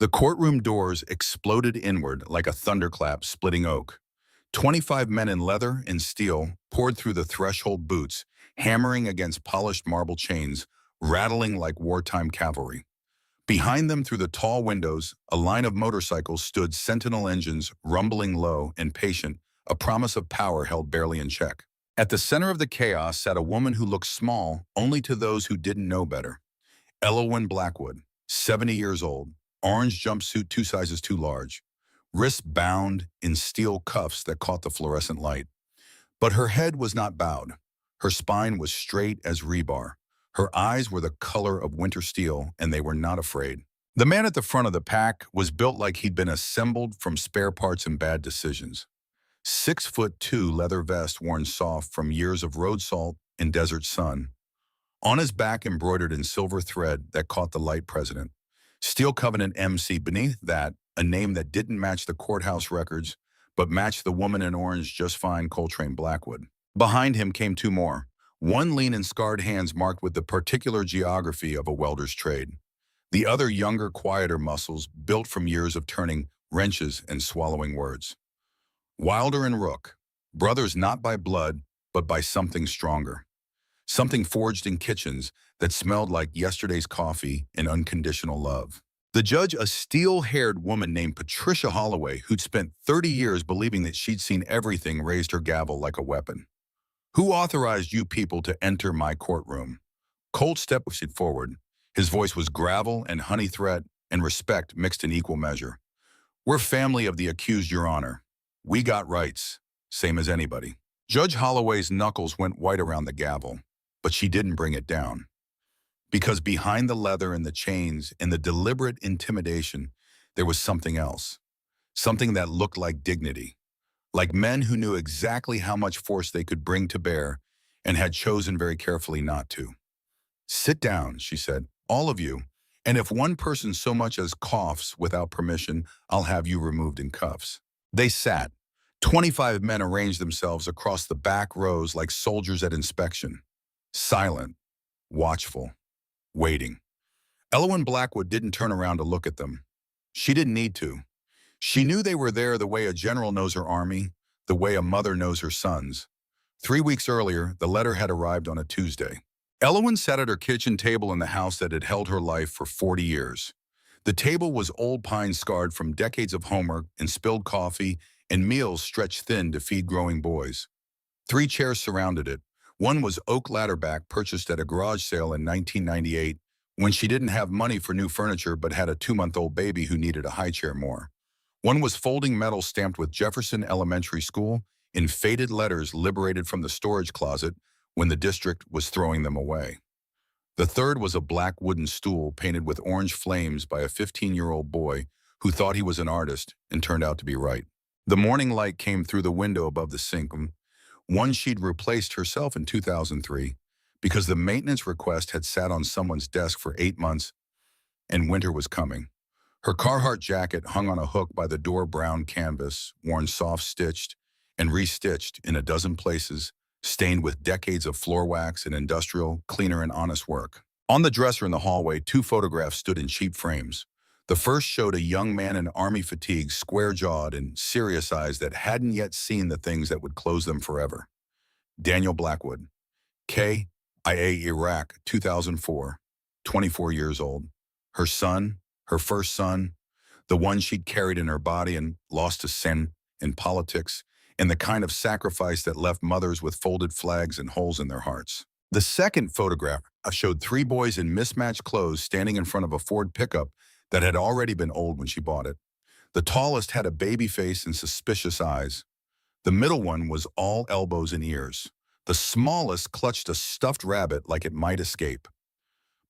The courtroom doors exploded inward like a thunderclap splitting oak. 25 men in leather and steel poured through the threshold boots, hammering against polished marble chains, rattling like wartime cavalry. Behind them, through the tall windows, a line of motorcycles stood, sentinel engines rumbling low and patient, a promise of power held barely in check. At the center of the chaos sat a woman who looked small only to those who didn't know better. Elowyn Blackwood, 70 years old, orange jumpsuit 2 sizes too large, wrists bound in steel cuffs that caught the fluorescent light. But her head was not bowed. Her spine was straight as rebar. Her eyes were the color of winter steel, and they were not afraid. The man at the front of the pack was built like he'd been assembled from spare parts and bad decisions. 6'2" leather vest worn soft from years of road salt and desert sun. On his back, embroidered in silver thread that caught the light, President. Steel Covenant MC. Beneath that, a name that didn't match the courthouse records, but matched the woman in orange just fine, Coltrane Blackwood. Behind him came two more. One lean and scarred hands marked with the particular geography of a welder's trade. The other younger, quieter muscles built from years of turning wrenches and swallowing words. Wilder and Rook, brothers not by blood, but by something stronger. Something forged in kitchens that smelled like yesterday's coffee and unconditional love. The judge, a steel-haired woman named Patricia Holloway, who'd spent 30 years believing that she'd seen everything, raised her gavel like a weapon. "Who authorized you people to enter my courtroom?" Colt stepped forward. His voice was gravel and honey threat and respect mixed in equal measure. "We're family of the accused, Your Honor. We got rights, same as anybody." Judge Holloway's knuckles went white around the gavel, but she didn't bring it down. Because behind the leather and the chains and the deliberate intimidation, there was something else. Something that looked like dignity. Like men who knew exactly how much force they could bring to bear and had chosen very carefully not to. "Sit down," she said, "all of you, and if one person so much as coughs without permission, I'll have you removed in cuffs." They sat. 25 men arranged themselves across the back rows like soldiers at inspection. Silent, watchful, waiting. Elowyn Blackwood didn't turn around to look at them. She didn't need to. She knew they were there the way a general knows her army, the way a mother knows her sons. 3 weeks earlier, the letter had arrived on a Tuesday. Elowyn sat at her kitchen table in the house that had held her life for 40 years. The table was old pine scarred from decades of homework and spilled coffee and meals stretched thin to feed growing boys. 3 chairs surrounded it. One was oak ladderback purchased at a garage sale in 1998 when she didn't have money for new furniture but had a 2-month-old baby who needed a high chair more. One was folding metal stamped with Jefferson Elementary School in faded letters liberated from the storage closet when the district was throwing them away. The third was a black wooden stool painted with orange flames by a 15-year-old boy who thought he was an artist and turned out to be right. The morning light came through the window above the sink, one she'd replaced herself in 2003 because the maintenance request had sat on someone's desk for 8 months and winter was coming. Her Carhartt jacket hung on a hook by the door, brown canvas, worn soft-stitched and restitched in a dozen places, stained with decades of floor wax and industrial, cleaner and honest work. On the dresser in the hallway, 2 photographs stood in cheap frames. The first showed a young man in army fatigue, square-jawed and serious eyes that hadn't yet seen the things that would close them forever. Daniel Blackwood, KIA, Iraq, 2004, 24 years old. Her son, her first son, the one she'd carried in her body and lost to sin in politics, and the kind of sacrifice that left mothers with folded flags and holes in their hearts. The second photograph showed 3 boys in mismatched clothes standing in front of a Ford pickup that had already been old when she bought it. The tallest had a baby face and suspicious eyes. The middle one was all elbows and ears. The smallest clutched a stuffed rabbit like it might escape.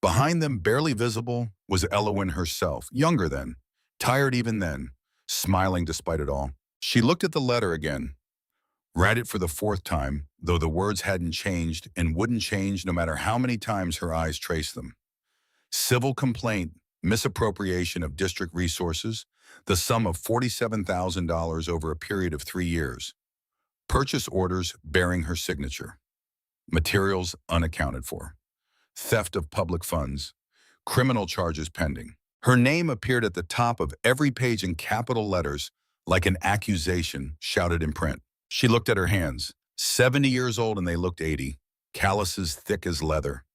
Behind them, barely visible, was Elowyn herself, younger then, tired even then, smiling despite it all. She looked at the letter again, read it for the 4th time, though the words hadn't changed and wouldn't change no matter how many times her eyes traced them. Civil complaint, misappropriation of district resources, the sum of $47,000 over a period of 3 years. Purchase orders bearing her signature. Materials unaccounted for. Theft of public funds. Criminal charges pending. Her name appeared at the top of every page in capital letters, like an accusation shouted in print. She looked at her hands, 70 years old and they looked 80, calluses thick as leather,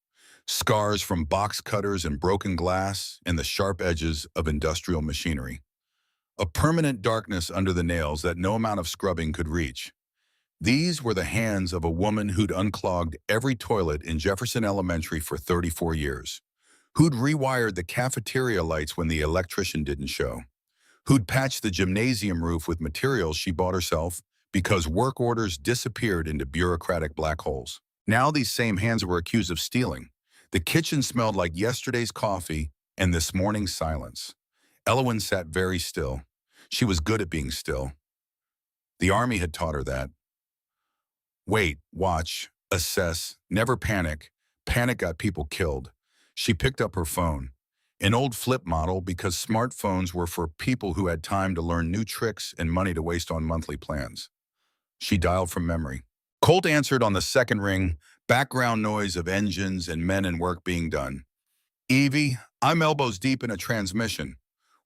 scars from box cutters and broken glass and the sharp edges of industrial machinery. A permanent darkness under the nails that no amount of scrubbing could reach. These were the hands of a woman who'd unclogged every toilet in Jefferson Elementary for 34 years, who'd rewired the cafeteria lights when the electrician didn't show, who'd patched the gymnasium roof with materials she bought herself because work orders disappeared into bureaucratic black holes. Now these same hands were accused of stealing. The kitchen smelled like yesterday's coffee and this morning's silence. Elowen sat very still. She was good at being still. The army had taught her that. Wait, watch, assess, never panic. Panic got people killed. She picked up her phone. An old flip model because smartphones were for people who had time to learn new tricks and money to waste on monthly plans. She dialed from memory. Colt answered on the second ring, background noise of engines and men and work being done. Evie, I'm elbows deep in a transmission.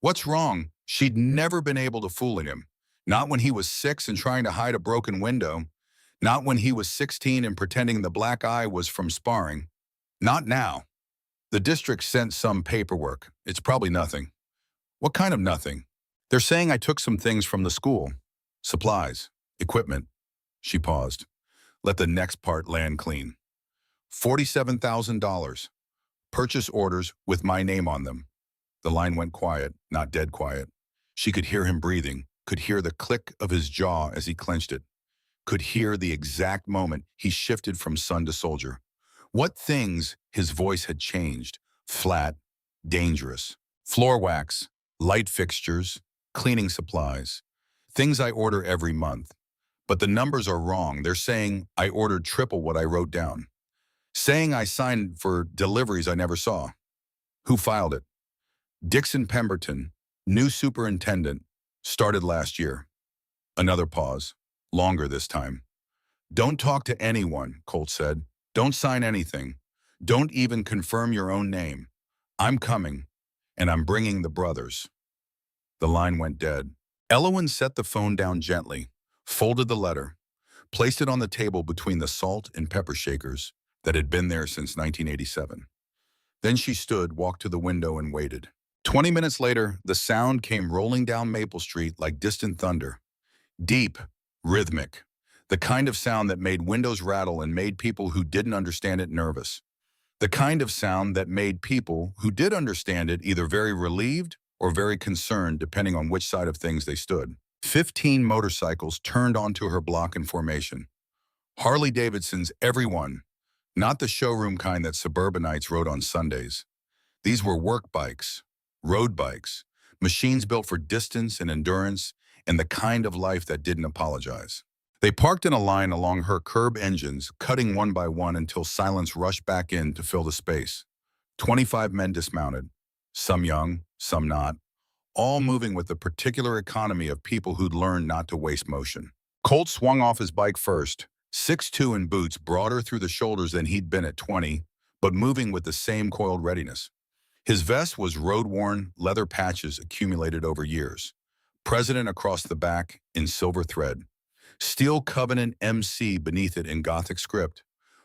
What's wrong? She'd never been able to fool him. Not when he was 6 and trying to hide a broken window. Not when he was 16 and pretending the black eye was from sparring. Not now. The district sent some paperwork. It's probably nothing. What kind of nothing? They're saying I took some things from the school. Supplies. Equipment. She paused. Let the next part land clean. $47,000. Purchase orders with my name on them. The line went quiet, not dead quiet. She could hear him breathing, could hear the click of his jaw as he clenched it, could hear the exact moment he shifted from son to soldier. What things his voice had changed. Flat, dangerous. Floor wax, light fixtures, cleaning supplies. Things I order every month. But the numbers are wrong. They're saying I ordered triple what I wrote down. Saying I signed for deliveries I never saw. Who filed it? Dixon Pemberton, new superintendent, started last year. Another pause, longer this time. Don't talk to anyone, Colt said. Don't sign anything. Don't even confirm your own name. I'm coming, and I'm bringing the brothers. The line went dead. Elowen set the phone down gently, folded the letter, placed it on the table between the salt and pepper shakers that had been there since 1987. Then she stood, walked to the window, and waited. 20 minutes later, the sound came rolling down Maple Street like distant thunder. Deep, rhythmic. The kind of sound that made windows rattle and made people who didn't understand it nervous. The kind of sound that made people who did understand it either very relieved or very concerned, depending on which side of things they stood. 15 motorcycles turned onto her block in formation. Harley Davidsons, every one. Not the showroom kind that suburbanites rode on Sundays. These were work bikes, road bikes, machines built for distance and endurance, and the kind of life that didn't apologize. They parked in a line along her curb engines, cutting one by one until silence rushed back in to fill the space. 25 men dismounted, some young, some not, all moving with the particular economy of people who'd learned not to waste motion. Colt swung off his bike first, 6'2" in boots broader through the shoulders than he'd been at 20, but moving with the same coiled readiness. His vest was road-worn, leather patches accumulated over years. President across the back in silver thread. Steel Covenant MC beneath it in Gothic script.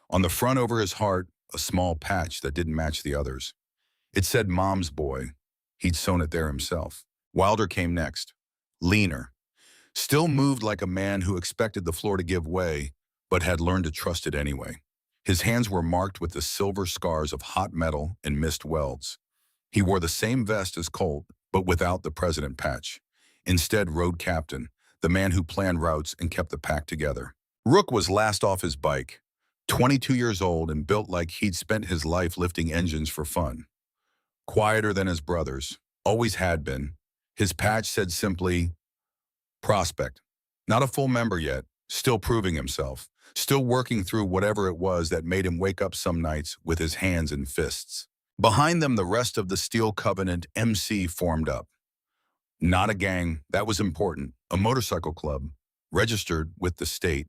On the front over his heart, a small patch that didn't match the others. It said Mom's Boy. He'd sewn it there himself. Wilder came next. Leaner. Still moved like a man who expected the floor to give way, but had learned to trust it anyway. His hands were marked with the silver scars of hot metal and missed welds. He wore the same vest as Colt, but without the president patch. Instead, road captain, the man who planned routes and kept the pack together. Rook was last off his bike, 22 years old and built like he'd spent his life lifting engines for fun. Quieter than his brothers, always had been. His patch said simply, Prospect. Not a full member yet, still proving himself, still working through whatever it was that made him wake up some nights with his hands and fists. Behind them, the rest of the Steel Covenant MC formed up. Not a gang, that was important. A motorcycle club, registered with the state.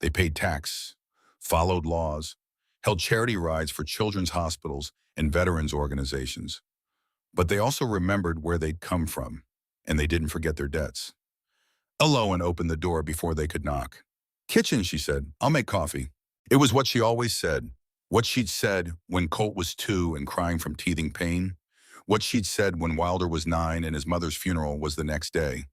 They paid tax, followed laws, held charity rides for children's hospitals and veterans organizations. But they also remembered where they'd come from, and they didn't forget their debts. Elowen opened the door before they could knock. "Kitchen," she said. "I'll make coffee." It was what she always said. What she'd said when Colt was 2 and crying from teething pain. What she'd said when Wilder was 9 and his mother's funeral was the next day.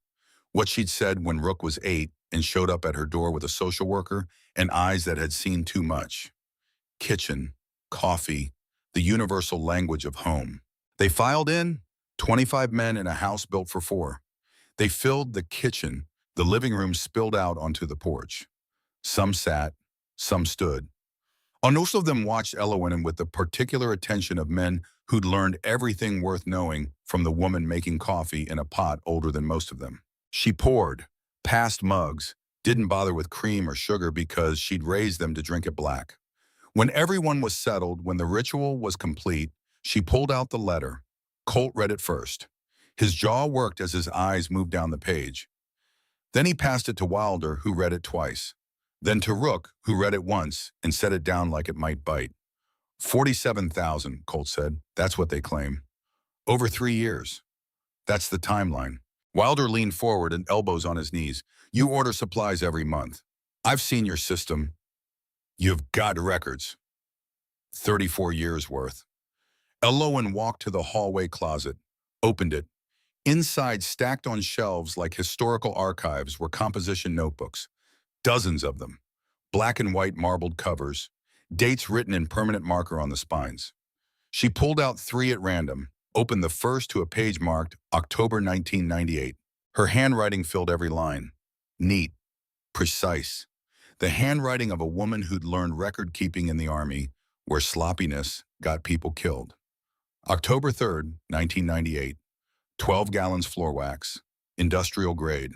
What she'd said when Rook was 8 and showed up at her door with a social worker and eyes that had seen too much. Kitchen, coffee, the universal language of home. They filed in, 25 men in a house built for 4. They filled the kitchen. The living room spilled out onto the porch. Some sat, some stood. Most of them watched Elowen with the particular attention of men who'd learned everything worth knowing from the woman making coffee in a pot older than most of them. She poured, passed mugs, didn't bother with cream or sugar because she'd raised them to drink it black. When everyone was settled, when the ritual was complete, she pulled out the letter. Colt read it first. His jaw worked as his eyes moved down the page. Then he passed it to Wilder, who read it twice. Then to Rook, who read it once and set it down like it might bite. 47,000, Colt said. That's what they claim. Over 3 years. That's the timeline. Wilder leaned forward and elbows on his knees. You order supplies every month. I've seen your system. You've got records. 34 years worth. Elowen walked to the hallway closet, opened it. Inside, stacked on shelves like historical archives, were composition notebooks. Dozens of them. Black and white marbled covers. Dates written in permanent marker on the spines. She pulled out 3 at random, opened the first to a page marked October 1998. Her handwriting filled every line. Neat. Precise. The handwriting of a woman who'd learned record-keeping in the Army, where sloppiness got people killed. October 3rd, 1998. 12 gallons floor wax. Industrial grade.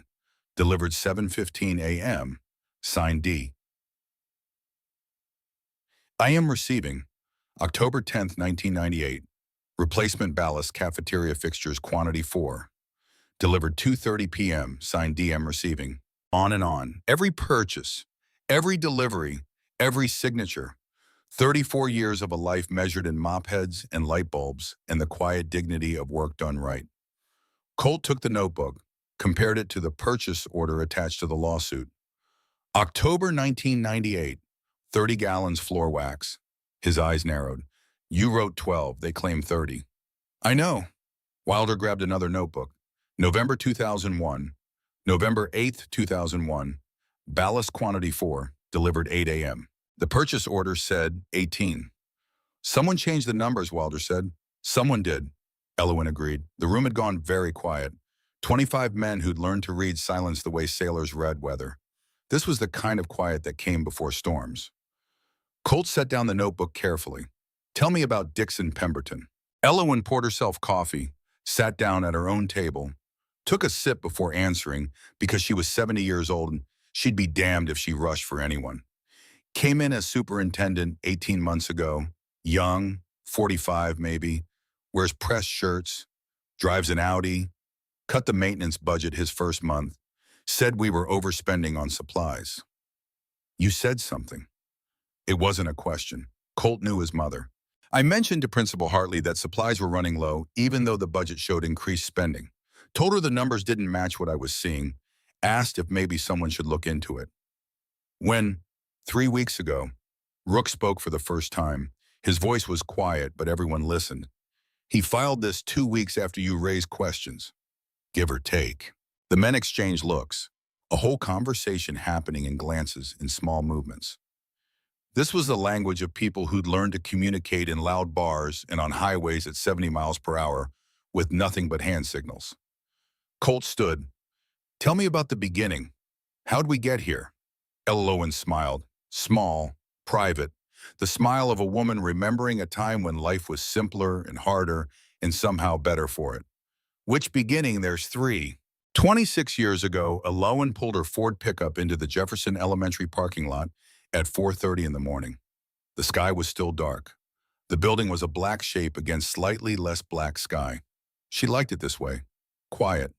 Delivered 7:15 a.m. Signed D. I am receiving. October 10th, 1998. Replacement ballast cafeteria fixtures quantity 4. Delivered 2:30 p.m. Signed DM receiving. On and on. Every purchase, every delivery, every signature. 34 years of a life measured in mop heads and light bulbs and the quiet dignity of work done right. Colt took the notebook, compared it to the purchase order attached to the lawsuit. October 1998, 30 gallons floor wax. His eyes narrowed. You wrote 12, they claim 30. I know. Wilder grabbed another notebook. November 2001, November 8th, 2001, ballast quantity 4, delivered 8 a.m. The purchase order said 18. Someone changed the numbers, Wilder said. Someone did, Elowen agreed. The room had gone very quiet. 25 men who'd learned to read silence the way sailors read weather. This was the kind of quiet that came before storms. Colt set down the notebook carefully. Tell me about Dixon Pemberton. Elowen poured herself coffee, sat down at her own table, took a sip before answering because she was 70 years old and she'd be damned if she rushed for anyone. Came in as superintendent 18 months ago, young, 45 maybe, wears pressed shirts, drives an Audi, cut the maintenance budget his first month, said we were overspending on supplies. You said something. It wasn't a question. Colt knew his mother. I mentioned to Principal Hartley that supplies were running low even though the budget showed increased spending. Told her the numbers didn't match what I was seeing, asked if maybe someone should look into it. When, 3 weeks ago, Rook spoke for the first time. His voice was quiet, but everyone listened. He filed this 2 weeks after you raised questions. Give or take. The men exchanged looks, a whole conversation happening in glances and small movements. This was the language of people who'd learned to communicate in loud bars and on highways at 70 miles per hour with nothing but hand signals. Colt stood. Tell me about the beginning. How'd we get here? Elowen smiled, small, private, the smile of a woman remembering a time when life was simpler and harder and somehow better for it. Which beginning? There's 3. 26 years ago, Elowen pulled her Ford pickup into the Jefferson Elementary parking lot at 4:30 in the morning. The sky was still dark. The building was a black shape against slightly less black sky. She liked it this way. Quiet,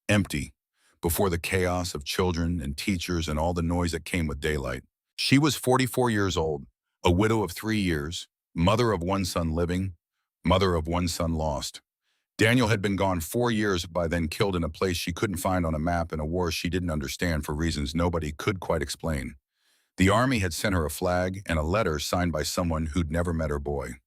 empty, before the chaos of children and teachers and all the noise that came with daylight. She was 44 years old, a widow of 3 years, mother of 1 son living, mother of 1 son lost. Daniel had been gone 4 years by then, killed in a place she couldn't find on a map in a war she didn't understand for reasons nobody could quite explain. The army had sent her a flag and a letter signed by someone who'd never met her boy.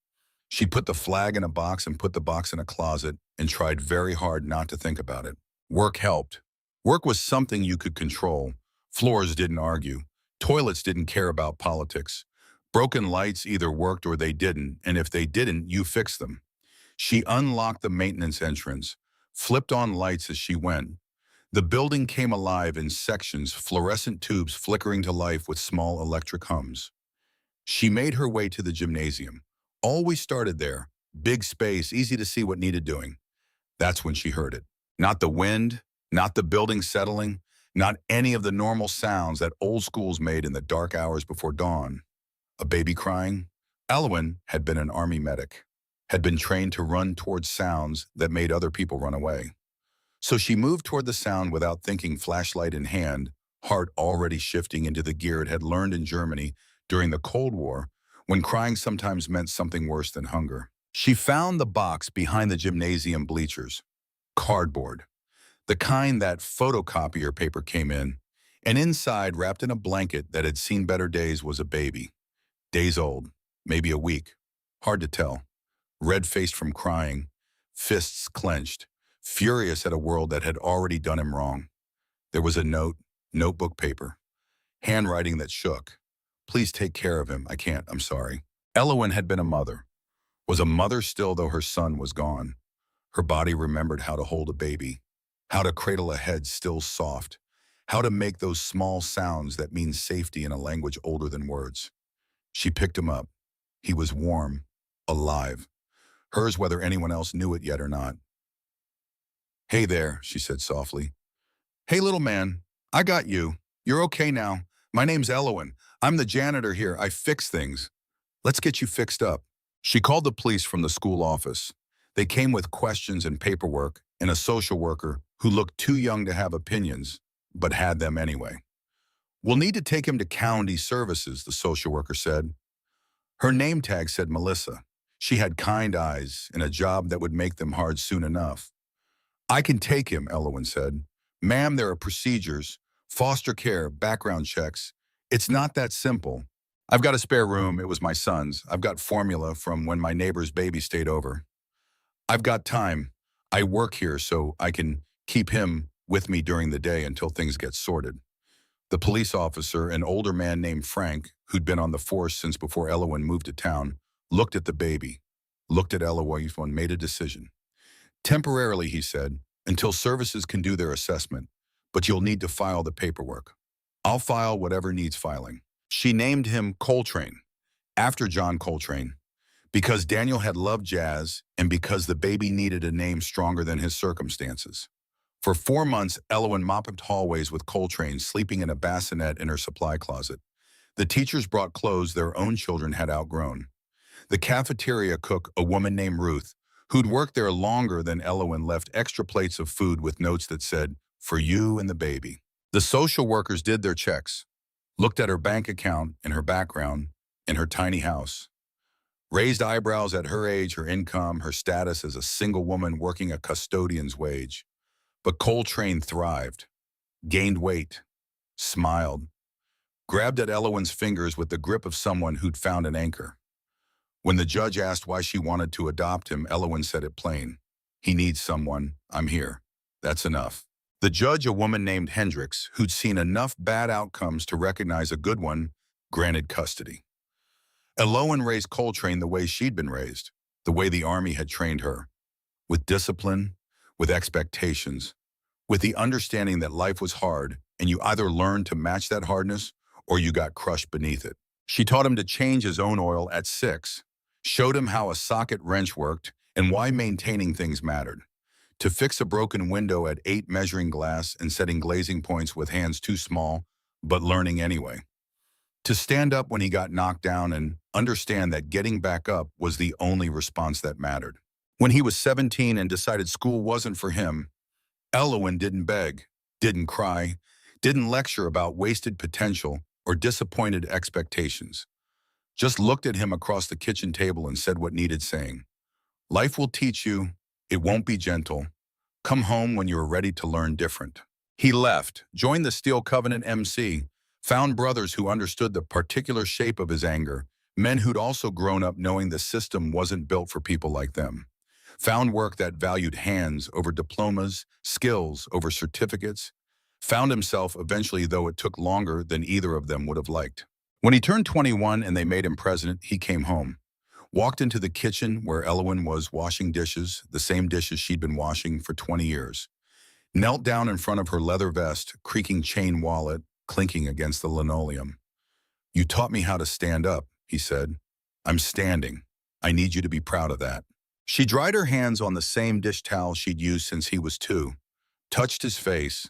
She put the flag in a box and put the box in a closet and tried very hard not to think about it. Work helped. Work was something you could control. Floors didn't argue. Toilets didn't care about politics. Broken lights either worked or they didn't, and if they didn't, you fixed them. She unlocked the maintenance entrance, flipped on lights as she went. The building came alive in sections, fluorescent tubes flickering to life with small electric hums. She made her way to the gymnasium. Always started there. Big space, easy to see what needed doing. That's when she heard it. Not the wind, not the building settling, not any of the normal sounds that old schools made in the dark hours before dawn. A baby crying? Elwyn had been an army medic, had been trained to run towards sounds that made other people run away. So she moved toward the sound without thinking, flashlight in hand, heart already shifting into the gear it had learned in Germany during the Cold War, when crying sometimes meant something worse than hunger. She found the box behind the gymnasium bleachers. Cardboard. The kind that photocopier paper came in, and inside, wrapped in a blanket that had seen better days, was a baby. Days old, maybe a week. Hard to tell. Red-faced from crying, fists clenched, furious at a world that had already done him wrong. There was a note, notebook paper, handwriting that shook. Please take care of him. I can't, I'm sorry. Elwyn had been a mother. Was a mother still, though her son was gone. Her body remembered how to hold a baby, how to cradle a head still soft, how to make those small sounds that mean safety in a language older than words. She picked him up. He was warm, alive. Hers whether anyone else knew it yet or not. Hey there, she said softly. Hey, little man, I got you. You're okay now. My name's Elwyn. I'm the janitor here. I fix things. Let's get you fixed up. She called the police from the school office. They came with questions and paperwork and a social worker who looked too young to have opinions, but had them anyway. We'll need to take him to county services, the social worker said. Her name tag said Melissa. She had kind eyes and a job that would make them hard soon enough. I can take him, Elwyn said. Ma'am, there are procedures, foster care, background checks. It's not that simple. I've got a spare room. It was my son's. I've got formula from when my neighbor's baby stayed over. I've got time. I work here so I can keep him with me during the day until things get sorted. The police officer, an older man named Frank, who'd been on the force since before Elwyn moved to town, looked at the baby, looked at Elwyn, and made a decision. Temporarily, he said, until services can do their assessment, but you'll need to file the paperwork. I'll file whatever needs filing. She named him Coltrane, after John Coltrane, because Daniel had loved jazz and because the baby needed a name stronger than his circumstances. For 4 months, Elwyn mopped hallways with Coltrane, sleeping in a bassinet in her supply closet. The teachers brought clothes their own children had outgrown. The cafeteria cook, a woman named Ruth, who'd worked there longer than Elwyn, left extra plates of food with notes that said, "For you and the baby." The social workers did their checks, looked at her bank account and her background in her tiny house. Raised eyebrows at her age, her income, her status as a single woman working a custodian's wage. But Coltrane thrived, gained weight, smiled, grabbed at Elwyn's fingers with the grip of someone who'd found an anchor. When the judge asked why she wanted to adopt him, Elwyn said it plain. He needs someone. I'm here. That's enough. The judge, a woman named Hendricks, who'd seen enough bad outcomes to recognize a good one, granted custody. Elwyn raised Coltrane the way she'd been raised, the way the Army had trained her, with discipline, with expectations, with the understanding that life was hard and you either learned to match that hardness or you got crushed beneath it. She taught him to change his own oil at 6, showed him how a socket wrench worked and why maintaining things mattered, to fix a broken window at 8, measuring glass and setting glazing points with hands too small, but learning anyway, to stand up when he got knocked down and understand that getting back up was the only response that mattered. When he was 17 and decided school wasn't for him, Elwyn didn't beg, didn't cry, didn't lecture about wasted potential or disappointed expectations. Just looked at him across the kitchen table and said what needed saying. Life will teach you It won't be gentle. Come home when you are ready to learn different. He left, joined the Steel Covenant MC, found brothers who understood the particular shape of his anger, men who'd also grown up knowing the system wasn't built for people like them. Found work that valued hands over diplomas, skills over certificates. Found himself eventually, though it took longer than either of them would have liked. When he turned 21 and they made him president, he came home. Walked into the kitchen where Elowen was washing dishes, the same dishes she'd been washing for 20 years. Knelt down in front of her leather vest, creaking chain wallet, clinking against the linoleum. "You taught me how to stand up," he said. "I'm standing. I need you to be proud of that." She dried her hands on the same dish towel she'd used since he was 2, touched his face.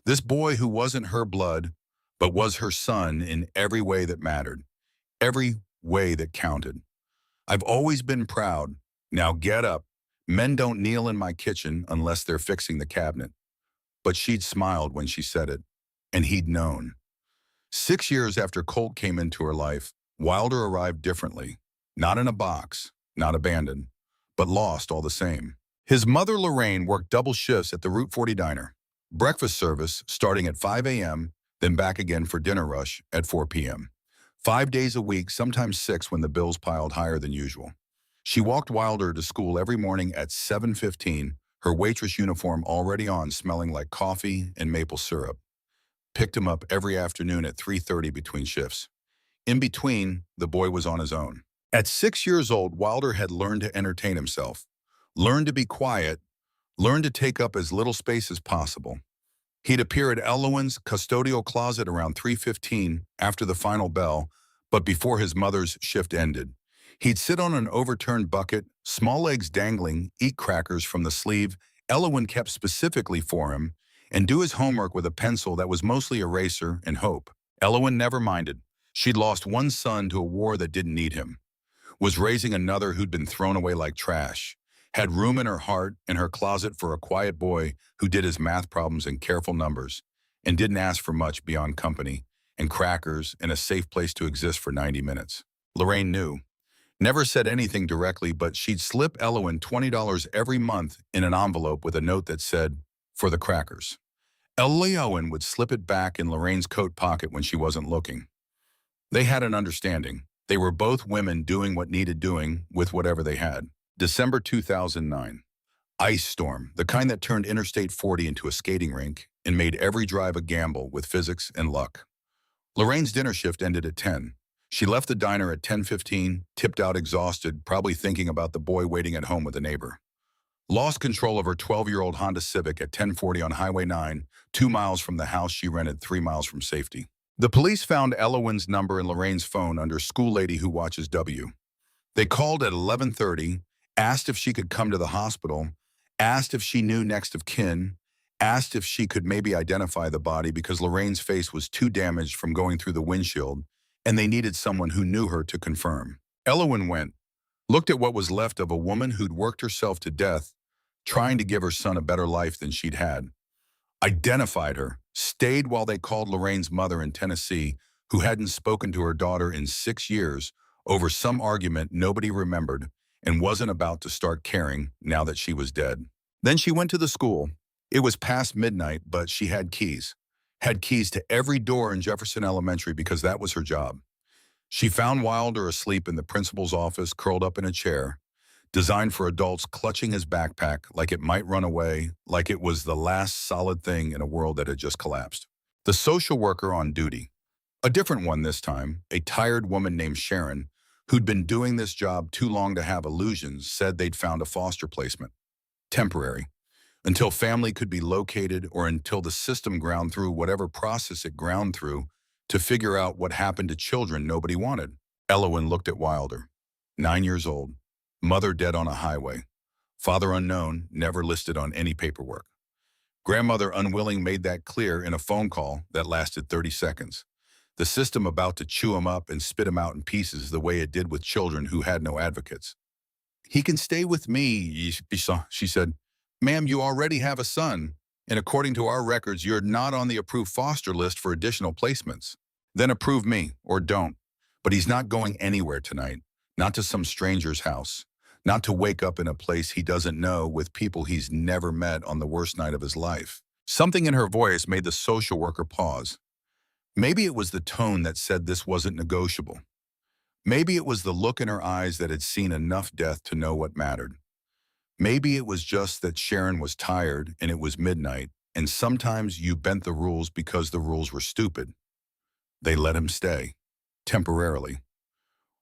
This boy who wasn't her blood, but was her son in every way that mattered, every way that counted. "I've always been proud. Now get up. Men don't kneel in my kitchen unless they're fixing the cabinet." But she'd smiled when she said it, and he'd known. 6 years after Colt came into her life, Wilder arrived differently. Not in a box, not abandoned, but lost all the same. His mother, Lorraine, worked double shifts at the Route 40 diner. Breakfast service starting at 5 a.m., then back again for dinner rush at 4 p.m. 5 days a week, sometimes 6 when the bills piled higher than usual. She walked Wilder to school every morning at 7:15, her waitress uniform already on, smelling like coffee and maple syrup. Picked him up every afternoon at 3:30 between shifts. In between, the boy was on his own. At 6 years old, Wilder had learned to entertain himself, learned to be quiet, learned to take up as little space as possible. He'd appear at Elowen's custodial closet around 3:15 after the final bell, but before his mother's shift ended. He'd sit on an overturned bucket, small legs dangling, eat crackers from the sleeve Elowen kept specifically for him, and do his homework with a pencil that was mostly eraser and hope. Elowen never minded. She'd lost one son to a war that didn't need him, was raising another who'd been thrown away like trash, had room in her heart and her closet for a quiet boy who did his math problems in careful numbers, and didn't ask for much beyond company and crackers and a safe place to exist for 90 minutes. Lorraine knew. Never said anything directly, but she'd slip Elowen $20 every month in an envelope with a note that said, "For the crackers." Elowen would slip it back in Lorraine's coat pocket when she wasn't looking. They had an understanding. They were both women doing what needed doing with whatever they had. December 2009. Ice storm, the kind that turned Interstate 40 into a skating rink and made every drive a gamble with physics and luck. Lorraine's dinner shift ended at 10. She left the diner at 10:15, tipped out exhausted, probably thinking about the boy waiting at home with a neighbor. Lost control of her 12-year-old Honda Civic at 10:40 on Highway 9, 2 miles from the house she rented 3 miles from safety. The police found Elowen's number in Lorraine's phone under School Lady Who Watches W. They called at 11:30, asked if she could come to the hospital, asked if she knew next of kin, asked if she could maybe identify the body because Lorraine's face was too damaged from going through the windshield, and they needed someone who knew her to confirm. Elowen went, looked at what was left of a woman who'd worked herself to death, trying to give her son a better life than she'd had. Identified her, stayed while they called Lorraine's mother in Tennessee, who hadn't spoken to her daughter in 6 years over some argument nobody remembered and wasn't about to start caring now that she was dead. Then she went to the school. It was past midnight, but she had keys. Had keys to every door in Jefferson Elementary because that was her job. She found Wilder asleep in the principal's office, curled up in a chair, designed for adults, clutching his backpack like it might run away, like it was the last solid thing in a world that had just collapsed. The social worker on duty, a different one this time, a tired woman named Sharon, who'd been doing this job too long to have illusions, said they'd found a foster placement. Temporary. Until family could be located or until the system ground through whatever process it ground through to figure out what happened to children nobody wanted. Elowen looked at Wilder. 9 years old. Mother dead on a highway. Father unknown, never listed on any paperwork. Grandmother unwilling made that clear in a phone call that lasted 30 seconds. The system about to chew him up and spit him out in pieces the way it did with children who had no advocates. "He can stay with me," she said. "Ma'am, you already have a son, and according to our records, you're not on the approved foster list for additional placements. Then approve me, or don't. But he's not going anywhere tonight, not to some stranger's house, not to wake up in a place he doesn't know with people he's never met on the worst night of his life. Something in her voice made the social worker pause. Maybe it was the tone that said this wasn't negotiable. Maybe it was the look in her eyes that had seen enough death to know what mattered. Maybe it was just that Sharon was tired and it was midnight, and sometimes you bent the rules because the rules were stupid. They let him stay, temporarily.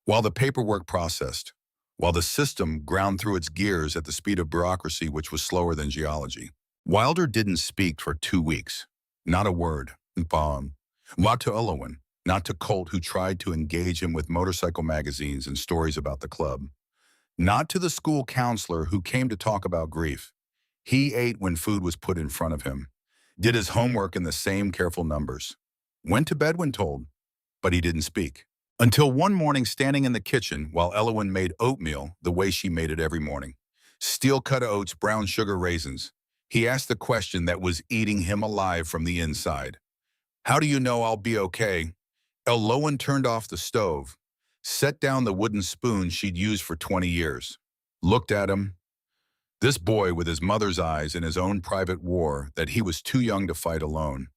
While the paperwork processed, while the system ground through its gears at the speed of bureaucracy which was slower than geology. Wilder didn't speak for 2 weeks. Not a word. Not to Owen, not to Colt who tried to engage him with motorcycle magazines and stories about the club. Not to the school counselor who came to talk about grief. He ate when food was put in front of him. Did his homework in the same careful numbers. Went to bed when told, but he didn't speak. Until one morning standing in the kitchen while Elowen made oatmeal the way she made it every morning. Steel-cut oats, brown sugar raisins. He asked the question that was eating him alive from the inside. How do you know I'll be okay? Elowen turned off the stove, set down the wooden spoon she'd used for 20 years, looked at him. This boy with his mother's eyes in his own private war that he was too young to fight alone.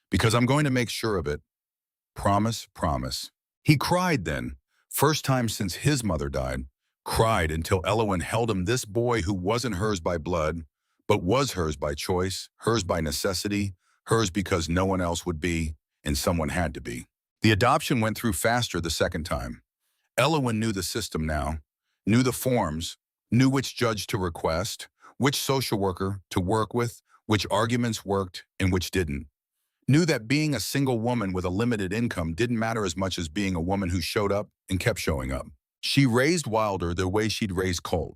Because I'm going to make sure of it. Promise, promise. He cried then, first time since his mother died, cried until Elowen held him, this boy who wasn't hers by blood, but was hers by choice, hers by necessity, hers because no one else would be, and someone had to be. The adoption went through faster the second time. Elowen knew the system now, knew the forms, knew which judge to request, which social worker to work with, which arguments worked and which didn't. Knew that being a single woman with a limited income didn't matter as much as being a woman who showed up and kept showing up. She raised Wilder the way she'd raised Colt,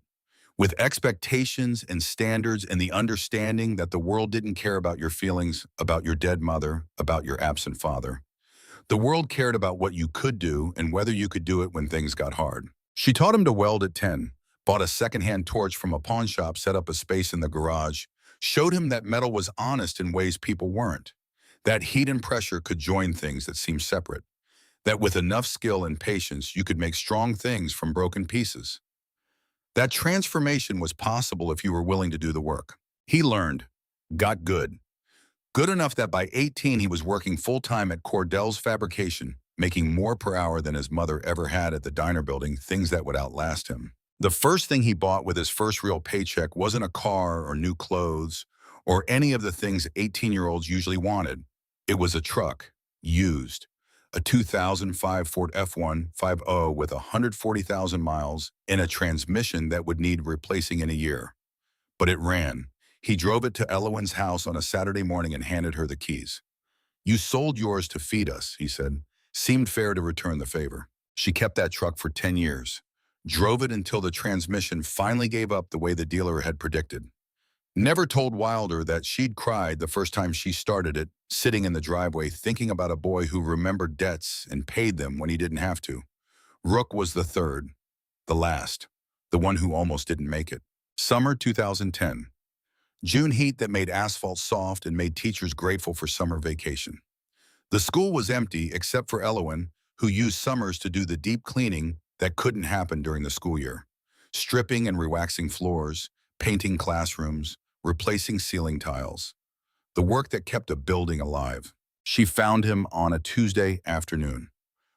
with expectations and standards and the understanding that the world didn't care about your feelings, about your dead mother, about your absent father. The world cared about what you could do and whether you could do it when things got hard. She taught him to weld at 10, bought a secondhand torch from a pawn shop, set up a space in the garage, showed him that metal was honest in ways people weren't. That heat and pressure could join things that seemed separate. That with enough skill and patience, you could make strong things from broken pieces. That transformation was possible if you were willing to do the work. He learned, got good. Good enough that by 18 he was working full-time at Cordell's Fabrication, making more per hour than his mother ever had at the diner building, things that would outlast him. The first thing he bought with his first real paycheck wasn't a car or new clothes or any of the things 18-year-olds usually wanted. It was a truck, used, a 2005 Ford F-150 with 140,000 miles and a transmission that would need replacing in a year. But it ran. He drove it to Elowen's house on a Saturday morning and handed her the keys. You sold yours to feed us, he said. Seemed fair to return the favor. She kept that truck for 10 years. Drove it until the transmission finally gave up the way the dealer had predicted. Never told Wilder that she'd cried the first time she started it, sitting in the driveway thinking about a boy who remembered debts and paid them when he didn't have to. Rook was the third, the last, the one who almost didn't make it. Summer 2010. June heat that made asphalt soft and made teachers grateful for summer vacation. The school was empty except for Elowen, who used summers to do the deep cleaning that couldn't happen during the school year. Stripping and rewaxing floors, painting classrooms, replacing ceiling tiles. The work that kept a building alive. She found him on a Tuesday afternoon,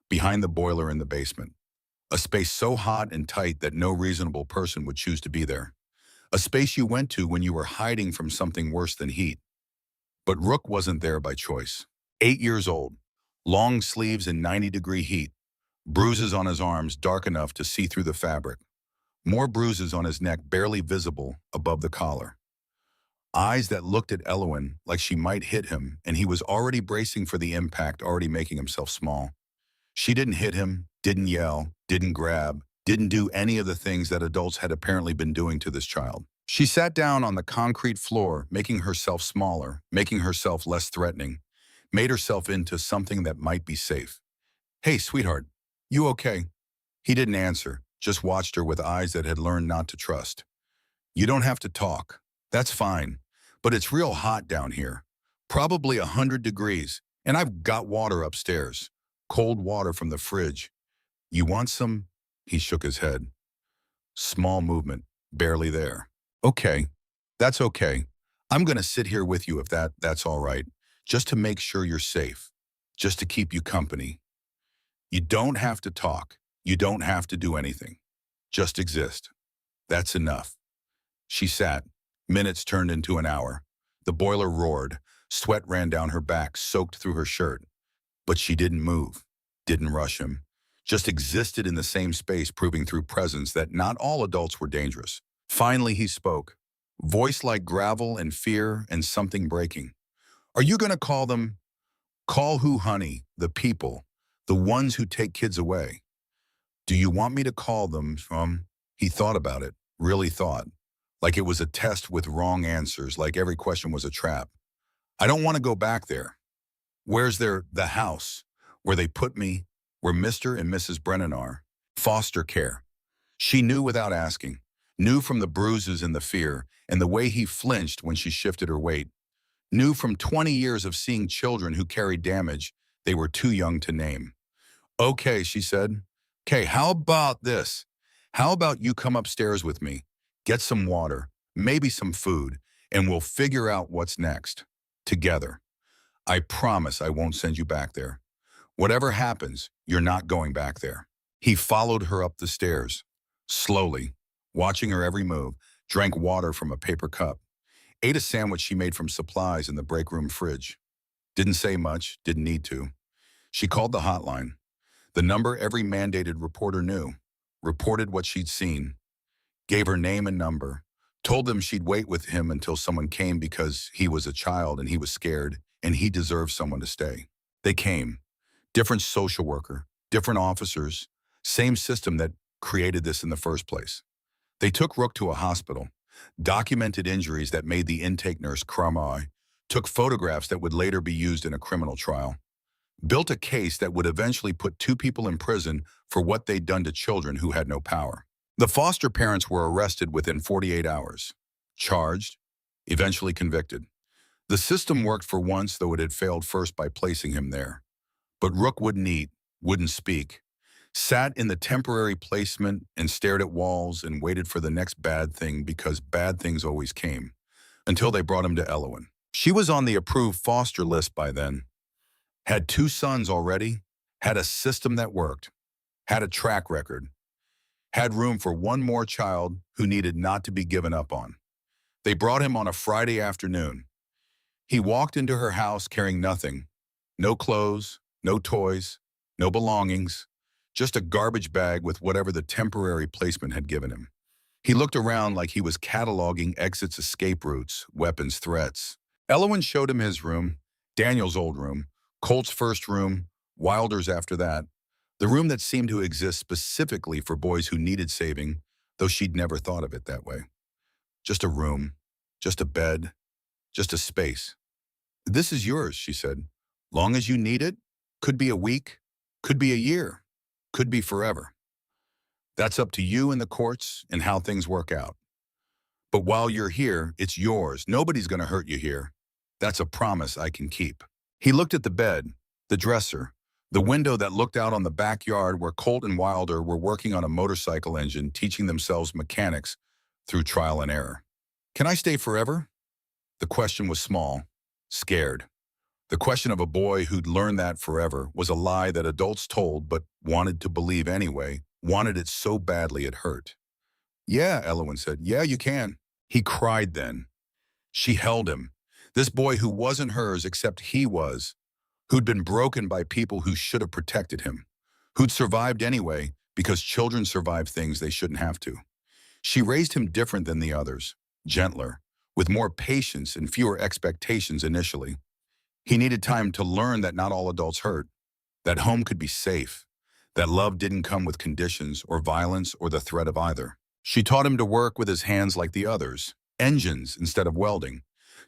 behind the boiler in the basement. A space so hot and tight that no reasonable person would choose to be there. A space you went to when you were hiding from something worse than heat. But Rook wasn't there by choice. 8 years old, long sleeves in 90-degree heat, bruises on his arms dark enough to see through the fabric, more bruises on his neck barely visible above the collar. Eyes that looked at Elowen like she might hit him, and he was already bracing for the impact, already making himself small. She didn't hit him, didn't yell, didn't grab, didn't do any of the things that adults had apparently been doing to this child. She sat down on the concrete floor, making herself smaller, making herself less threatening, made herself into something that might be safe. Hey, sweetheart, you okay? He didn't answer, just watched her with eyes that had learned not to trust. You don't have to talk. That's fine, but it's real hot down here. Probably 100 degrees, and I've got water upstairs. Cold water from the fridge. You want some? He shook his head. Small movement, barely there. Okay, that's okay. I'm gonna sit here with you if that's all right, just to make sure you're safe, just to keep you company. You don't have to talk. You don't have to do anything. Just exist. That's enough. She sat. Minutes turned into an hour. The boiler roared. Sweat ran down her back, soaked through her shirt. But she didn't move, didn't rush him. Just existed in the same space, proving through presence that not all adults were dangerous. Finally, he spoke. Voice like gravel and fear and something breaking. Are you going to call them? Call who, honey? The people. The ones who take kids away. Do you want me to call them from? He thought about it, really thought. Like it was a test with wrong answers, like every question was a trap. I don't want to go back there. Where's the house? Where they put me, where Mr. and Mrs. Brennan are. Foster care. She knew without asking. Knew from the bruises and the fear, and the way he flinched when she shifted her weight. Knew from 20 years of seeing children who carried damage they were too young to name. Okay, she said. Okay, how about this? How about you come upstairs with me, get some water, maybe some food, and we'll figure out what's next. Together. I promise I won't send you back there. Whatever happens, you're not going back there. He followed her up the stairs, slowly, watching her every move, drank water from a paper cup, ate a sandwich she made from supplies in the break room fridge. Didn't say much, didn't need to. She called the hotline. The number every mandated reporter knew, reported what she'd seen, gave her name and number, told them she'd wait with him until someone came because he was a child and he was scared and he deserved someone to stay. They came. Different social worker, different officers, same system that created this in the first place. They took Rook to a hospital, documented injuries that made the intake nurse cry, took photographs that would later be used in a criminal trial, built a case that would eventually put 2 people in prison for what they'd done to children who had no power. The foster parents were arrested within 48 hours, charged, eventually convicted. The system worked for once, though it had failed first by placing him there. But Rook wouldn't eat, wouldn't speak, sat in the temporary placement and stared at walls and waited for the next bad thing because bad things always came, until they brought him to Elowen. She was on the approved foster list by then, had 2 sons already, had a system that worked, had a track record, had room for one more child who needed not to be given up on. They brought him on a Friday afternoon. He walked into her house carrying nothing, no clothes, no toys, no belongings, just a garbage bag with whatever the temporary placement had given him. He looked around like he was cataloging exits, escape routes, weapons, threats. Elowen showed him his room, Daniel's old room, Colt's first room, Wilder's after that, the room that seemed to exist specifically for boys who needed saving, though she'd never thought of it that way. Just a room, just a bed, just a space. This is yours, she said. Long as you need it, could be a week, could be a year, could be forever. That's up to you and the courts and how things work out. But while you're here, it's yours. Nobody's going to hurt you here. That's a promise I can keep. He looked at the bed, the dresser, the window that looked out on the backyard where Colt and Wilder were working on a motorcycle engine, teaching themselves mechanics through trial and error. Can I stay forever? The question was small, scared. The question of a boy who'd learned that forever was a lie that adults told but wanted to believe anyway, wanted it so badly it hurt. Yeah, Elowen said, yeah, you can. He cried then. She held him. This boy who wasn't hers except he was, who'd been broken by people who should have protected him, who'd survived anyway because children survive things they shouldn't have to. She raised him different than the others, gentler, with more patience and fewer expectations initially. He needed time to learn that not all adults hurt, that home could be safe, that love didn't come with conditions or violence or the threat of either. She taught him to work with his hands like the others, engines instead of welding,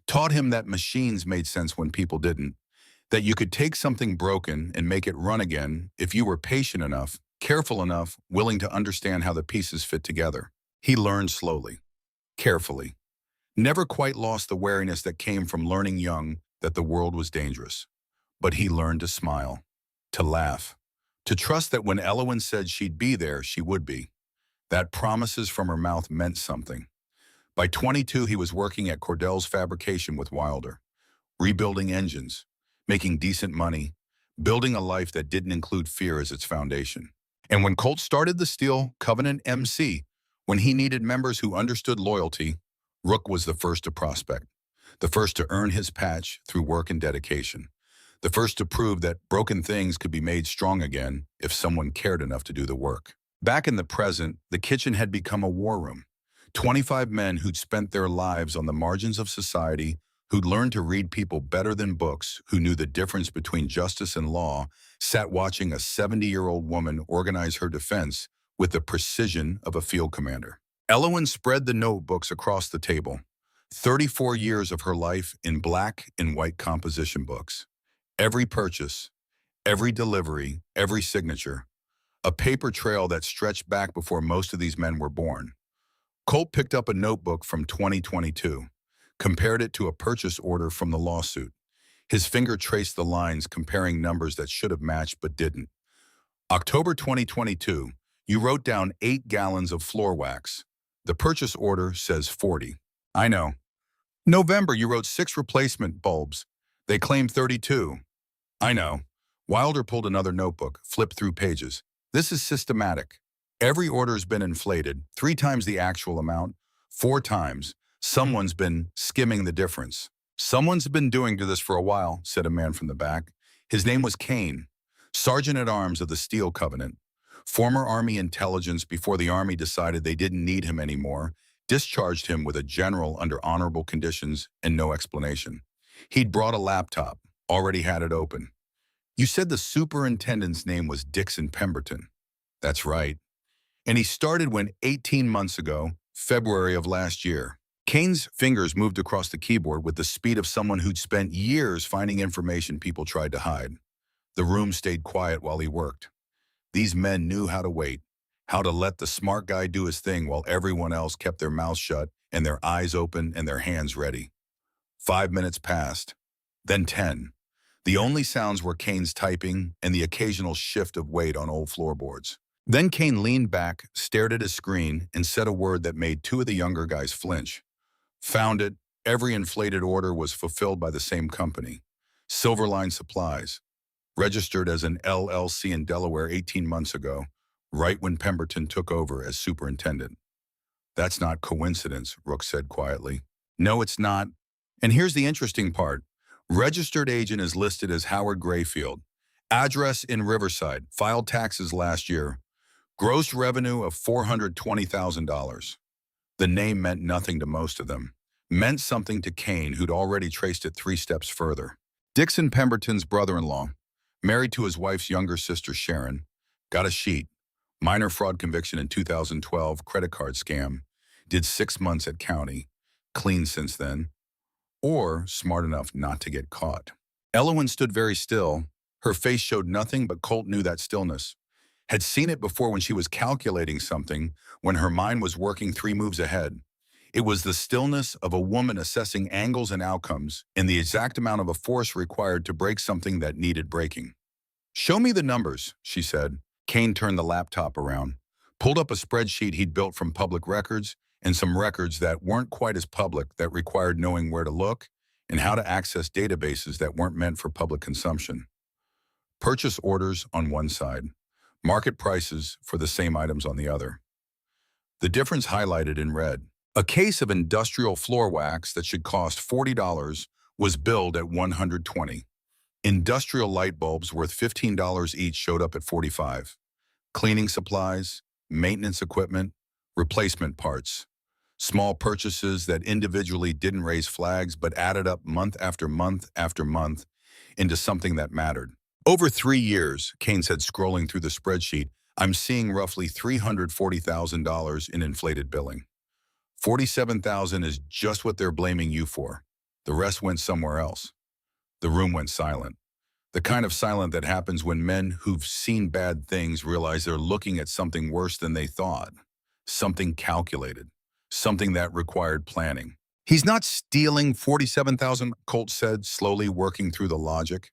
taught him that machines made sense when people didn't, that you could take something broken and make it run again if you were patient enough, careful enough, willing to understand how the pieces fit together. He learned slowly, carefully, never quite lost the wariness that came from learning young that the world was dangerous. But he learned to smile, to laugh, to trust that when Elowen said she'd be there, she would be. That promises from her mouth meant something. By 22, he was working at Cordell's fabrication with Wilder, rebuilding engines, making decent money, building a life that didn't include fear as its foundation. And when Colt started the Steel Covenant MC, when he needed members who understood loyalty, Rook was the first to prospect, the first to earn his patch through work and dedication, the first to prove that broken things could be made strong again if someone cared enough to do the work. Back in the present, the kitchen had become a war room. 25 men who'd spent their lives on the margins of society, who'd learned to read people better than books, who knew the difference between justice and law, sat watching a 70-year-old woman organize her defense with the precision of a field commander. Elowen spread the notebooks across the table. 34 years of her life in black and white composition books. Every purchase, every delivery, every signature. A paper trail that stretched back before most of these men were born. Colt picked up a notebook from 2022, compared it to a purchase order from the lawsuit. His finger traced the lines, comparing numbers that should have matched but didn't. October 2022, you wrote down 8 gallons of floor wax. The purchase order says 40. I know. November, you wrote 6 replacement bulbs. They claimed 32. I know. Wilder pulled another notebook, flipped through pages. This is systematic. Every order's been inflated, 3 times the actual amount, 4 times. Someone's been skimming the difference. Someone's been doing this for a while, said a man from the back. His name was Kane, Sergeant-at-Arms of the Steel Covenant. Former Army intelligence before the Army decided they didn't need him anymore, discharged him with a general under honorable conditions and no explanation. He'd brought a laptop, already had it open. You said the superintendent's name was Dixon Pemberton. That's right. And he started when 18 months ago, February of last year. Kane's fingers moved across the keyboard with the speed of someone who'd spent years finding information people tried to hide. The room stayed quiet while he worked. These men knew how to wait, how to let the smart guy do his thing while everyone else kept their mouths shut and their eyes open and their hands ready. 5 minutes passed, then 10. The only sounds were Kane's typing and the occasional shift of weight on old floorboards. Then Kane leaned back, stared at his screen, and said a word that made 2 of the younger guys flinch. Found it. Every inflated order was fulfilled by the same company. Silverline Supplies. Registered as an LLC in Delaware 18 months ago, right when Pemberton took over as superintendent. That's not coincidence, Rook said quietly. No, it's not. And here's the interesting part. Registered agent is listed as Howard Grayfield. Address in Riverside. Filed taxes last year. Gross revenue of $420,000. The name meant nothing to most of them. Meant something to Kane, who'd already traced it 3 steps further. Dixon Pemberton's brother-in-law, married to his wife's younger sister Sharon, got a sheet. Minor fraud conviction in 2012, credit card scam. Did 6 months at county. Clean since then. Or smart enough not to get caught. Elowen stood very still. Her face showed nothing, but Colt knew that stillness. Had seen it before when she was calculating something, when her mind was working 3 moves ahead. It was the stillness of a woman assessing angles and outcomes and the exact amount of a force required to break something that needed breaking. Show me the numbers, she said. Kane turned the laptop around, pulled up a spreadsheet he'd built from public records and some records that weren't quite as public that required knowing where to look and how to access databases that weren't meant for public consumption. Purchase orders on one side, market prices for the same items on the other. The difference highlighted in red. A case of industrial floor wax that should cost $40 was billed at $120. Industrial light bulbs worth $15 each showed up at $45. Cleaning supplies, maintenance equipment, replacement parts. Small purchases that individually didn't raise flags but added up month after month after month into something that mattered. Over 3 years, Kane said, scrolling through the spreadsheet, I'm seeing roughly $340,000 in inflated billing. $47,000 is just what they're blaming you for. The rest went somewhere else. The room went silent. The kind of silent that happens when men who've seen bad things realize they're looking at something worse than they thought. Something calculated. Something that required planning. He's not stealing $47,000, Colt said, slowly working through the logic.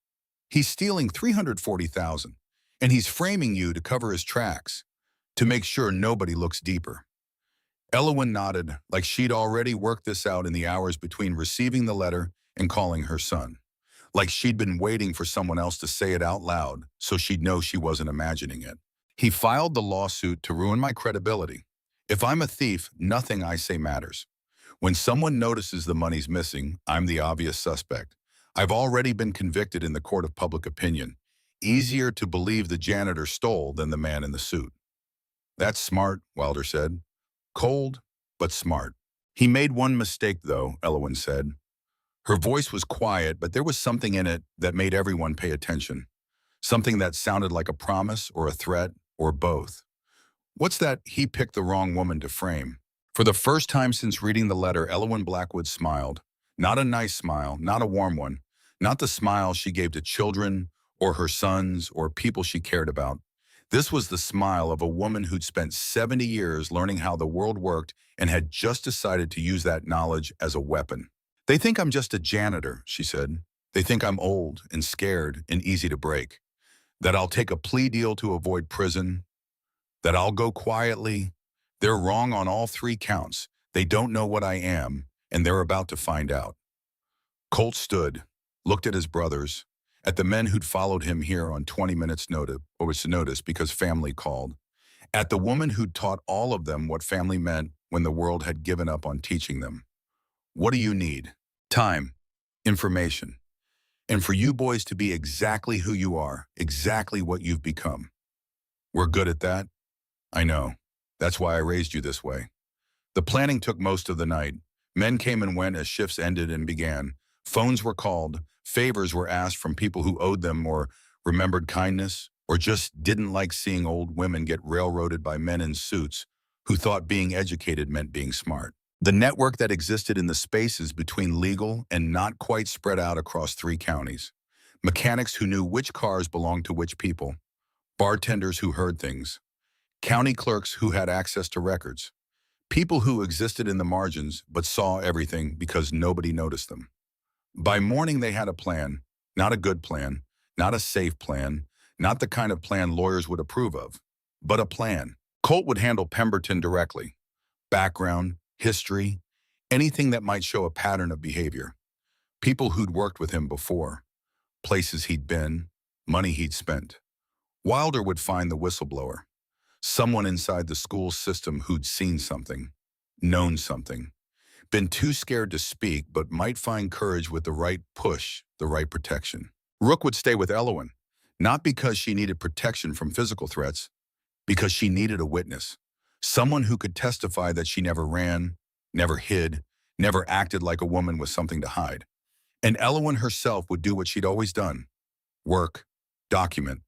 He's stealing $340,000, and he's framing you to cover his tracks. to make sure nobody looks deeper. Elowen nodded, like she'd already worked this out in the hours between receiving the letter and calling her son. Like she'd been waiting for someone else to say it out loud so she'd know she wasn't imagining it. He filed the lawsuit to ruin my credibility. If I'm a thief, nothing I say matters. When someone notices the money's missing, I'm the obvious suspect. I've already been convicted in the court of public opinion. Easier to believe the janitor stole than the man in the suit. That's smart, Wilder said. Cold, but smart. He made one mistake, though, Elowen said. Her voice was quiet, but there was something in it that made everyone pay attention. Something that sounded like a promise or a threat or both. What's that he picked the wrong woman to frame? For the first time since reading the letter, Elowen Blackwood smiled. Not a nice smile, not a warm one. Not the smile she gave to children or her sons or people she cared about. This was the smile of a woman who'd spent 70 years learning how the world worked and had just decided to use that knowledge as a weapon. They think I'm just a janitor, she said. They think I'm old and scared and easy to break. That I'll take a plea deal to avoid prison. That I'll go quietly. They're wrong on all three counts. They don't know what I am, and they're about to find out. Colt stood, looked at his brothers, at the men who'd followed him here on 20 minutes notice because family called, at the woman who'd taught all of them what family meant when the world had given up on teaching them. What do you need? Time, information, and for you boys to be exactly who you are, exactly what you've become. We're good at that. I know. That's why I raised you this way. The planning took most of the night. Men came and went as shifts ended and began. Phones were called. Favors were asked from people who owed them or remembered kindness or just didn't like seeing old women get railroaded by men in suits who thought being educated meant being smart. The network that existed in the spaces between legal and not quite spread out across 3 counties. Mechanics who knew which cars belonged to which people. Bartenders who heard things. County clerks who had access to records. People who existed in the margins but saw everything because nobody noticed them. By morning they had a plan, not a good plan, not a safe plan, not the kind of plan lawyers would approve of, but a plan. Colt would handle Pemberton directly. Background, history, anything that might show a pattern of behavior. People who'd worked with him before, places he'd been, money he'd spent. Wilder would find the whistleblower. Someone inside the school system who'd seen something, known something, been too scared to speak but might find courage with the right push, the right protection. Rook would stay with Elowen, not because she needed protection from physical threats, because she needed a witness, someone who could testify that she never ran, never hid, never acted like a woman with something to hide. And Elowen herself would do what she'd always done, work, document,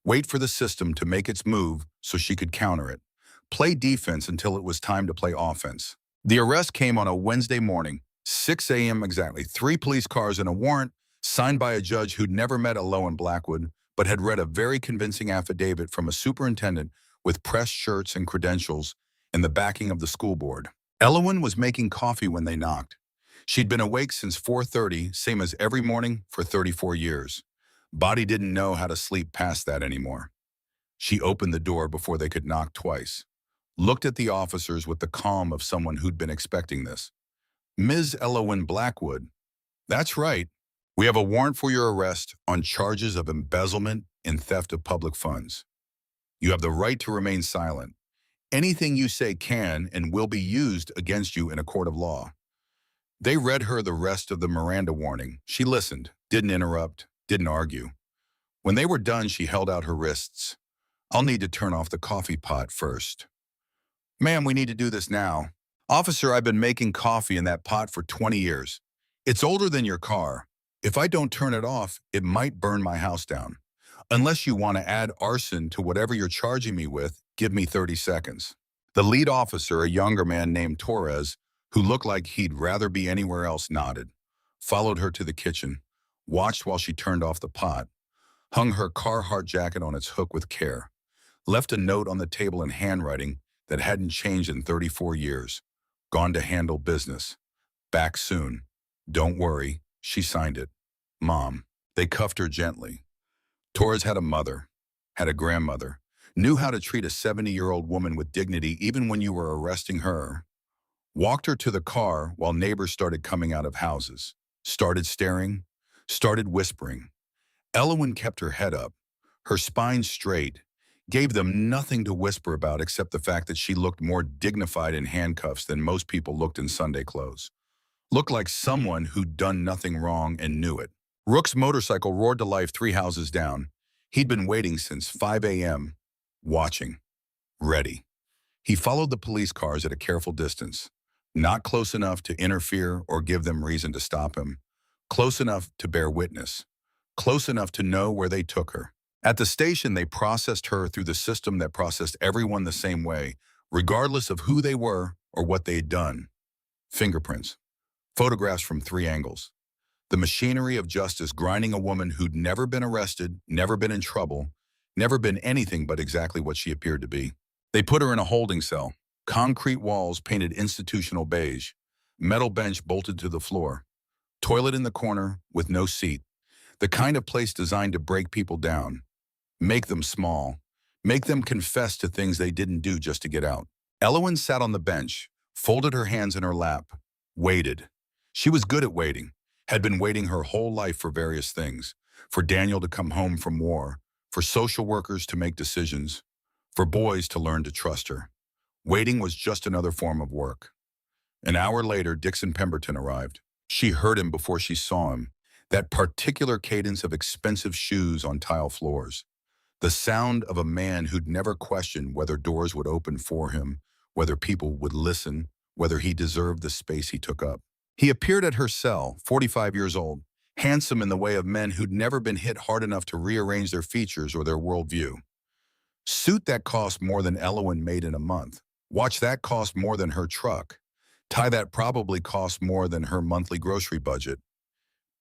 wait for the system to make its move so she could counter it, play defense until it was time to play offense. The arrest came on a Wednesday morning, 6 a.m. exactly, 3 police cars and a warrant signed by a judge who'd never met Elowen Blackwood, but had read a very convincing affidavit from a superintendent with pressed shirts and credentials and the backing of the school board. Elowen was making coffee when they knocked. She'd been awake since 4:30, same as every morning for 34 years. Body didn't know how to sleep past that anymore. She opened the door before they could knock twice. Looked at the officers with the calm of someone who'd been expecting this. Ms. Elowen Blackwood, that's right. We have a warrant for your arrest on charges of embezzlement and theft of public funds. You have the right to remain silent. Anything you say can and will be used against you in a court of law. They read her the rest of the Miranda warning. She listened, didn't interrupt, didn't argue. When they were done, she held out her wrists. I'll need to turn off the coffee pot first. Ma'am, we need to do this now. Officer, I've been making coffee in that pot for 20 years. It's older than your car. If I don't turn it off, it might burn my house down. Unless you want to add arson to whatever you're charging me with, give me 30 seconds. The lead officer, a younger man named Torres, who looked like he'd rather be anywhere else, nodded, followed her to the kitchen, watched while she turned off the pot, hung her Carhartt jacket on its hook with care, left a note on the table in handwriting that hadn't changed in 34 years. Gone to handle business. Back soon. Don't worry. She signed it. Mom. They cuffed her gently. Torres had a mother, had a grandmother, knew how to treat a 70-year-old woman with dignity even when you were arresting her, walked her to the car while neighbors started coming out of houses, started staring, started whispering. Elowen kept her head up, her spine straight, gave them nothing to whisper about except the fact that she looked more dignified in handcuffs than most people looked in Sunday clothes. Looked like someone who'd done nothing wrong and knew it. Rook's motorcycle roared to life 3 houses down. He'd been waiting since 5 a.m., watching, ready. He followed the police cars at a careful distance, not close enough to interfere or give them reason to stop him, close enough to bear witness, close enough to know where they took her. At the station, they processed her through the system that processed everyone the same way, regardless of who they were or what they'd done. Fingerprints, photographs from 3 angles. The machinery of justice grinding a woman who'd never been arrested, never been in trouble, never been anything but exactly what she appeared to be. They put her in a holding cell, concrete walls painted institutional beige, metal bench bolted to the floor, toilet in the corner with no seat, the kind of place designed to break people down, make them small, make them confess to things they didn't do just to get out. Elowen sat on the bench, folded her hands in her lap, waited. She was good at waiting, had been waiting her whole life for various things, for Daniel to come home from war, for social workers to make decisions, for boys to learn to trust her. Waiting was just another form of work. An hour later, Dixon Pemberton arrived. She heard him before she saw him, that particular cadence of expensive shoes on tile floors. The sound of a man who'd never questioned whether doors would open for him, whether people would listen, whether he deserved the space he took up. He appeared at her cell, 45 years old, handsome in the way of men who'd never been hit hard enough to rearrange their features or their worldview. Suit that cost more than Elowen made in a month. Watch that cost more than her truck. Tie that probably cost more than her monthly grocery budget.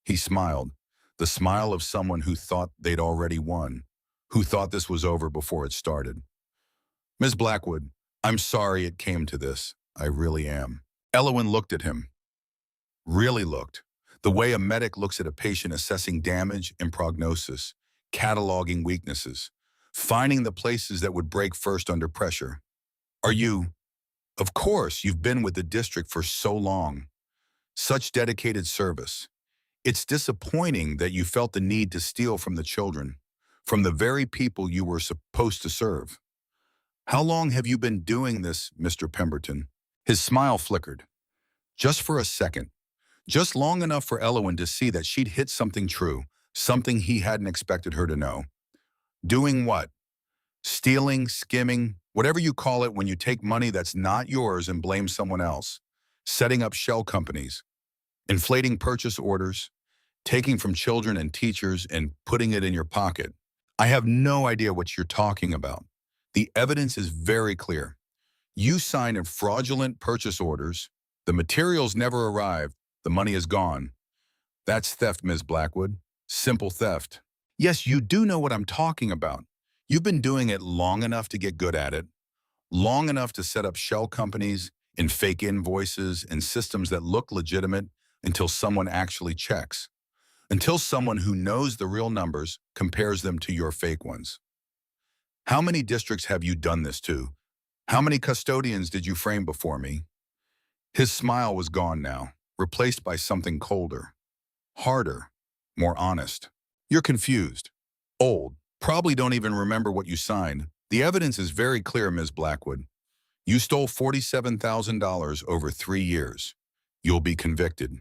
He smiled, the smile of someone who thought they'd already won, who thought this was over before it started. Ms. Blackwood, I'm sorry it came to this. I really am. Elowen looked at him. Really looked. The way a medic looks at a patient assessing damage and prognosis, cataloging weaknesses, finding the places that would break first under pressure. Are you? Of course, you've been with the district for so long. Such dedicated service. It's disappointing that you felt the need to steal from the children, from the very people you were supposed to serve. How long have you been doing this, Mr. Pemberton? His smile flickered. Just for a second. Just long enough for Elowen to see that she'd hit something true, something he hadn't expected her to know. Doing what? Stealing, skimming, whatever you call it when you take money that's not yours and blame someone else. Setting up shell companies. Inflating purchase orders. Taking from children and teachers and putting it in your pocket. I have no idea what you're talking about. The evidence is very clear. You signed fraudulent purchase orders. The materials never arrived. The money is gone. That's theft, Ms. Blackwood. Simple theft. Yes, you do know what I'm talking about. You've been doing it long enough to get good at it. Long enough to set up shell companies and fake invoices and systems that look legitimate until someone actually checks. Until someone who knows the real numbers compares them to your fake ones. How many districts have you done this to? How many custodians did you frame before me? His smile was gone now, replaced by something colder, harder, more honest. You're confused, old, probably don't even remember what you signed. The evidence is very clear, Ms. Blackwood. You stole $47,000 over 3 years. You'll be convicted.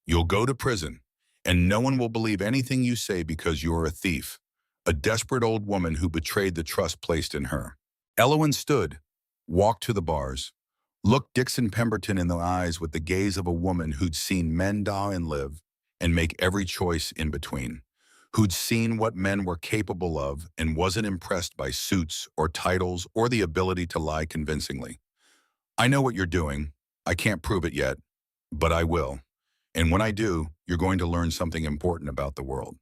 You'll go to prison, and no one will believe anything you say because you're a thief, a desperate old woman who betrayed the trust placed in her. Elowen stood, walked to the bars, looked Dixon Pemberton in the eyes with the gaze of a woman who'd seen men die and live and make every choice in between, who'd seen what men were capable of and wasn't impressed by suits or titles or the ability to lie convincingly. I know what you're doing. I can't prove it yet, but I will. And when I do, you're going to learn something important about the world.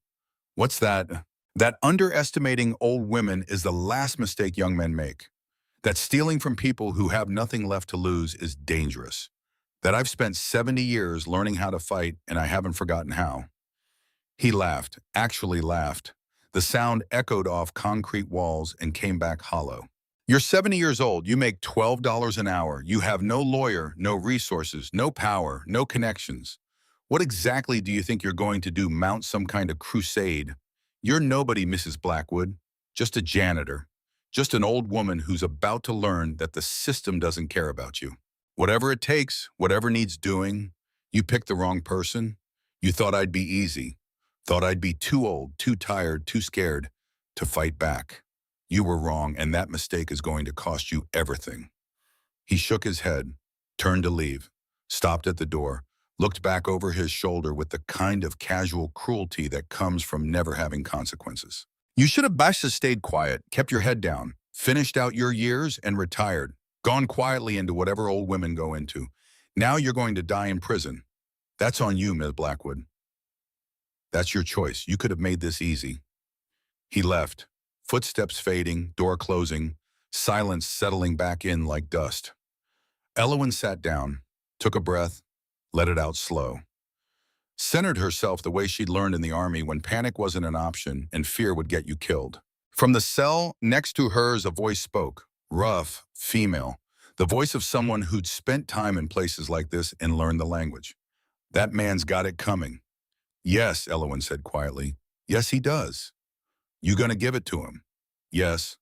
What's that? That underestimating old women is the last mistake young men make. That stealing from people who have nothing left to lose is dangerous. That I've spent 70 years learning how to fight and I haven't forgotten how. He laughed, actually laughed. The sound echoed off concrete walls and came back hollow. You're 70 years old. You make $12 an hour. You have no lawyer, no resources, no power, no connections. What exactly do you think you're going to do? Mount some kind of crusade? You're nobody, Mrs. Blackwood. Just a janitor. Just an old woman who's about to learn that the system doesn't care about you. Whatever it takes, whatever needs doing, you picked the wrong person. You thought I'd be easy. Thought I'd be too old, too tired, too scared to fight back. You were wrong, and that mistake is going to cost you everything. He shook his head, turned to leave, stopped at the door, looked back over his shoulder with the kind of casual cruelty that comes from never having consequences. You should have best stayed quiet, kept your head down, finished out your years, and retired. Gone quietly into whatever old women go into. Now you're going to die in prison. That's on you, Ms. Blackwood. That's your choice. You could have made this easy. He left, footsteps fading, door closing, silence settling back in like dust. Elowyn sat down, took a breath, let it out slow. Centered herself the way she'd learned in the army when panic wasn't an option and fear would get you killed. From the cell next to hers, a voice spoke, rough, female, the voice of someone who'd spent time in places like this and learned the language. That man's got it coming. Yes, Elowyn said quietly. Yes, he does. You gonna give it to him? Yes.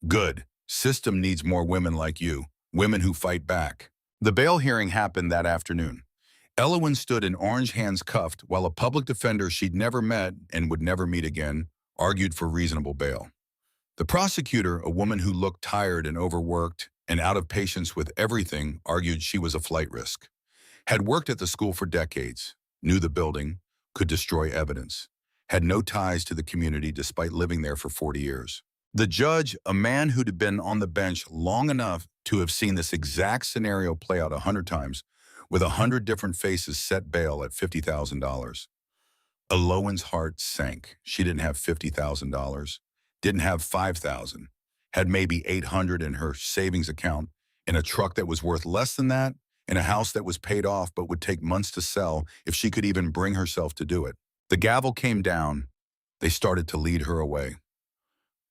Good. System needs more women like you, women who fight back. The bail hearing happened that afternoon. Elowyn stood in orange hands cuffed while a public defender she'd never met and would never meet again argued for reasonable bail. The prosecutor, a woman who looked tired and overworked and out of patience with everything, argued she was a flight risk. Had worked at the school for decades, knew the building, could destroy evidence, had no ties to the community despite living there for 40 years. The judge, a man who'd been on the bench long enough to have seen this exact scenario play out 100 times, with 100 different faces, set bail at $50,000. Elowyn's heart sank. She didn't have $50,000, didn't have $5,000, had maybe $800 in her savings account, in a truck that was worth less than that, in a house that was paid off but would take months to sell if she could even bring herself to do it. The gavel came down. They started to lead her away.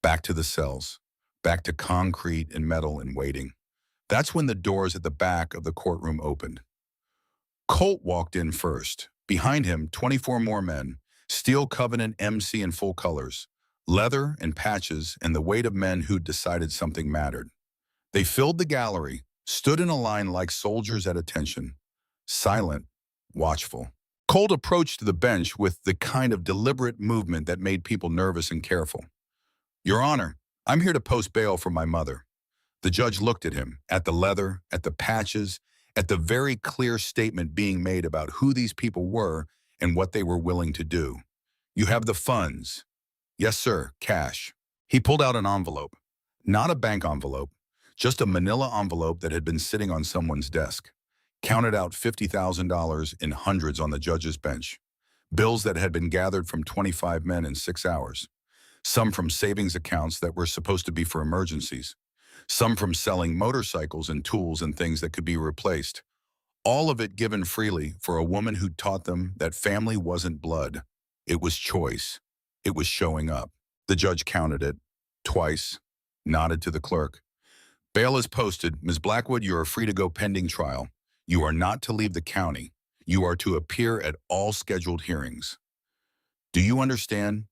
Back to the cells, back to concrete and metal and waiting. That's when the doors at the back of the courtroom opened. Colt walked in first. Behind him, 24 more men, Steel Covenant MC in full colors, leather and patches, and the weight of men who'd decided something mattered. They filled the gallery, stood in a line like soldiers at attention, silent, watchful. Colt approached the bench with the kind of deliberate movement that made people nervous and careful. Your Honor, I'm here to post bail for my mother. The judge looked at him, at the leather, at the patches, at the very clear statement being made about who these people were and what they were willing to do. You have the funds. Yes, sir, cash. He pulled out an envelope. Not a bank envelope, just a manila envelope that had been sitting on someone's desk. Counted out $50,000 in hundreds on the judge's bench. Bills that had been gathered from 25 men in 6 hours. Some from savings accounts that were supposed to be for emergencies. Some from selling motorcycles and tools and things that could be replaced. All of it given freely for a woman who taught them that family wasn't blood. It was choice. It was showing up. The judge counted it twice, nodded to the clerk. Bail is posted. Ms. Blackwood, you are free to go pending trial. You are not to leave the county. You are to appear at all scheduled hearings. Do you understand?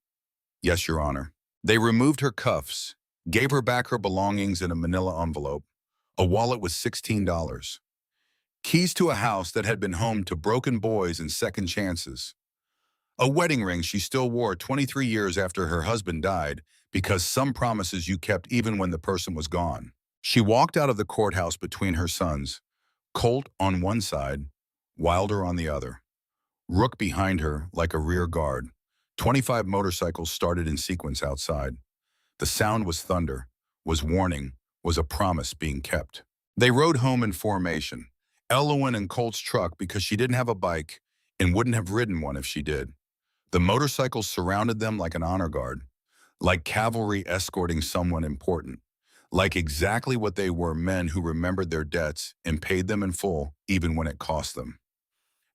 Yes, Your Honor. They removed her cuffs, gave her back her belongings in a manila envelope, a wallet with $16, keys to a house that had been home to broken boys and second chances, a wedding ring she still wore 23 years after her husband died because some promises you kept even when the person was gone. She walked out of the courthouse between her sons, Colt on one side, Wilder on the other, Rook behind her like a rear guard. 25 motorcycles started in sequence outside. The sound was thunder, was warning, was a promise being kept. They rode home in formation. Elowyn in Colt's truck because she didn't have a bike and wouldn't have ridden one if she did. The motorcycles surrounded them like an honor guard, like cavalry escorting someone important, like exactly what they were, men who remembered their debts and paid them in full even when it cost them.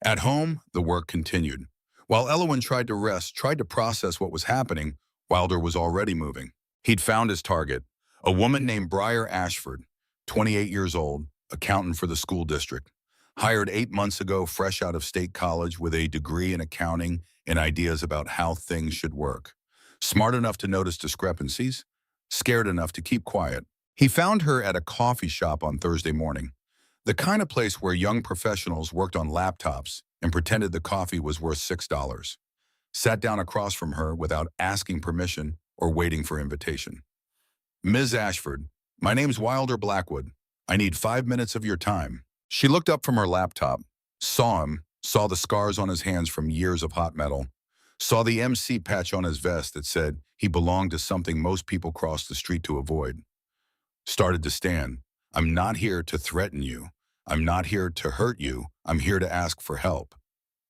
At home, the work continued. While Elowyn tried to rest, tried to process what was happening, Wilder was already moving. He'd found his target, a woman named Briar Ashford, 28 years old, accountant for the school district. Hired 8 months ago, fresh out of state college with a degree in accounting and ideas about how things should work. Smart enough to notice discrepancies, scared enough to keep quiet. He found her at a coffee shop on Thursday morning, the kind of place where young professionals worked on laptops and pretended the coffee was worth $6. Sat down across from her without asking permission or waiting for invitation. Ms. Ashford, my name's Wilder Blackwood. I need 5 minutes of your time. She looked up from her laptop, saw him, saw the scars on his hands from years of hot metal, saw the MC patch on his vest that said he belonged to something most people cross the street to avoid. Started to stand. I'm not here to threaten you. I'm not here to hurt you. I'm here to ask for help.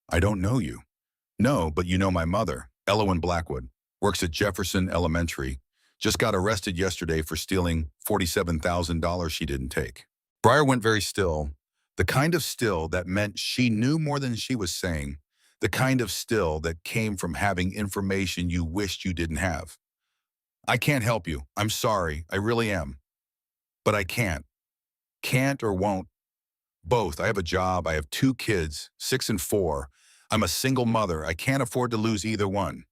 I don't know you. No, but you know my mother, Elowen Blackwood, works at Jefferson Elementary. Just got arrested yesterday for stealing $47,000 she didn't take. Briar went very still, the kind of still that meant she knew more than she was saying, the kind of still that came from having information you wished you didn't have. I can't help you. I'm sorry. I really am. But I can't. Can't or won't. Both. I have a job. I have 2 kids, 6 and 4. I'm a single mother. I can't afford to lose either one.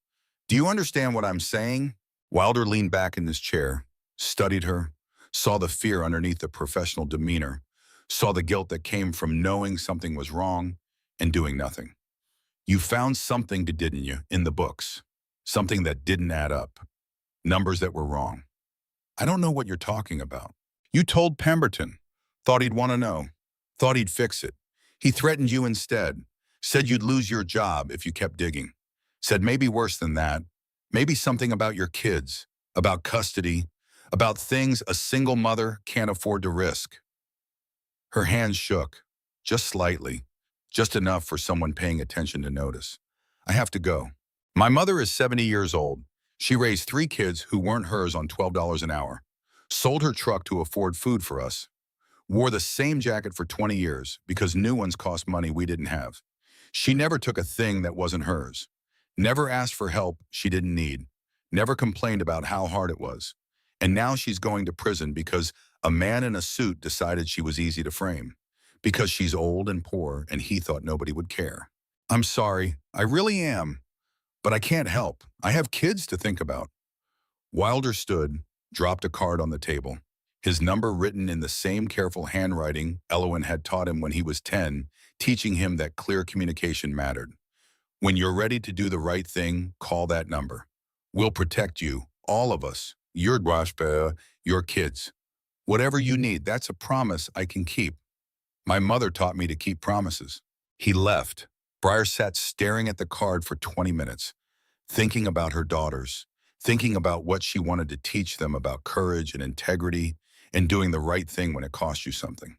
Do you understand what I'm saying? Wilder leaned back in his chair, studied her, saw the fear underneath the professional demeanor, saw the guilt that came from knowing something was wrong and doing nothing. You found something, didn't you, in the books? Something that didn't add up. Numbers that were wrong. I don't know what you're talking about. You told Pemberton. Thought he'd want to know. Thought he'd fix it. He threatened you instead. Said you'd lose your job if you kept digging. Said maybe worse than that. Maybe something about your kids, about custody, about things a single mother can't afford to risk. Her hands shook, just slightly, just enough for someone paying attention to notice. I have to go. My mother is 70 years old. She raised 3 kids who weren't hers on $12 an hour. Sold her truck to afford food for us. Wore the same jacket for 20 years because new ones cost money we didn't have. She never took a thing that wasn't hers. Never asked for help she didn't need. Never complained about how hard it was. And now she's going to prison because a man in a suit decided she was easy to frame. Because she's old and poor and he thought nobody would care. I'm sorry, I really am. But I can't help. I have kids to think about. Wilder stood, dropped a card on the table. His number written in the same careful handwriting Elowen had taught him when he was 10, teaching him that clear communication mattered. When you're ready to do the right thing, call that number. We'll protect you, all of us, your Dwashpa, your kids. Whatever you need, that's a promise I can keep. My mother taught me to keep promises. He left. Briar sat staring at the card for 20 minutes, thinking about her daughters, thinking about what she wanted to teach them about courage and integrity and doing the right thing when it cost you something.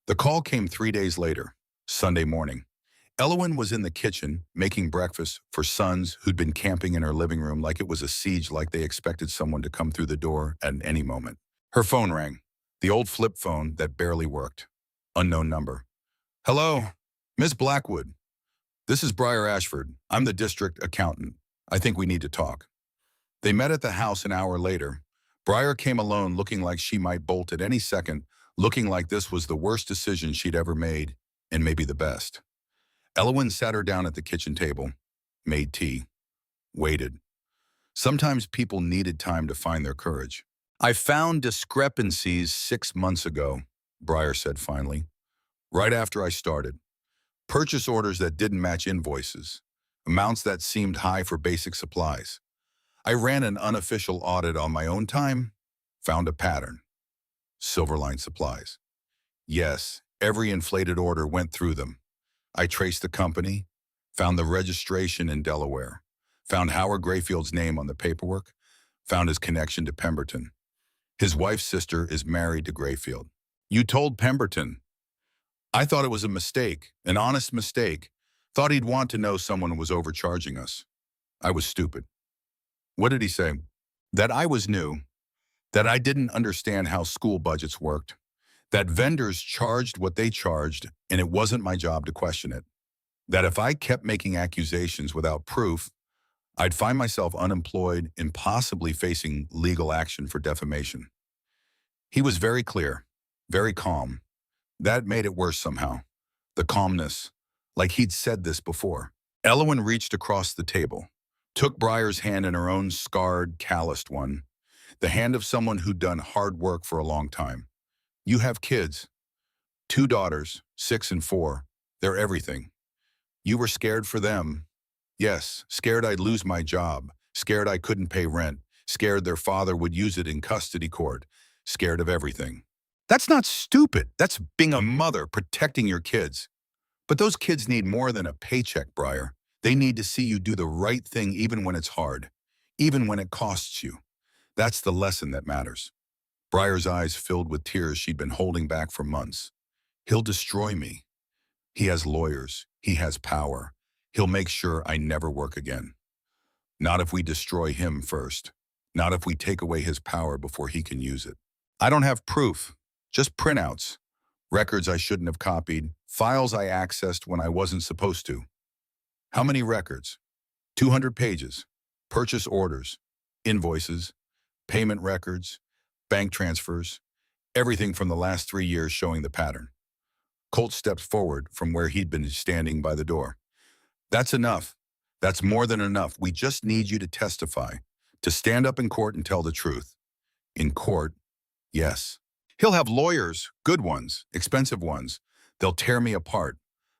The call came 3 days later, Sunday morning. Elowen was in the kitchen making breakfast for sons who'd been camping in her living room like it was a siege, like they expected someone to come through the door at any moment. Her phone rang, the old flip phone that barely worked. Unknown number. Hello, Miss Blackwood. This is Briar Ashford. I'm the district accountant. I think we need to talk. They met at the house an hour later. Briar came alone looking like she might bolt at any second, looking like this was the worst decision she'd ever made, and maybe the best. Elowen sat her down at the kitchen table, made tea, waited. Sometimes people needed time to find their courage. I found discrepancies 6 months ago, Briar said finally, right after I started. Purchase orders that didn't match invoices, amounts that seemed high for basic supplies. I ran an unofficial audit on my own time, found a pattern. Silverline Supplies. Yes, every inflated order went through them. I traced the company, found the registration in Delaware, found Howard Grayfield's name on the paperwork, found his connection to Pemberton. His wife's sister is married to Grayfield. You told Pemberton. I thought it was a mistake, an honest mistake. Thought he'd want to know someone was overcharging us. I was stupid. What did he say? That I was new, that I didn't understand how school budgets worked, that vendors charged what they charged and it wasn't my job to question it, that if I kept making accusations without proof, I'd find myself unemployed and possibly facing legal action for defamation. He was very clear, very calm. That made it worse somehow. The calmness, like he'd said this before. Elowen reached across the table, took Briar's hand in her own scarred, calloused one, the hand of someone who'd done hard work for a long time. You have kids, 2 daughters, 6 and 4. They're everything. You were scared for them. Yes, scared I'd lose my job, scared I couldn't pay rent, scared their father would use it in custody court, scared of everything. That's not stupid. That's being a mother protecting your kids. But those kids need more than a paycheck, Briar. They need to see you do the right thing even when it's hard, even when it costs you. That's the lesson that matters. Briar's eyes filled with tears she'd been holding back for months. He'll destroy me. He has lawyers. He has power. He'll make sure I never work again. Not if we destroy him first. Not if we take away his power before he can use it. I don't have proof, just printouts. Records I shouldn't have copied, files I accessed when I wasn't supposed to. How many records? 200 pages. Purchase orders, invoices, payment records, bank transfers, everything from the last 3 years showing the pattern. Colt stepped forward from where he'd been standing by the door. That's enough. That's more than enough. We just need you to testify, to stand up in court and tell the truth. In court, yes. He'll have lawyers, good ones, expensive ones. They'll tear me apart.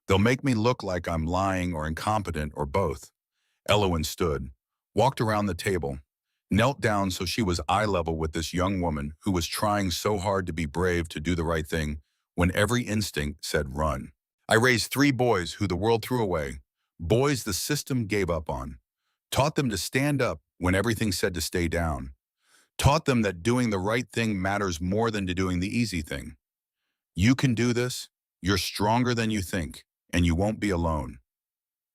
They'll make me look like I'm lying or incompetent or both. Elowen stood, walked around the table, knelt down so she was eye level with this young woman who was trying so hard to be brave to do the right thing when every instinct said run. I raised 3 boys who the world threw away, boys the system gave up on, taught them to stand up when everything said to stay down, taught them that doing the right thing matters more than to doing the easy thing. You can do this, you're stronger than you think, and you won't be alone.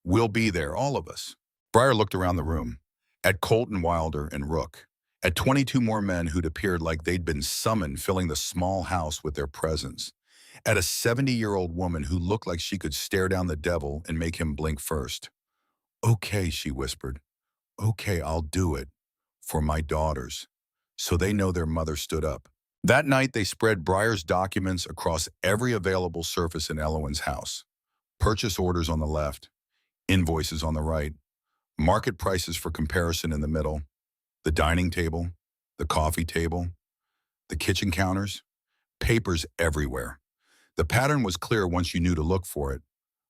We'll be there, all of us. Briar looked around the room, at Colt and Wilder and Rook, at 22 more men who'd appeared like they'd been summoned, filling the small house with their presence, at a 70-year-old woman who looked like she could stare down the devil and make him blink first. Okay, she whispered. Okay, I'll do it. For my daughters. So they know their mother stood up. That night, they spread Briar's documents across every available surface in Elowen's house. Purchase orders on the left, invoices on the right, market prices for comparison in the middle, the dining table, the coffee table, the kitchen counters, papers everywhere. The pattern was clear once you knew to look for it.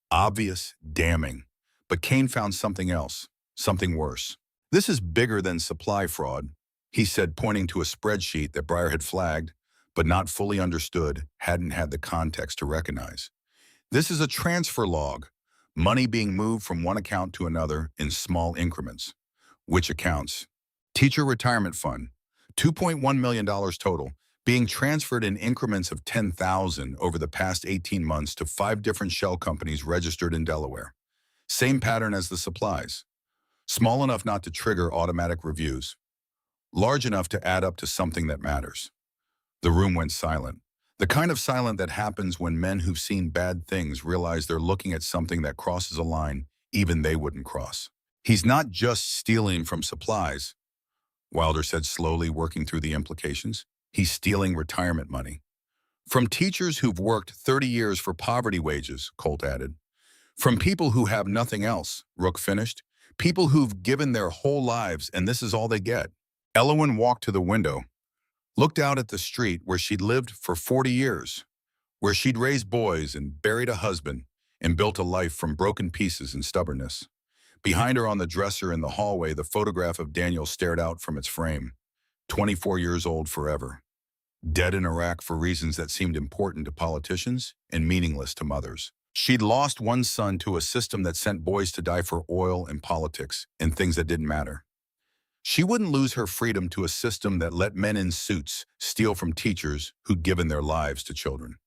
Obvious, damning. But Kane found something else, something worse. This is bigger than supply fraud, he said, pointing to a spreadsheet that Briar had flagged, but not fully understood, hadn't had the context to recognize. This is a transfer log, money being moved from one account to another in small increments. Which accounts? Teacher Retirement Fund, $2.1 million total, being transferred in increments of $10,000 over the past 18 months to 5 different shell companies registered in Delaware. Same pattern as the supplies. Small enough not to trigger automatic reviews. Large enough to add up to something that matters. The room went silent. The kind of silent that happens when men who've seen bad things realize they're looking at something that crosses a line even they wouldn't cross. He's not just stealing from supplies, Wilder said slowly, working through the implications. He's stealing retirement money. From teachers who've worked 30 years for poverty wages, Colt added. From people who have nothing else, Rook finished. People who've given their whole lives and this is all they get. Elowen walked to the window, looked out at the street where she'd lived for 40 years, where she'd raised boys and buried a husband and built a life from broken pieces and stubbornness. Behind her on the dresser in the hallway, the photograph of Daniel stared out from its frame, 24 years old forever, dead in Iraq for reasons that seemed important to politicians and meaningless to mothers. She'd lost one son to a system that sent boys to die for oil and politics and things that didn't matter. She wouldn't lose her freedom to a system that let men in suits steal from teachers who'd given their lives to children.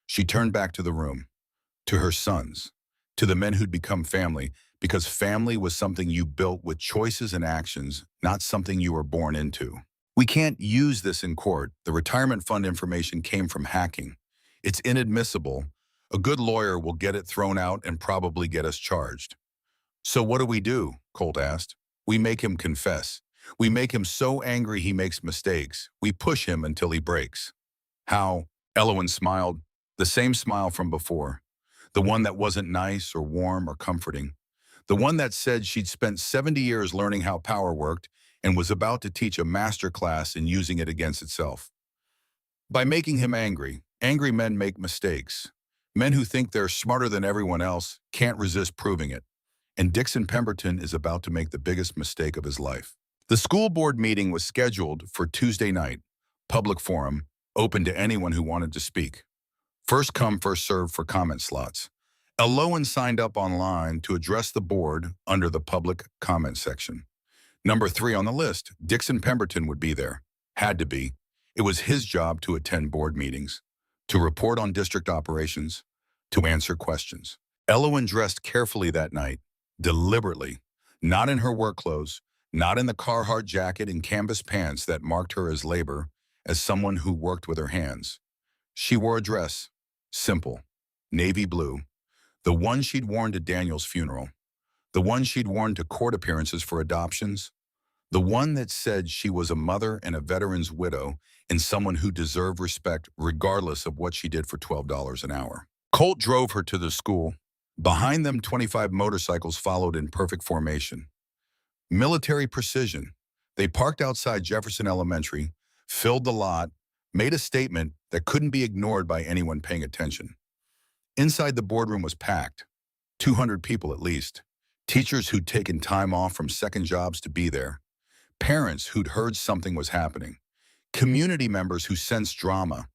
She turned back to the room, to her sons, to the men who'd become family, because family was something you built with choices and actions, not something you were born into. We can't use this in court. The retirement fund information came from hacking. It's inadmissible. A good lawyer will get it thrown out and probably get us charged. So what do we do? Colt asked. We make him confess. We make him so angry he makes mistakes. We push him until he breaks. How? Elowen smiled, the same smile from before. The one that wasn't nice or warm or comforting. The one that said she'd spent 70 years learning how power worked and was about to teach a master class in using it against itself. By making him angry, angry men make mistakes. Men who think they're smarter than everyone else can't resist proving it. And Dixon Pemberton is about to make the biggest mistake of his life. The school board meeting was scheduled for Tuesday night, public forum, open to anyone who wanted to speak. First come, first served for comment slots. Elowen signed up online to address the board under the public comment section. Number 3 on the list, Dixon Pemberton would be there. Had to be. It was his job to attend board meetings, to report on district operations, to answer questions. Elowen dressed carefully that night, deliberately, not in her work clothes, not in the Carhartt jacket and canvas pants that marked her as labor, as someone who worked with her hands. She wore a dress, simple, navy blue, the one she'd worn to Daniel's funeral, the one she'd worn to court appearances for adoptions, the one that said she was a mother and a veteran's widow and someone who deserved respect regardless of what she did for $12 an hour. Colt drove her to the school. Behind them, 25 motorcycles followed in perfect formation. Military precision. They parked outside Jefferson Elementary, filled the lot, made a statement that couldn't be ignored by anyone paying attention. Inside the boardroom was packed, 200 people at least, teachers who'd taken time off from second jobs to be there, parents who'd heard something was happening, community members who sensed drama.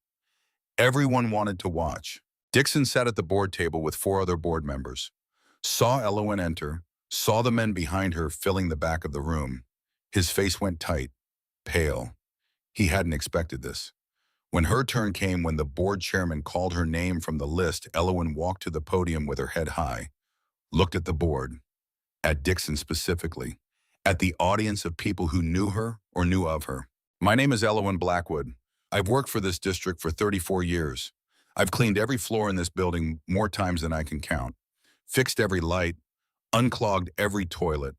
Everyone wanted to watch. Dixon sat at the board table with 4 other board members, saw Elowen enter, saw the men behind her filling the back of the room. His face went tight, pale. He hadn't expected this. When her turn came, when the board chairman called her name from the list, Elowen walked to the podium with her head high, looked at the board, at Dixon specifically, at the audience of people who knew her or knew of her. My name is Elowen Blackwood. I've worked for this district for 34 years. I've cleaned every floor in this building more times than I can count, fixed every light, unclogged every toilet,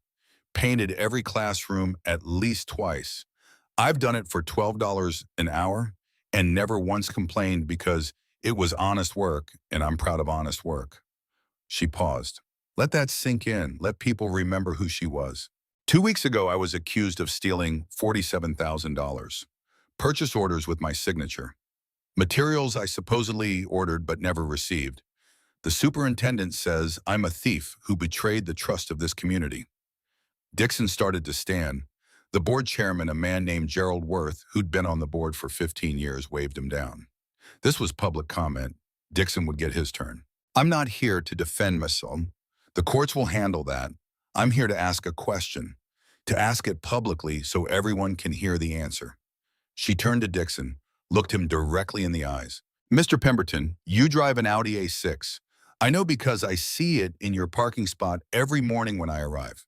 painted every classroom at least twice. I've done it for $12 an hour and never once complained because it was honest work, and I'm proud of honest work. She paused. Let that sink in. Let people remember who she was. 2 weeks ago, I was accused of stealing $47,000. Purchase orders with my signature. Materials I supposedly ordered but never received. The superintendent says I'm a thief who betrayed the trust of this community. Dixon started to stand. The board chairman, a man named Gerald Worth, who'd been on the board for 15 years, waved him down. This was public comment. Dixon would get his turn. I'm not here to defend myself. The courts will handle that. I'm here to ask a question, to ask it publicly so everyone can hear the answer. She turned to Dixon, looked him directly in the eyes. Mr. Pemberton, you drive an Audi A6. I know because I see it in your parking spot every morning when I arrive.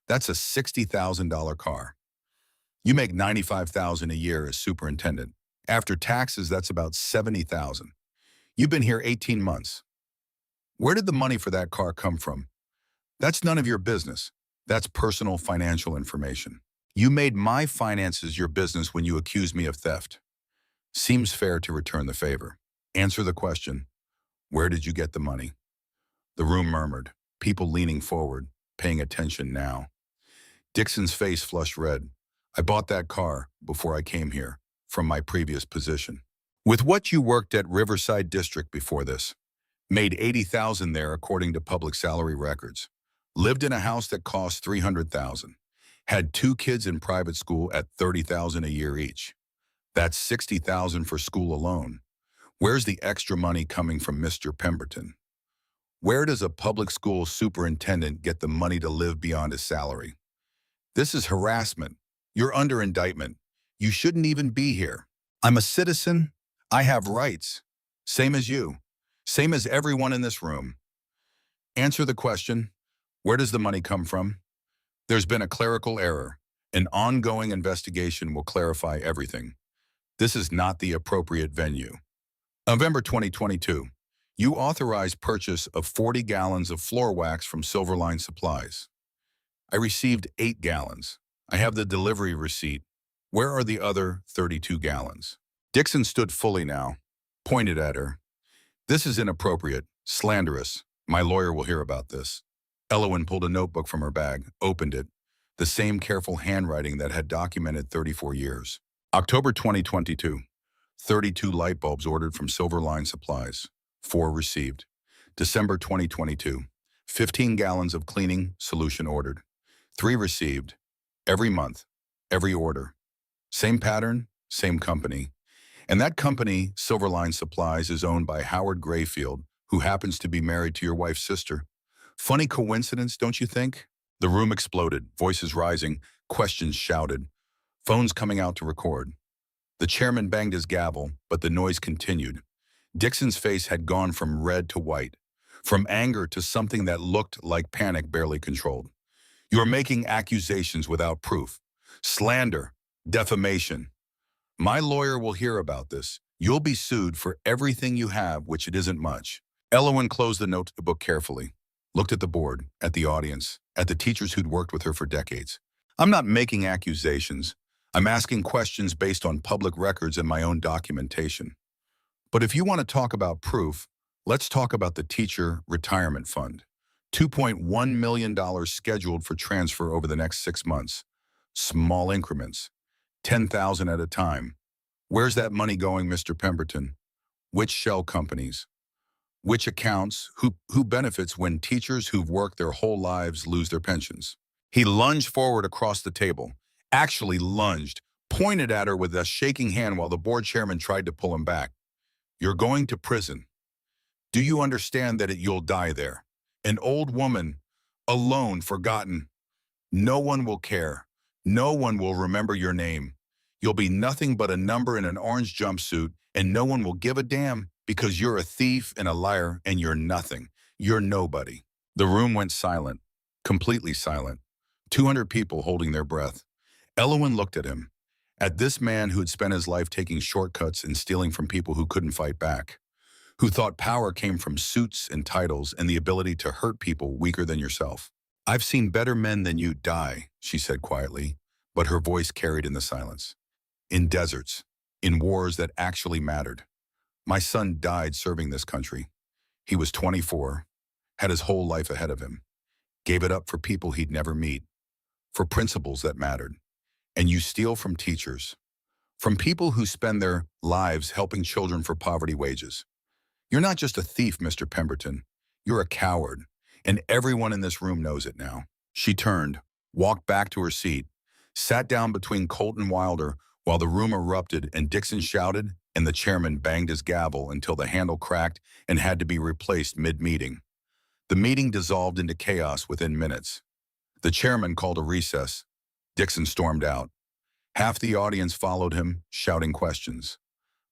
That's a $60,000 car. You make $95,000 a year as superintendent. After taxes, that's about $70,000. You've been here 18 months. Where did the money for that car come from? That's none of your business. That's personal financial information. You made my finances your business when you accused me of theft. Seems fair to return the favor. Answer the question. Where did you get the money? The room murmured, people leaning forward, paying attention now. Dixon's face flushed red. I bought that car before I came here, from my previous position. With what you worked at Riverside District before this, made $80,000 there according to public salary records. Lived in a house that cost $300,000. Had 2 kids in private school at $30,000 a year each. That's $60,000 for school alone. Where's the extra money coming from Mr. Pemberton? Where does a public school superintendent get the money to live beyond his salary? This is harassment. You're under indictment. You shouldn't even be here. I'm a citizen. I have rights. Same as you. Same as everyone in this room. Answer the question. Where does the money come from? There's been a clerical error. An ongoing investigation will clarify everything. This is not the appropriate venue. November 2022. You authorized purchase of 40 gallons of floor wax from Silverline Supplies. I received 8 gallons. I have the delivery receipt. Where are the other 32 gallons? Dixon stood fully now, pointed at her. This is inappropriate, slanderous. My lawyer will hear about this. Elowen pulled a notebook from her bag, opened it, the same careful handwriting that had documented 34 years. October 2022, 32 light bulbs ordered from Silverline Supplies, 4 received. December 2022, 15 gallons of cleaning solution ordered, 3 received. Every month, every order. Same pattern, same company. And that company, Silverline Supplies, is owned by Howard Grayfield, who happens to be married to your wife's sister. Funny coincidence, don't you think? The room exploded, voices rising, questions shouted, phones coming out to record. The chairman banged his gavel, but the noise continued. Dixon's face had gone from red to white, from anger to something that looked like panic barely controlled. You are making accusations without proof. Slander, defamation. My lawyer will hear about this. You'll be sued for everything you have, which it isn't much. Elowen closed the notebook carefully, looked at the board, at the audience, at the teachers who'd worked with her for decades. I'm not making accusations. I'm asking questions based on public records and my own documentation. But if you want to talk about proof, let's talk about the Teacher Retirement Fund. $2.1 million scheduled for transfer over the next 6 months. Small increments. 10,000 at a time. Where's that money going, Mr. Pemberton? Which shell companies? Which accounts? Who benefits when teachers who've worked their whole lives lose their pensions? He lunged forward across the table. Actually lunged, pointed at her with a shaking hand while the board chairman tried to pull him back. You're going to prison. Do you understand that you'll die there? An old woman, alone, forgotten. No one will care. No one will remember your name. You'll be nothing but a number in an orange jumpsuit, and no one will give a damn because you're a thief and a liar and you're nothing. You're nobody. The room went silent, completely silent. 200 people holding their breath. Elowen looked at him, at this man who had spent his life taking shortcuts and stealing from people who couldn't fight back, who thought power came from suits and titles and the ability to hurt people weaker than yourself. I've seen better men than you die, she said quietly, but her voice carried in the silence. In deserts, in wars that actually mattered. My son died serving this country. He was 24, had his whole life ahead of him, gave it up for people he'd never meet, for principles that mattered. And you steal from teachers, from people who spend their lives helping children for poverty wages. You're not just a thief, Mr. Pemberton. You're a coward, and everyone in this room knows it now. She turned, walked back to her seat, sat down between Colt and Wilder while the room erupted and Dixon shouted and the chairman banged his gavel until the handle cracked and had to be replaced mid-meeting. The meeting dissolved into chaos within minutes. The chairman called a recess. Dixon stormed out. Half the audience followed him, shouting questions.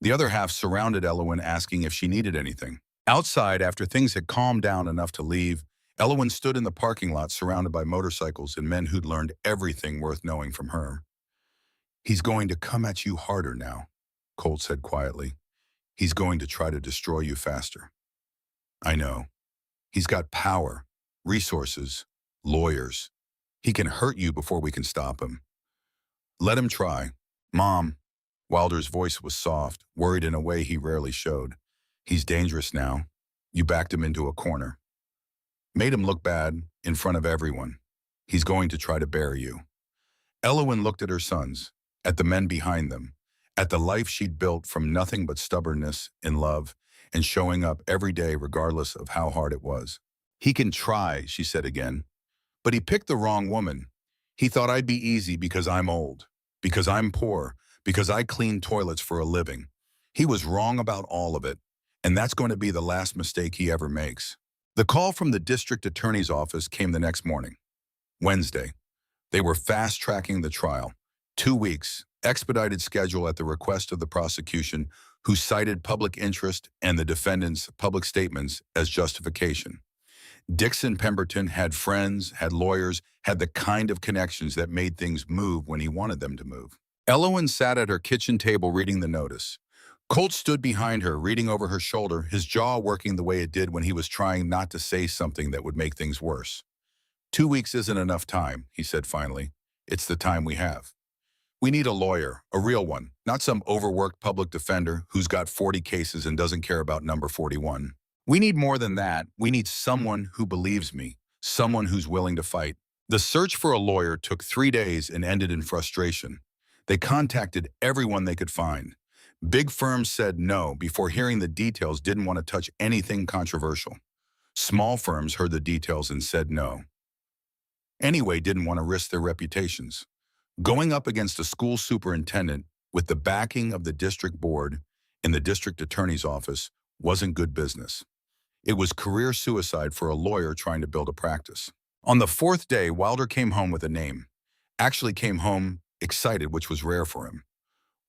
The other half surrounded Elowen, asking if she needed anything. Outside, after things had calmed down enough to leave, Elowen stood in the parking lot surrounded by motorcycles and men who'd learned everything worth knowing from her. He's going to come at you harder now, Colt said quietly. He's going to try to destroy you faster. I know. He's got power, resources, lawyers. He can hurt you before we can stop him. Let him try. Mom. Wilder's voice was soft, worried in a way he rarely showed. He's dangerous now. You backed him into a corner. Made him look bad in front of everyone. He's going to try to bury you. Elowen looked at her sons, at the men behind them, at the life she'd built from nothing but stubbornness and love and showing up every day regardless of how hard it was. He can try, she said again. But he picked the wrong woman. He thought I'd be easy because I'm old, because I'm poor, because I clean toilets for a living. He was wrong about all of it, and that's going to be the last mistake he ever makes. The call from the district attorney's office came the next morning, Wednesday. They were fast-tracking the trial. 2 weeks, expedited schedule at the request of the prosecution, who cited public interest and the defendant's public statements as justification. Dixon Pemberton had friends, had lawyers, had the kind of connections that made things move when he wanted them to move. Elowen sat at her kitchen table reading the notice. Colt stood behind her, reading over her shoulder, his jaw working the way it did when he was trying not to say something that would make things worse. 2 weeks isn't enough time, he said finally. It's the time we have. We need a lawyer, a real one, not some overworked public defender who's got 40 cases and doesn't care about number 41. We need more than that. We need someone who believes me, someone who's willing to fight. The search for a lawyer took 3 days and ended in frustration. They contacted everyone they could find. Big firms said no before hearing the details, didn't want to touch anything controversial. Small firms heard the details and said no. Anyway, didn't want to risk their reputations. Going up against a school superintendent with the backing of the district board and the district attorney's office wasn't good business. It was career suicide for a lawyer trying to build a practice. On the fourth day, Wilder came home with a name. Actually came home excited, which was rare for him.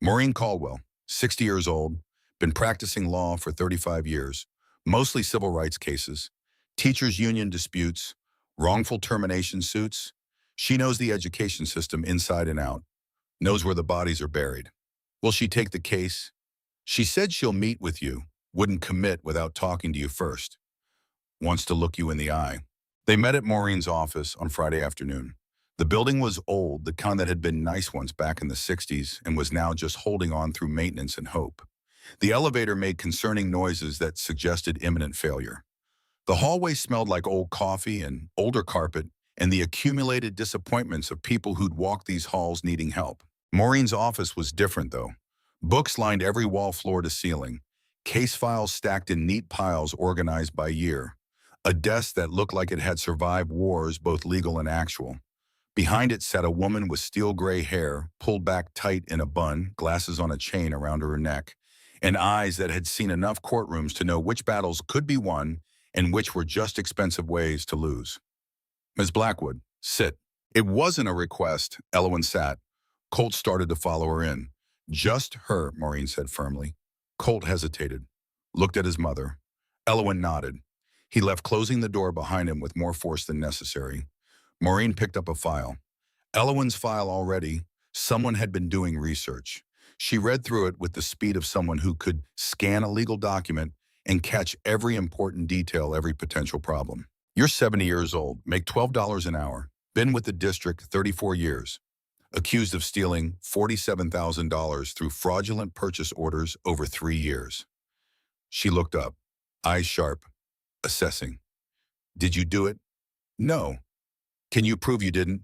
Maureen Caldwell, 60 years old, been practicing law for 35 years, mostly civil rights cases, teachers' union disputes, wrongful termination suits. She knows the education system inside and out, knows where the bodies are buried. Will she take the case? She said she'll meet with you, wouldn't commit without talking to you first. Wants to look you in the eye. They met at Maureen's office on Friday afternoon. The building was old, the kind that had been nice once back in the 60s and was now just holding on through maintenance and hope. The elevator made concerning noises that suggested imminent failure. The hallway smelled like old coffee and older carpet and the accumulated disappointments of people who'd walked these halls needing help. Maureen's office was different, though. Books lined every wall, floor to ceiling. Case files stacked in neat piles organized by year. A desk that looked like it had survived wars, both legal and actual. Behind it sat a woman with steel gray hair, pulled back tight in a bun, glasses on a chain around her neck, and eyes that had seen enough courtrooms to know which battles could be won and which were just expensive ways to lose. Ms. Blackwood, sit. It wasn't a request. Elowin sat. Colt started to follow her in. Just her, Maureen said firmly. Colt hesitated, looked at his mother. Elowin nodded. He left, closing the door behind him with more force than necessary. Maureen picked up a file. Elowin's file already. Someone had been doing research. She read through it with the speed of someone who could scan a legal document and catch every important detail, every potential problem. You're 70 years old, make $12 an hour, been with the district 34 years, accused of stealing $47,000 through fraudulent purchase orders over 3 years. She looked up, eyes sharp, assessing. Did you do it? No. Can you prove you didn't?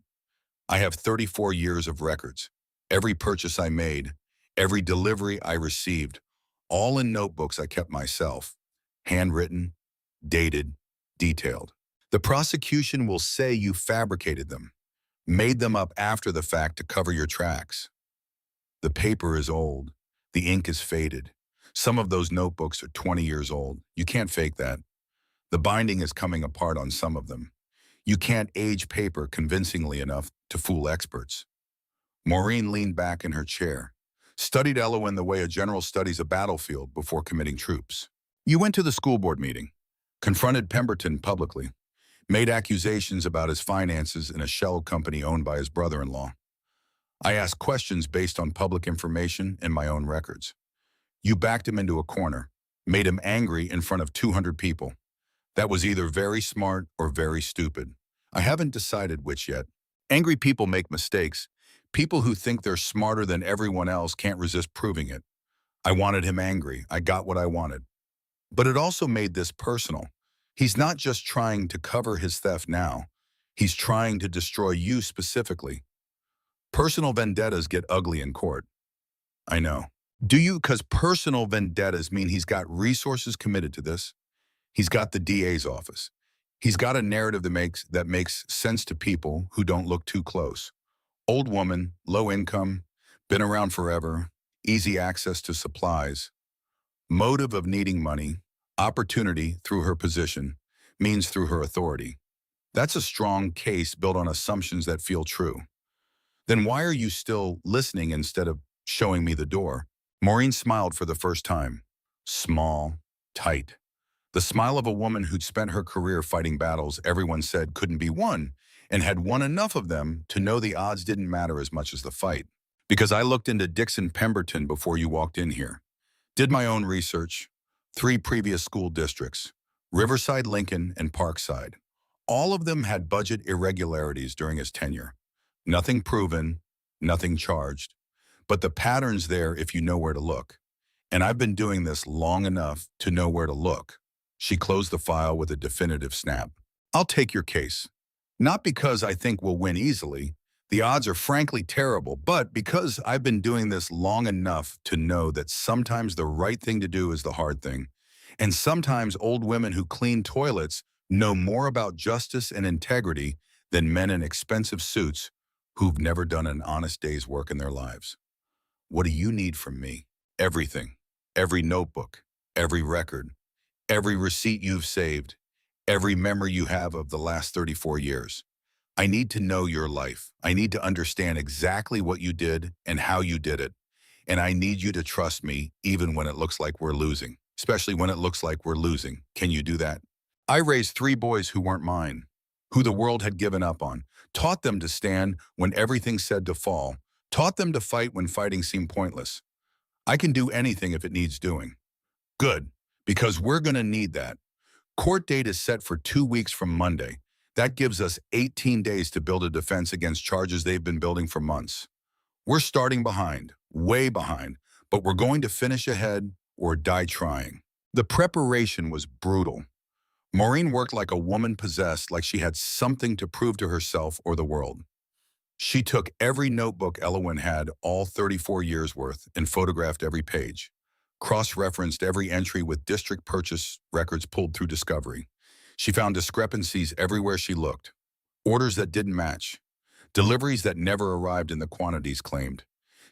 I have 34 years of records. Every purchase I made, every delivery I received, all in notebooks I kept myself, handwritten, dated, detailed. The prosecution will say you fabricated them, made them up after the fact to cover your tracks. The paper is old. The ink is faded. Some of those notebooks are 20 years old. You can't fake that. The binding is coming apart on some of them. You can't age paper convincingly enough to fool experts. Maureen leaned back in her chair, studied Elowin the way a general studies a battlefield before committing troops. You went to the school board meeting, confronted Pemberton publicly, made accusations about his finances in a shell company owned by his brother-in-law. I asked questions based on public information and my own records. You backed him into a corner, made him angry in front of 200 people. That was either very smart or very stupid. I haven't decided which yet. Angry people make mistakes. People who think they're smarter than everyone else can't resist proving it. I wanted him angry. I got what I wanted. But it also made this personal. He's not just trying to cover his theft now. He's trying to destroy you specifically. Personal vendettas get ugly in court. I know. Do you? Because personal vendettas mean he's got resources committed to this. He's got the DA's office. He's got a narrative that makes sense to people who don't look too close. Old woman, low income, been around forever, easy access to supplies. Motive of needing money, opportunity through her position, means through her authority. That's a strong case built on assumptions that feel true. Then why are you still listening instead of showing me the door? Maureen smiled for the first time. Small, tight. The smile of a woman who'd spent her career fighting battles everyone said couldn't be won, and had won enough of them to know the odds didn't matter as much as the fight. Because I looked into Dixon Pemberton before you walked in here. Did my own research. 3 previous school districts, Riverside, Lincoln, and Parkside. All of them had budget irregularities during his tenure. Nothing proven, nothing charged. But the pattern's there if you know where to look. And I've been doing this long enough to know where to look. She closed the file with a definitive snap. I'll take your case. Not because I think we'll win easily. The odds are frankly terrible, but because I've been doing this long enough to know that sometimes the right thing to do is the hard thing. And sometimes old women who clean toilets know more about justice and integrity than men in expensive suits who've never done an honest day's work in their lives. What do you need from me? Everything. Every notebook, every record, every receipt you've saved, every memory you have of the last 34 years. I need to know your life. I need to understand exactly what you did and how you did it. And I need you to trust me even when it looks like we're losing, especially when it looks like we're losing. Can you do that? I raised 3 boys who weren't mine, who the world had given up on, taught them to stand when everything said to fall, taught them to fight when fighting seemed pointless. I can do anything if it needs doing. Good, because we're going to need that. Court date is set for 2 weeks from Monday. That gives us 18 days to build a defense against charges they've been building for months. We're starting behind, way behind, but we're going to finish ahead or die trying. The preparation was brutal. Maureen worked like a woman possessed, like she had something to prove to herself or the world. She took every notebook Elowin had, all 34 years worth, and photographed every page. Cross-referenced every entry with district purchase records pulled through Discovery. She found discrepancies everywhere she looked. Orders that didn't match. Deliveries that never arrived in the quantities claimed.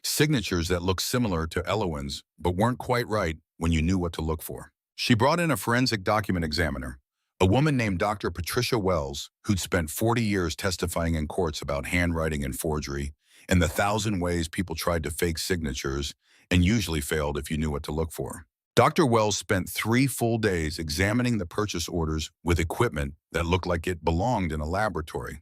Signatures that looked similar to Elowin's, but weren't quite right when you knew what to look for. She brought in a forensic document examiner, a woman named Dr. Patricia Wells, who'd spent 40 years testifying in courts about handwriting and forgery, and the 1,000 ways people tried to fake signatures and usually failed if you knew what to look for. Dr. Wells spent 3 full days examining the purchase orders with equipment that looked like it belonged in a laboratory,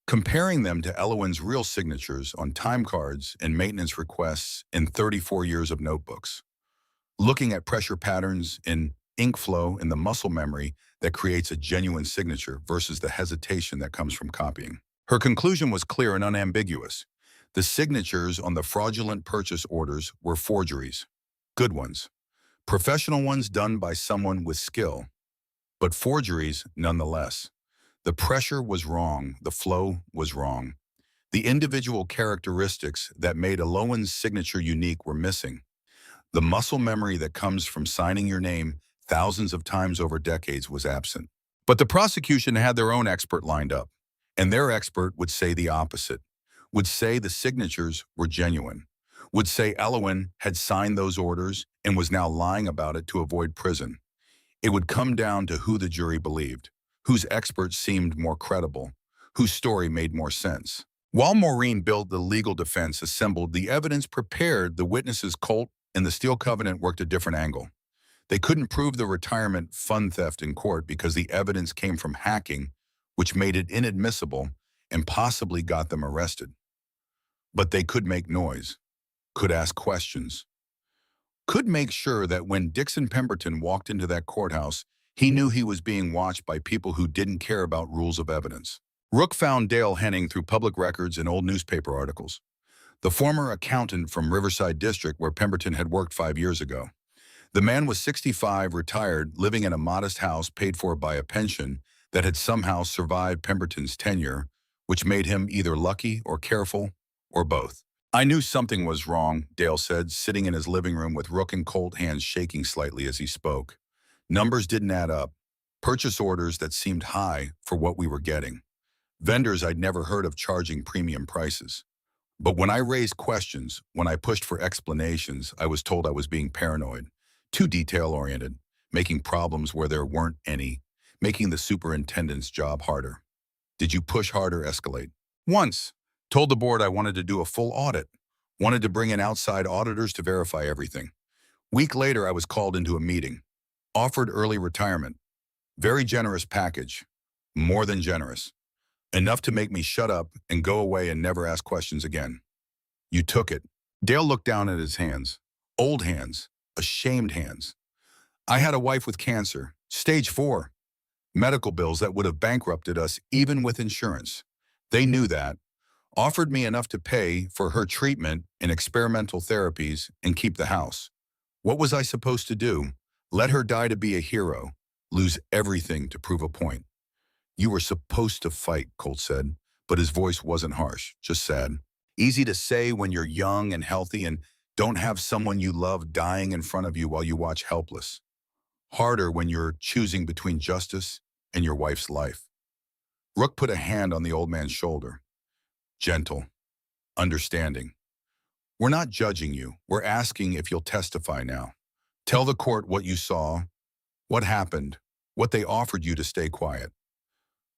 comparing them to Elowin's real signatures on time cards and maintenance requests in 34 years of notebooks, looking at pressure patterns in ink flow and the muscle memory that creates a genuine signature versus the hesitation that comes from copying. Her conclusion was clear and unambiguous. The signatures on the fraudulent purchase orders were forgeries. Good ones. Professional ones done by someone with skill. But forgeries nonetheless. The pressure was wrong. The flow was wrong. The individual characteristics that made Elowin's signature unique were missing. The muscle memory that comes from signing your name thousands of times over decades was absent. But the prosecution had their own expert lined up, and their expert would say the opposite, would say the signatures were genuine, would say Elowin had signed those orders and was now lying about it to avoid prison. It would come down to who the jury believed, whose expert seemed more credible, whose story made more sense. While Maureen built the legal defense, assembled the evidence, prepared, the witnesses, Colt and the Steel Covenant worked a different angle. They couldn't prove the retirement fund theft in court because the evidence came from hacking, which made it inadmissible and possibly got them arrested. But they could make noise, could ask questions, could make sure that when Dixon Pemberton walked into that courthouse, he knew he was being watched by people who didn't care about rules of evidence. Rook found Dale Henning through public records and old newspaper articles, the former accountant from Riverside District where Pemberton had worked 5 years ago. The man was 65, retired, living in a modest house paid for by a pension that had somehow survived Pemberton's tenure, which made him either lucky or careful, or both. I knew something was wrong, Dale said, sitting in his living room with Rook and Colt, hands shaking slightly as he spoke. Numbers didn't add up. Purchase orders that seemed high for what we were getting. Vendors I'd never heard of charging premium prices. But when I raised questions, when I pushed for explanations, I was told I was being paranoid. Too detail-oriented, making problems where there weren't any, making the superintendent's job harder. Did you push hard or escalate? Once. Told the board I wanted to do a full audit. Wanted to bring in outside auditors to verify everything. Week later, I was called into a meeting. Offered early retirement. Very generous package. More than generous. Enough to make me shut up and go away and never ask questions again. You took it. Dale looked down at his hands. Old hands. Ashamed hands. I had a wife with cancer, stage 4. Medical bills that would have bankrupted us even with insurance. They knew that, offered me enough to pay for her treatment and experimental therapies and keep the house. What was I supposed to do? Let her die to be a hero, lose everything to prove a point. You were supposed to fight, Colt said, but his voice wasn't harsh, just sad. Easy to say when you're young and healthy and don't have someone you love dying in front of you while you watch helpless. Harder when you're choosing between justice and your wife's life. Rook put a hand on the old man's shoulder. Gentle, understanding. We're not judging you. We're asking if you'll testify now. Tell the court what you saw, what happened, what they offered you to stay quiet.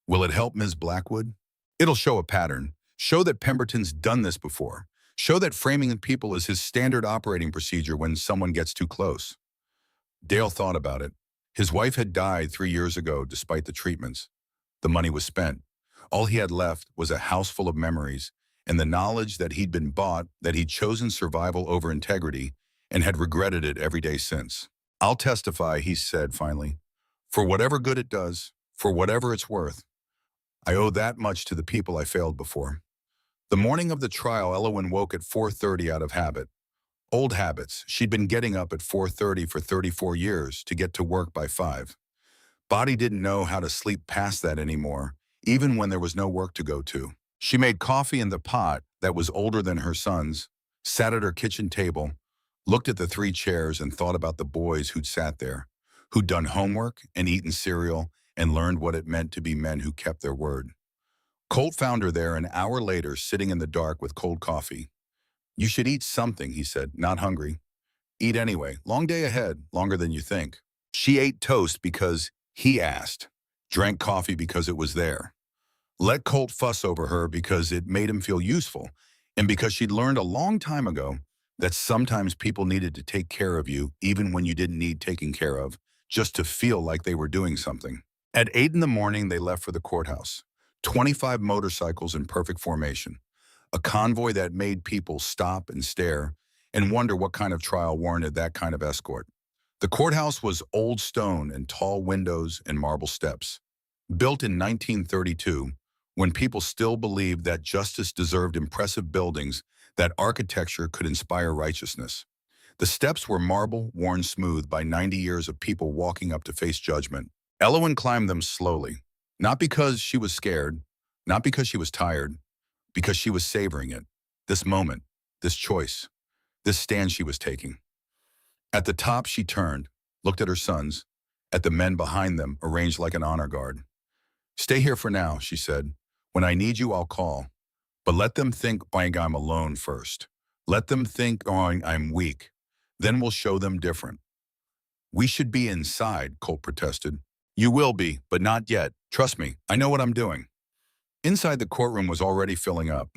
Will it help Ms. Blackwood? It'll show a pattern. Show that Pemberton's done this before. Show that framing people is his standard operating procedure when someone gets too close. Dale thought about it. His wife had died 3 years ago despite the treatments. The money was spent. All he had left was a house full of memories and the knowledge that he'd been bought, that he'd chosen survival over integrity, and had regretted it every day since. I'll testify, he said finally, for whatever good it does, for whatever it's worth. I owe that much to the people I failed before. The morning of the trial, Elowen woke at 4:30 out of habit. Old habits. She'd been getting up at 4:30 for 34 years to get to work by 5. Body didn't know how to sleep past that anymore, even when there was no work to go to. She made coffee in the pot that was older than her son's, sat at her kitchen table, looked at the 3 chairs and thought about the boys who'd sat there, who'd done homework and eaten cereal and learned what it meant to be men who kept their word. Colt found her there an hour later, sitting in the dark with cold coffee. You should eat something, he said, not hungry. Eat anyway. Long day ahead, longer than you think. She ate toast because he asked, drank coffee because it was there. Let Colt fuss over her because it made him feel useful, and because she'd learned a long time ago that sometimes people needed to take care of you even when you didn't need taking care of, just to feel like they were doing something. At 8 in the morning, they left for the courthouse. 25 motorcycles in perfect formation. A convoy that made people stop and stare and wonder what kind of trial warranted that kind of escort. The courthouse was old stone and tall windows and marble steps. Built in 1932, when people still believed that justice deserved impressive buildings, that architecture could inspire righteousness. The steps were marble, worn smooth by 90 years of people walking up to face judgment. Elowen climbed them slowly, not because she was scared, not because she was tired, because she was savoring it, this moment, this choice, this stand she was taking. At the top, she turned, looked at her sons, at the men behind them arranged like an honor guard. Stay here for now, she said. When I need you, I'll call. But let them think I'm alone first. Let them think I'm weak. Then we'll show them different. We should be inside, Colt protested. You will be, but not yet. Trust me, I know what I'm doing. Inside the courtroom was already filling up.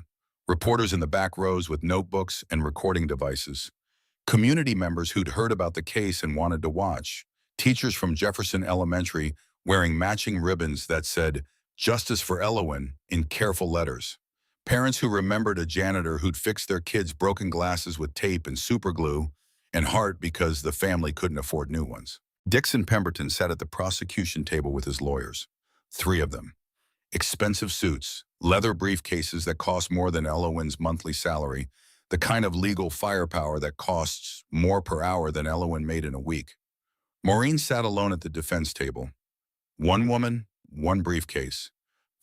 Reporters in the back rows with notebooks and recording devices. Community members who'd heard about the case and wanted to watch. Teachers from Jefferson Elementary wearing matching ribbons that said, Justice for Elowen, in careful letters. Parents who remembered a janitor who'd fixed their kids' broken glasses with tape and superglue, and heart because the family couldn't afford new ones. Dixon Pemberton sat at the prosecution table with his lawyers. 3 of them. Expensive suits, leather briefcases that cost more than Elowen's monthly salary, the kind of legal firepower that costs more per hour than Elowen made in a week. Maureen sat alone at the defense table. 1 woman, 1 briefcase.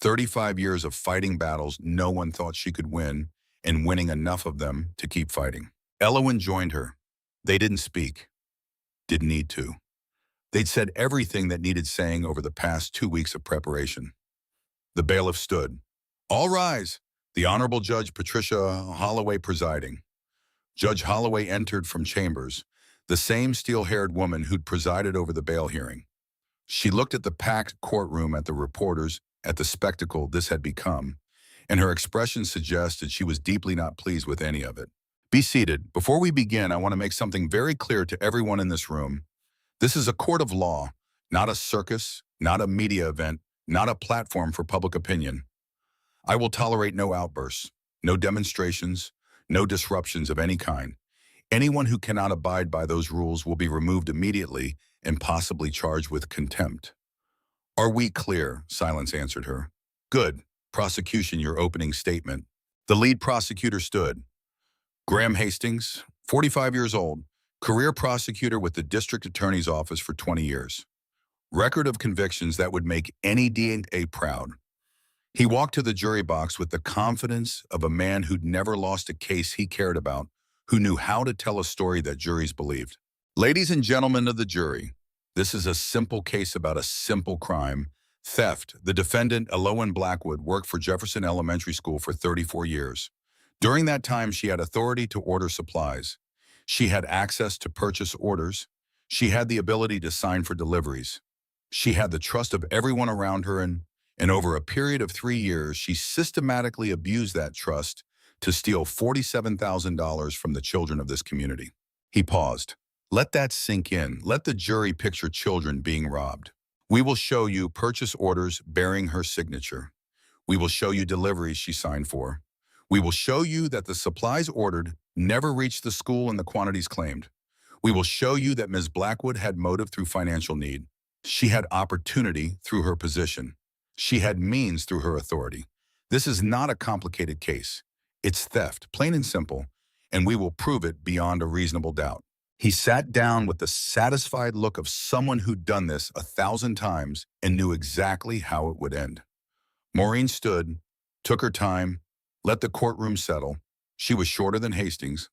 35 years of fighting battles no one thought she could win, and winning enough of them to keep fighting. Elowen joined her. They didn't speak. Didn't need to. They'd said everything that needed saying over the past 2 weeks of preparation. The bailiff stood. All rise. The Honorable Judge Patricia Holloway presiding. Judge Holloway entered from chambers, the same steel-haired woman who'd presided over the bail hearing. She looked at the packed courtroom, at the reporters, at the spectacle this had become, and her expression suggested she was deeply not pleased with any of it. Be seated. Before we begin, I want to make something very clear to everyone in this room. This is a court of law, not a circus, not a media event, not a platform for public opinion. I will tolerate no outbursts, no demonstrations, no disruptions of any kind. Anyone who cannot abide by those rules will be removed immediately and possibly charged with contempt. "Are we clear?" Silence answered her. "Good. Prosecution, your opening statement." The lead prosecutor stood. Graham Hastings, 45 years old, career prosecutor with the district attorney's office for 20 years. Record of convictions that would make any DA proud. He walked to the jury box with the confidence of a man who'd never lost a case he cared about, who knew how to tell a story that juries believed. Ladies and gentlemen of the jury, this is a simple case about a simple crime, theft. The defendant, Elowen Blackwood, worked for Jefferson Elementary School for 34 years. During that time, she had authority to order supplies. She had access to purchase orders. She had the ability to sign for deliveries. She had the trust of everyone around her, and over a period of 3 years, she systematically abused that trust to steal $47,000 from the children of this community. He paused. Let that sink in. Let the jury picture children being robbed. We will show you purchase orders bearing her signature. We will show you deliveries she signed for. We will show you that the supplies ordered never reached the school in the quantities claimed. We will show you that Ms. Blackwood had motive through financial need. She had opportunity through her position. She had means through her authority. This is not a complicated case. It's theft, plain and simple, and we will prove it beyond a reasonable doubt. He sat down with the satisfied look of someone who'd done this 1,000 times and knew exactly how it would end. Maureen stood, took her time, let the courtroom settle. She was shorter than Hastings,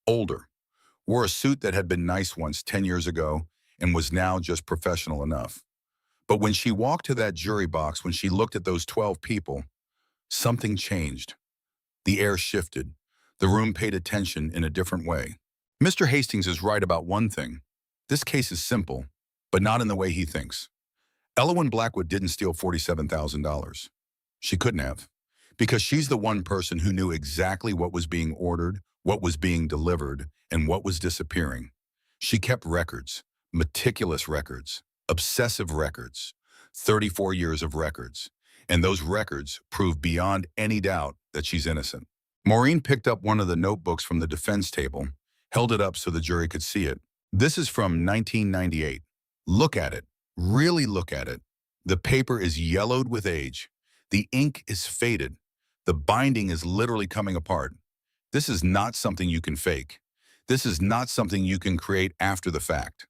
older, wore a suit that had been nice once 10 years ago and was now just professional enough. But when she walked to that jury box, when she looked at those 12 people, something changed. The air shifted. The room paid attention in a different way. Mr. Hastings is right about one thing. This case is simple, but not in the way he thinks. Elowen Blackwood didn't steal $47,000. She couldn't have, because she's the one person who knew exactly what was being ordered, what was being delivered, and what was disappearing. She kept records, meticulous records, obsessive records, 34 years of records, and those records prove beyond any doubt that she's innocent. Maureen picked up one of the notebooks from the defense table, held it up so the jury could see it. This is from 1998. Look at it. Really look at it. The paper is yellowed with age. The ink is faded. The binding is literally coming apart. This is not something you can fake. This is not something you can create after the fact.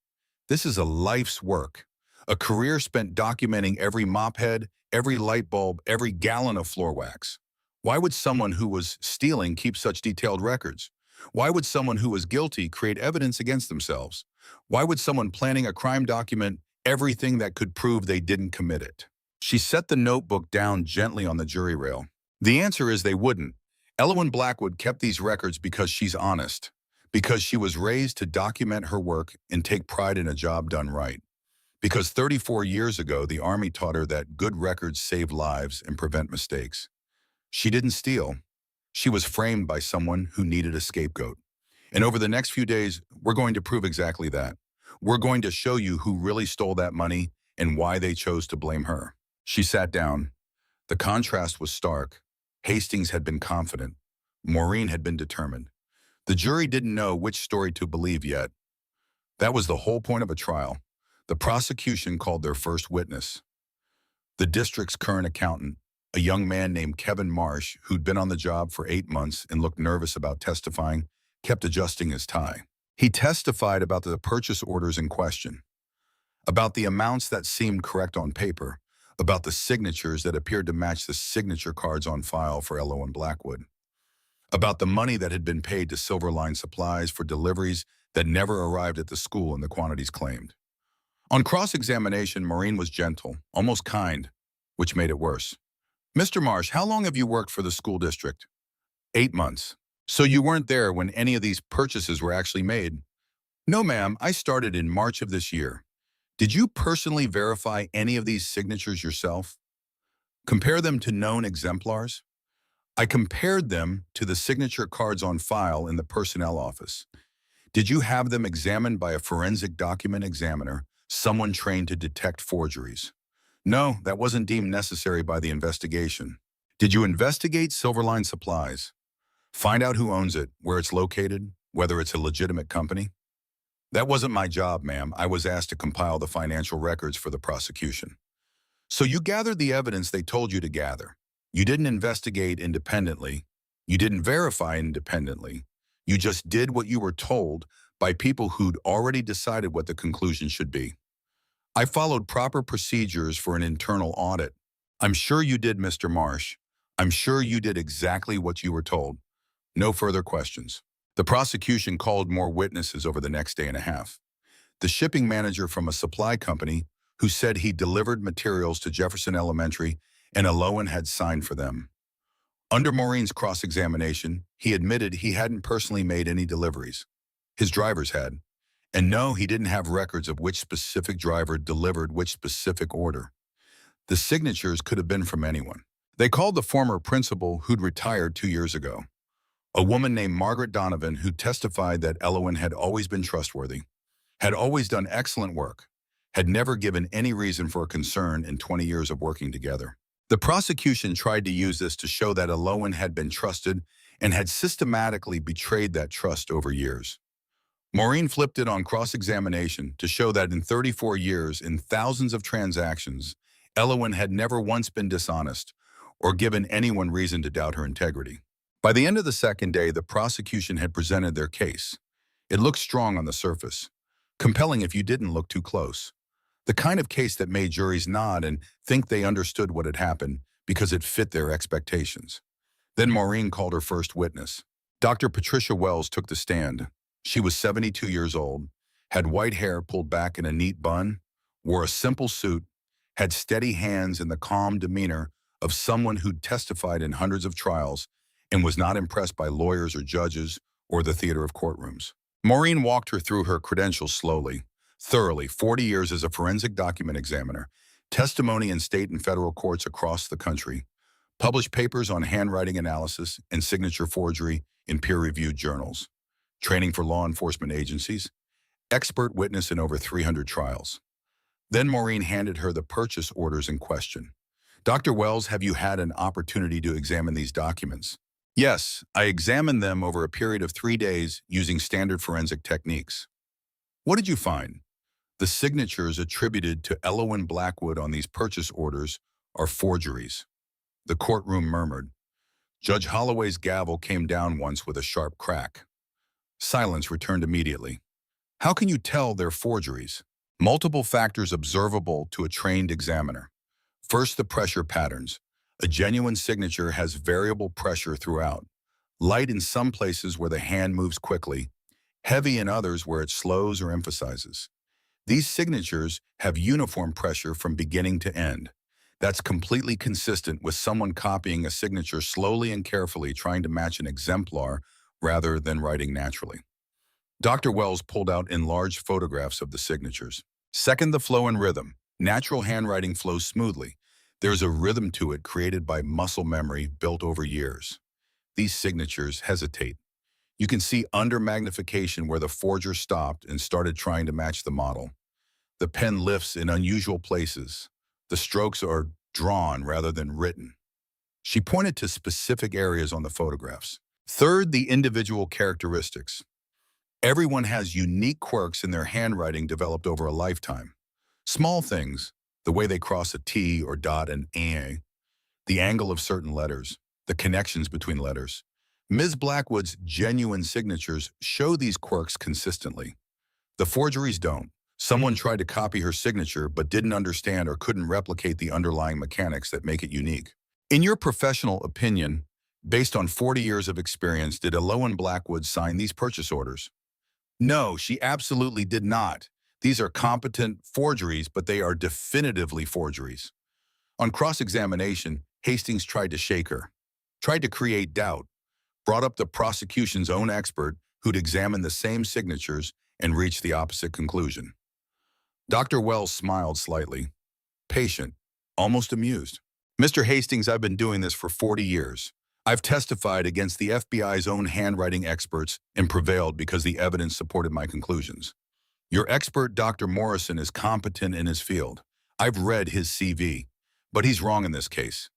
This is a life's work, a career spent documenting every mop head, every light bulb, every gallon of floor wax. Why would someone who was stealing keep such detailed records? Why would someone who was guilty create evidence against themselves? Why would someone planning a crime document everything that could prove they didn't commit it? She set the notebook down gently on the jury rail. The answer is they wouldn't. Elowen Blackwood kept these records because she's honest, because she was raised to document her work and take pride in a job done right. Because 34 years ago, the Army taught her that good records save lives and prevent mistakes. She didn't steal. She was framed by someone who needed a scapegoat. And over the next few days, we're going to prove exactly that. We're going to show you who really stole that money and why they chose to blame her. She sat down. The contrast was stark. Hastings had been confident. Maureen had been determined. The jury didn't know which story to believe yet. That was the whole point of a trial. The prosecution called their first witness, the district's current accountant, a young man named Kevin Marsh, who'd been on the job for 8 months and looked nervous about testifying, kept adjusting his tie. He testified about the purchase orders in question, about the amounts that seemed correct on paper, about the signatures that appeared to match the signature cards on file for Elowen Blackwood, about the money that had been paid to Silverline Supplies for deliveries that never arrived at the school in the quantities claimed. On cross-examination, Maureen was gentle, almost kind, which made it worse. Mr. Marsh, how long have you worked for the school district? 8 months. So you weren't there when any of these purchases were actually made? No, ma'am, I started in March of this year. Did you personally verify any of these signatures yourself? Compare them to known exemplars? I compared them to the signature cards on file in the personnel office. Did you have them examined by a forensic document examiner, someone trained to detect forgeries? No, that wasn't deemed necessary by the investigation. Did you investigate Silverline Supplies? Find out who owns it, where it's located, whether it's a legitimate company? That wasn't my job, ma'am. I was asked to compile the financial records for the prosecution. So you gathered the evidence they told you to gather. You didn't investigate independently. You didn't verify independently. You just did what you were told by people who'd already decided what the conclusion should be. I followed proper procedures for an internal audit. I'm sure you did, Mr. Marsh. I'm sure you did exactly what you were told. No further questions. The prosecution called more witnesses over the next day and a half. The shipping manager from a supply company who said he delivered materials to Jefferson Elementary and Aloan had signed for them. Under Maureen's cross-examination, he admitted he hadn't personally made any deliveries. His drivers had. And no, he didn't have records of which specific driver delivered which specific order. The signatures could have been from anyone. They called the former principal who'd retired 2 years ago, a woman named Margaret Donovan who testified that Aloan had always been trustworthy, had always done excellent work, had never given any reason for concern in 20 years of working together. The prosecution tried to use this to show that Aloan had been trusted and had systematically betrayed that trust over years. Maureen flipped it on cross-examination to show that in 34 years, in thousands of transactions, Aloan had never once been dishonest or given anyone reason to doubt her integrity. By the end of the second day, the prosecution had presented their case. It looked strong on the surface, compelling if you didn't look too close. The kind of case that made juries nod and think they understood what had happened because it fit their expectations. Then Maureen called her first witness. Dr. Patricia Wells took the stand. She was 72 years old, had white hair pulled back in a neat bun, wore a simple suit, had steady hands and the calm demeanor of someone who'd testified in hundreds of trials and was not impressed by lawyers or judges or the theater of courtrooms. Maureen walked her through her credentials slowly, thoroughly, 40 years as a forensic document examiner, testimony in state and federal courts across the country, published papers on handwriting analysis and signature forgery in peer-reviewed journals, training for law enforcement agencies, expert witness in over 300 trials. Then Maureen handed her the purchase orders in question. Dr. Wells, have you had an opportunity to examine these documents? Yes, I examined them over a period of 3 days using standard forensic techniques. What did you find? The signatures attributed to Aloan Blackwood on these purchase orders are forgeries. The courtroom murmured. Judge Holloway's gavel came down once with a sharp crack. Silence returned immediately. How can you tell they're forgeries? Multiple factors observable to a trained examiner. First, the pressure patterns. A genuine signature has variable pressure throughout. Light in some places where the hand moves quickly, heavy in others where it slows or emphasizes. These signatures have uniform pressure from beginning to end. That's completely consistent with someone copying a signature slowly and carefully, trying to match an exemplar rather than writing naturally. Dr. Wells pulled out enlarged photographs of the signatures. Second, the flow and rhythm. Natural handwriting flows smoothly. There's a rhythm to it created by muscle memory built over years. These signatures hesitate. You can see under magnification where the forger stopped and started trying to match the model. The pen lifts in unusual places. The strokes are drawn rather than written. She pointed to specific areas on the photographs. Third, the individual characteristics. Everyone has unique quirks in their handwriting developed over a lifetime. Small things, the way they cross a T or dot an A, the angle of certain letters, the connections between letters. Ms. Blackwood's genuine signatures show these quirks consistently. The forgeries don't. Someone tried to copy her signature but didn't understand or couldn't replicate the underlying mechanics that make it unique. In your professional opinion, based on 40 years of experience, did Aloan Blackwood sign these purchase orders? No, she absolutely did not. These are competent forgeries, but they are definitively forgeries. On cross-examination, Hastings tried to shake her, tried to create doubt, brought up the prosecution's own expert who'd examined the same signatures and reached the opposite conclusion. Dr. Wells smiled slightly, patient, almost amused. Mr. Hastings, I've been doing this for 40 years. I've testified against the FBI's own handwriting experts and prevailed because the evidence supported my conclusions. Your expert, Dr. Morrison, is competent in his field. I've read his CV, but he's wrong in this case.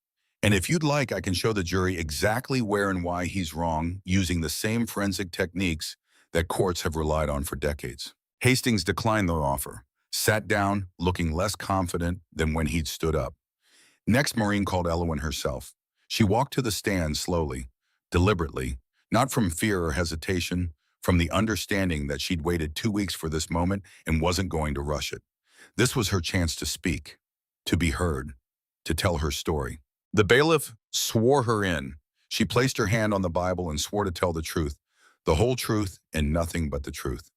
And if you'd like, I can show the jury exactly where and why he's wrong using the same forensic techniques that courts have relied on for decades. Hastings declined the offer, sat down, looking less confident than when he'd stood up. Next, Maureen called Elowen herself. She walked to the stand slowly, deliberately, not from fear or hesitation, from the understanding that she'd waited 2 weeks for this moment and wasn't going to rush it. This was her chance to speak, to be heard, to tell her story. The bailiff swore her in. She placed her hand on the Bible and swore to tell the truth, the whole truth and nothing but the truth.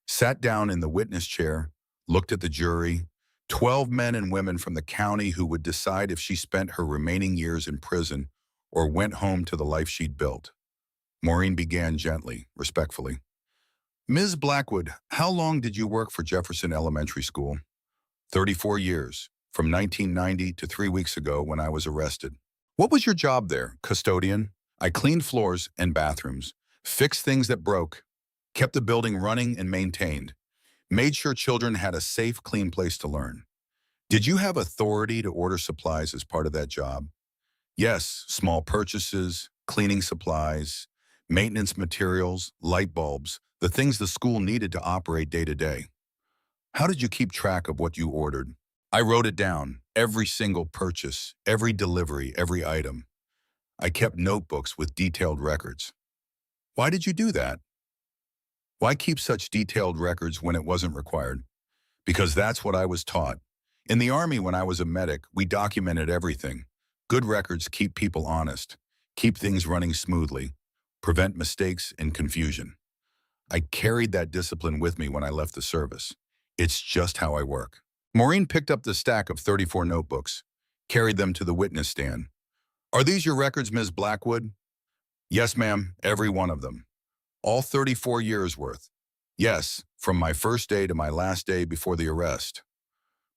Sat down in the witness chair, looked at the jury, 12 men and women from the county who would decide if she spent her remaining years in prison or went home to the life she'd built. Maureen began gently, respectfully. Ms. Blackwood, how long did you work for Jefferson Elementary School? 34 years, from 1990 to 3 weeks ago when I was arrested. What was your job there? Custodian? I cleaned floors and bathrooms, fixed things that broke, kept the building running and maintained, made sure children had a safe, clean place to learn. Did you have authority to order supplies as part of that job? Yes, small purchases, cleaning supplies, maintenance materials, light bulbs, the things the school needed to operate day to day. How did you keep track of what you ordered? I wrote it down, every single purchase, every delivery, every item. I kept notebooks with detailed records. Why did you do that? Why keep such detailed records when it wasn't required? Because that's what I was taught. In the Army, when I was a medic, we documented everything. Good records keep people honest, keep things running smoothly, prevent mistakes and confusion. I carried that discipline with me when I left the service. It's just how I work. Maureen picked up the stack of 34 notebooks, carried them to the witness stand. Are these your records, Ms. Blackwood? Yes, ma'am, every one of them. All 34 years worth. Yes, from my first day to my last day before the arrest.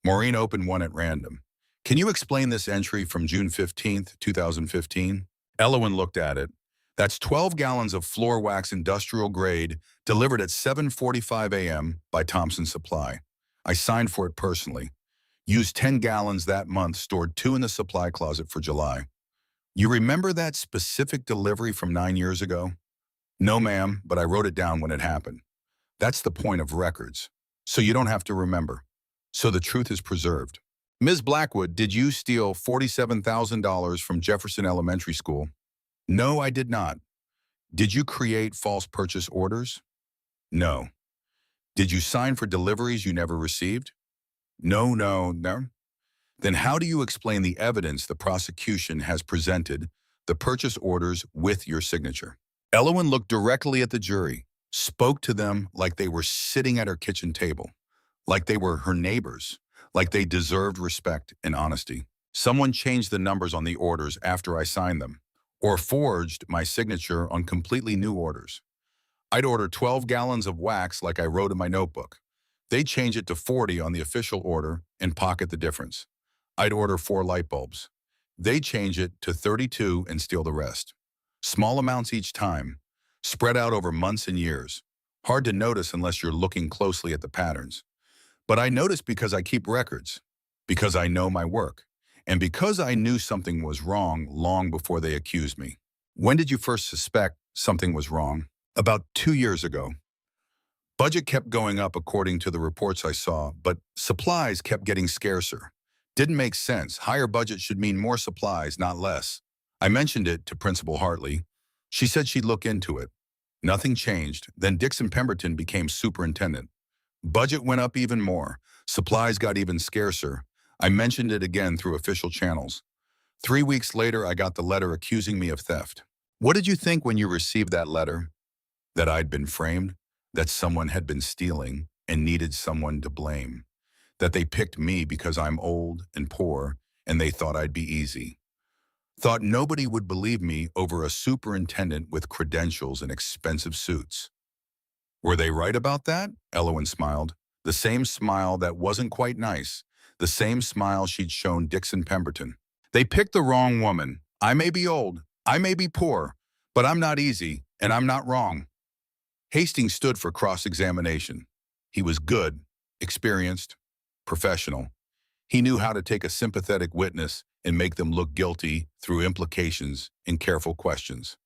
Maureen opened one at random. Can you explain this entry from June 15th, 2015? Elowen looked at it. That's 12 gallons of floor wax industrial grade delivered at 7:45 a.m. by Thompson Supply. I signed for it personally. Used 10 gallons that month, stored 2 in the supply closet for July. You remember that specific delivery from 9 years ago? No, ma'am, but I wrote it down when it happened. That's the point of records. So you don't have to remember. So the truth is preserved. Ms. Blackwood, did you steal $47,000 from Jefferson Elementary School? No, I did not. Did you create false purchase orders? No. Did you sign for deliveries you never received? No. Then how do you explain the evidence the prosecution has presented, the purchase orders with your signature? Elowen looked directly at the jury, spoke to them like they were sitting at her kitchen table, like they were her neighbors, like they deserved respect and honesty. Someone changed the numbers on the orders after I signed them, or forged my signature on completely new orders. I'd order 12 gallons of wax like I wrote in my notebook. They'd change it to 40 on the official order and pocket the difference. I'd order 4 light bulbs. They'd change it to 32 and steal the rest. Small amounts each time, spread out over months and years. Hard to notice unless you're looking closely at the patterns. But I notice because I keep records, because I know my work, and because I knew something was wrong long before they accused me. When did you first suspect something was wrong? About 2 years ago. Budget kept going up according to the reports I saw, but supplies kept getting scarcer. Didn't make sense. Higher budget should mean more supplies, not less. I mentioned it to Principal Hartley. She said she'd look into it. Nothing changed. Then Dixon Pemberton became superintendent. Budget went up even more. Supplies got even scarcer. I mentioned it again through official channels. 3 weeks later, I got the letter accusing me of theft. What did you think when you received that letter? That I'd been framed? That someone had been stealing and needed someone to blame? That they picked me because I'm old and poor and they thought I'd be easy? Thought nobody would believe me over a superintendent with credentials and expensive suits. Were they right about that? Elowen smiled. The same smile that wasn't quite nice. The same smile she'd shown Dixon Pemberton. They picked the wrong woman. I may be old, I may be poor, but I'm not easy, and I'm not wrong. Hastings stood for cross-examination. He was good, experienced, professional. He knew how to take a sympathetic witness and make them look guilty through implications and careful questions.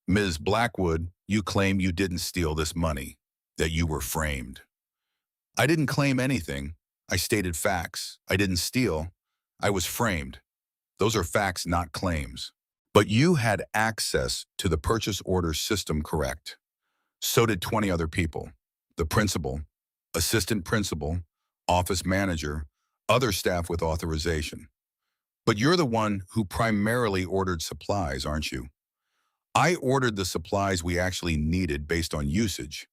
Ms. Blackwood, you claim you didn't steal this money, that you were framed. I didn't claim anything. I stated facts. I didn't steal. I was framed. Those are facts, not claims. But you had access to the purchase order system, correct? So did 20 other people. The principal, assistant principal, office manager, other staff with authorization. But you're the one who primarily ordered supplies, aren't you? I ordered the supplies we actually needed based on usage,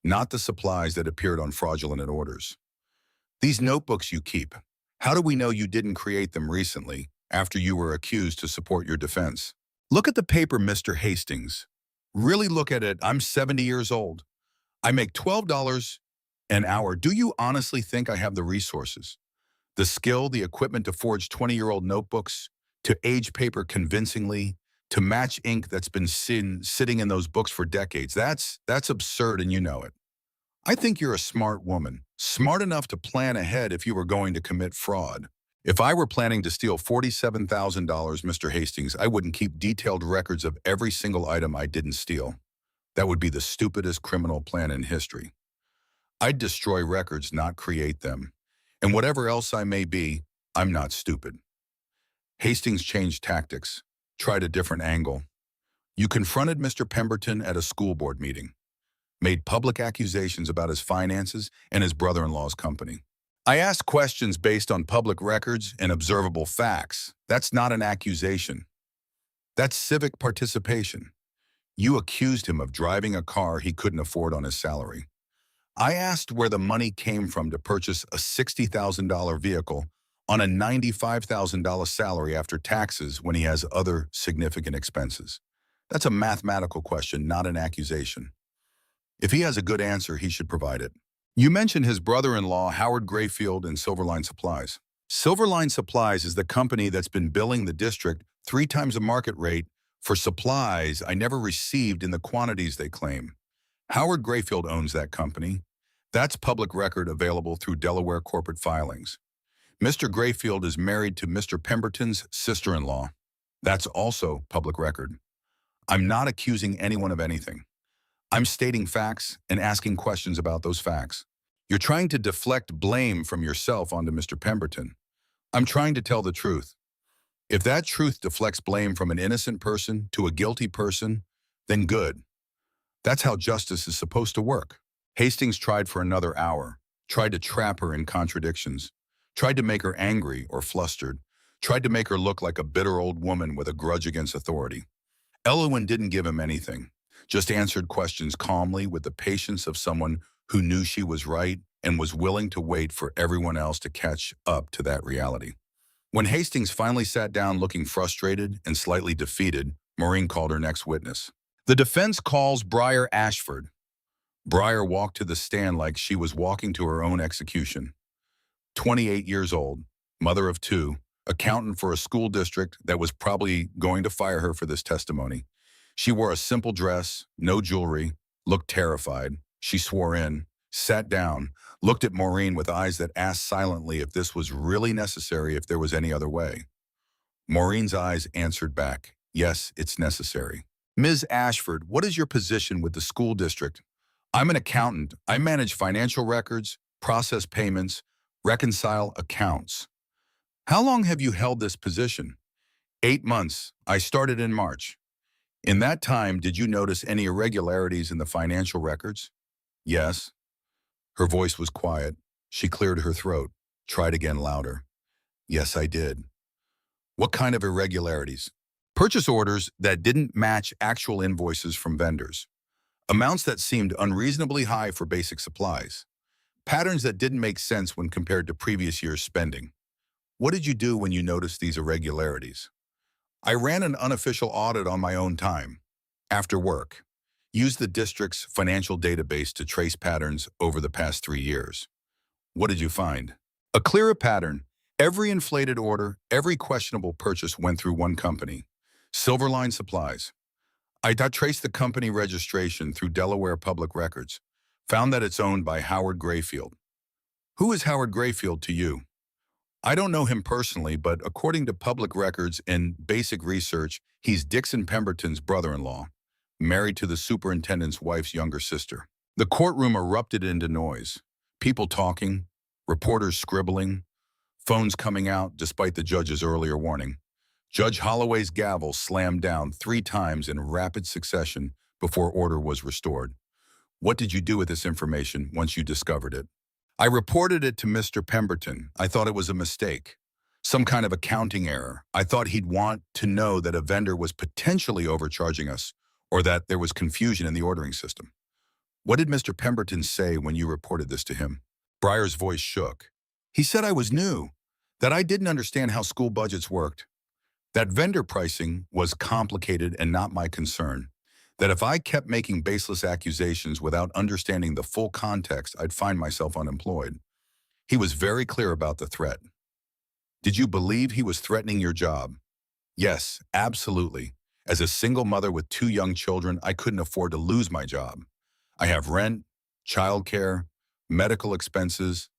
not the supplies that appeared on fraudulent orders. These notebooks you keep, how do we know you didn't create them recently after you were accused to support your defense? Look at the paper, Mr. Hastings. Really look at it. I'm 70 years old. I make $12 an hour. Do you honestly think I have the resources, the skill, the equipment to forge 20-year-old notebooks, to age paper convincingly, to match ink that's been sitting in those books for decades? That's absurd, and you know it. I think you're a smart woman, smart enough to plan ahead if you were going to commit fraud. If I were planning to steal $47,000, Mr. Hastings, I wouldn't keep detailed records of every single item I didn't steal. That would be the stupidest criminal plan in history. I'd destroy records, not create them. And whatever else I may be, I'm not stupid. Hastings changed tactics, tried a different angle. You confronted Mr. Pemberton at a school board meeting, made public accusations about his finances and his brother-in-law's company. I asked questions based on public records and observable facts. That's not an accusation. That's civic participation. You accused him of driving a car he couldn't afford on his salary. I asked where the money came from to purchase a $60,000 vehicle on a $95,000 salary after taxes when he has other significant expenses. That's a mathematical question, not an accusation. If he has a good answer, he should provide it. You mentioned his brother-in-law, Howard Grayfield, and Silverline Supplies. Silverline Supplies is the company that's been billing the district 3 times the market rate for supplies I never received in the quantities they claim. Howard Grayfield owns that company. That's public record available through Delaware corporate filings. Mr. Grayfield is married to Mr. Pemberton's sister-in-law. That's also public record. I'm not accusing anyone of anything. I'm stating facts and asking questions about those facts. You're trying to deflect blame from yourself onto Mr. Pemberton. I'm trying to tell the truth. If that truth deflects blame from an innocent person to a guilty person, then good. That's how justice is supposed to work. Hastings tried for another hour, tried to trap her in contradictions, tried to make her angry or flustered, tried to make her look like a bitter old woman with a grudge against authority. Elowen didn't give him anything, just answered questions calmly with the patience of someone who knew she was right and was willing to wait for everyone else to catch up to that reality. When Hastings finally sat down looking frustrated and slightly defeated, Maureen called her next witness. The defense calls Briar Ashford. Briar walked to the stand like she was walking to her own execution. 28 years old, mother of 2, accountant for a school district that was probably going to fire her for this testimony. She wore a simple dress, no jewelry, looked terrified. She swore in, sat down, looked at Maureen with eyes that asked silently if this was really necessary, if there was any other way. Maureen's eyes answered back, yes, it's necessary. Ms. Ashford, what is your position with the school district? I'm an accountant. I manage financial records, process payments, reconcile accounts. How long have you held this position? 8 months. I started in March. In that time, did you notice any irregularities in the financial records? Yes. Her voice was quiet. She cleared her throat, tried again louder. Yes, I did. What kind of irregularities? Purchase orders that didn't match actual invoices from vendors. Amounts that seemed unreasonably high for basic supplies. Patterns that didn't make sense when compared to previous year's spending. What did you do when you noticed these irregularities? I ran an unofficial audit on my own time, after work. Used the district's financial database to trace patterns over the past 3 years. What did you find? A clearer pattern. Every inflated order, every questionable purchase went through one company, Silverline Supplies. I traced the company registration through Delaware public records, found that it's owned by Howard Grayfield. Who is Howard Grayfield to you? I don't know him personally, but according to public records and basic research, he's Dixon Pemberton's brother-in-law, married to the superintendent's wife's younger sister. The courtroom erupted into noise. People talking, reporters scribbling, phones coming out despite the judge's earlier warning. Judge Holloway's gavel slammed down 3 times in rapid succession before order was restored. What did you do with this information once you discovered it? I reported it to Mr. Pemberton. I thought it was a mistake. Some kind of accounting error. I thought he'd want to know that a vendor was potentially overcharging us or that there was confusion in the ordering system. What did Mr. Pemberton say when you reported this to him? Breyer's voice shook. He said I was new, that I didn't understand how school budgets worked, that vendor pricing was complicated and not my concern, that if I kept making baseless accusations without understanding the full context, I'd find myself unemployed. He was very clear about the threat. Did you believe he was threatening your job? Yes, absolutely. As a single mother with 2 young children, I couldn't afford to lose my job. I have rent, childcare, medical expenses.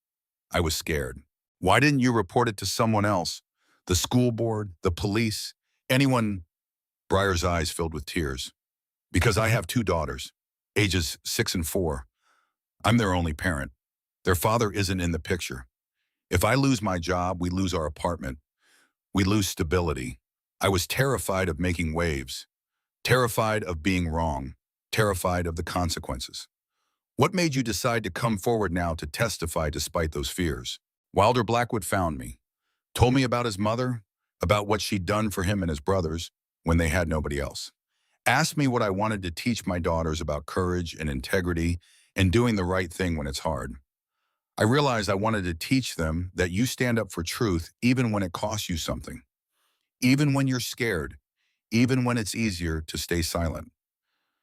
I was scared. Why didn't you report it to someone else? The school board, the police, anyone? Breyer's eyes filled with tears. Because I have 2 daughters, ages 6 and 4. I'm their only parent. Their father isn't in the picture. If I lose my job, we lose our apartment. We lose stability. I was terrified of making waves, terrified of being wrong, terrified of the consequences. What made you decide to come forward now to testify despite those fears? Wilder Blackwood found me, told me about his mother, about what she'd done for him and his brothers when they had nobody else. Asked me what I wanted to teach my daughters about courage and integrity and doing the right thing when it's hard. I realized I wanted to teach them that you stand up for truth even when it costs you something, even when you're scared, even when it's easier to stay silent.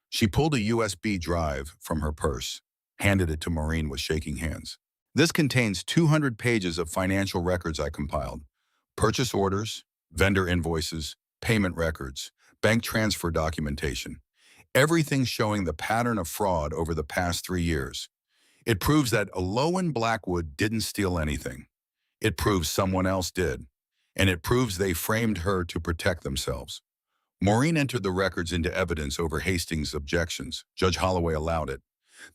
She pulled a USB drive from her purse, handed it to Maureen with shaking hands. This contains 200 pages of financial records I compiled. Purchase orders, vendor invoices, payment records, bank transfer documentation. Everything showing the pattern of fraud over the past 3 years. It proves that Aloan Blackwood didn't steal anything. It proves someone else did. And it proves they framed her to protect themselves. Maureen entered the records into evidence over Hastings' objections. Judge Holloway allowed it.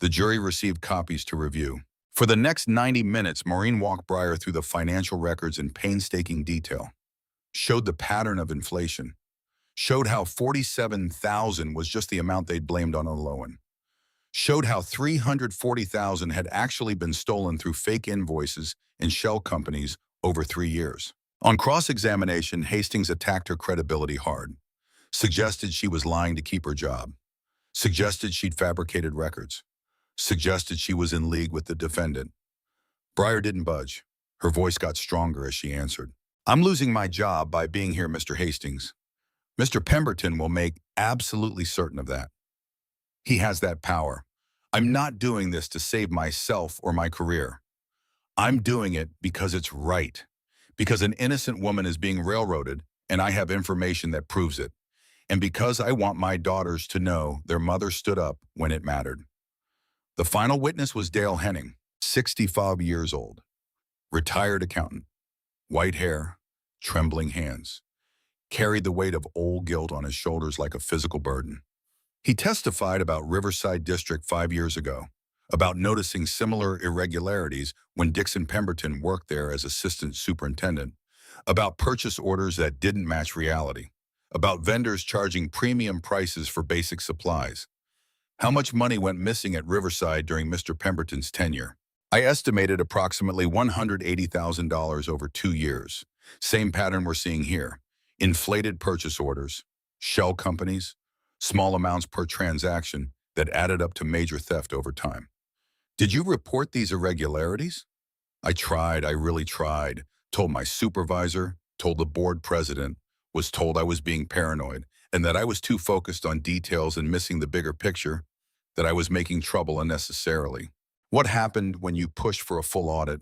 The jury received copies to review. For the next 90 minutes, Maureen walked Breyer through the financial records in painstaking detail. Showed the pattern of inflation. Showed how $47,000 was just the amount they'd blamed on Aloan. Showed how $340,000 had actually been stolen through fake invoices and shell companies over 3 years. On cross-examination, Hastings attacked her credibility hard. Suggested she was lying to keep her job. Suggested she'd fabricated records. Suggested she was in league with the defendant. Breyer didn't budge. Her voice got stronger as she answered. I'm losing my job by being here, Mr. Hastings. Mr. Pemberton will make absolutely certain of that. He has that power. I'm not doing this to save myself or my career. I'm doing it because it's right. Because an innocent woman is being railroaded and I have information that proves it. And because I want my daughters to know their mother stood up when it mattered. The final witness was Dale Henning, 65 years old, retired accountant, white hair, trembling hands, carried the weight of old guilt on his shoulders like a physical burden. He testified about Riverside District 5 years ago, about noticing similar irregularities when Dixon Pemberton worked there as assistant superintendent, about purchase orders that didn't match reality, about vendors charging premium prices for basic supplies. How much money went missing at Riverside during Mr. Pemberton's tenure? I estimated approximately $180,000 over 2 years. Same pattern we're seeing here. Inflated purchase orders, shell companies, small amounts per transaction that added up to major theft over time. Did you report these irregularities? I really tried. Told my supervisor, told the board president, was told I was being paranoid and that I was too focused on details and missing the bigger picture, that I was making trouble unnecessarily. What happened when you pushed for a full audit?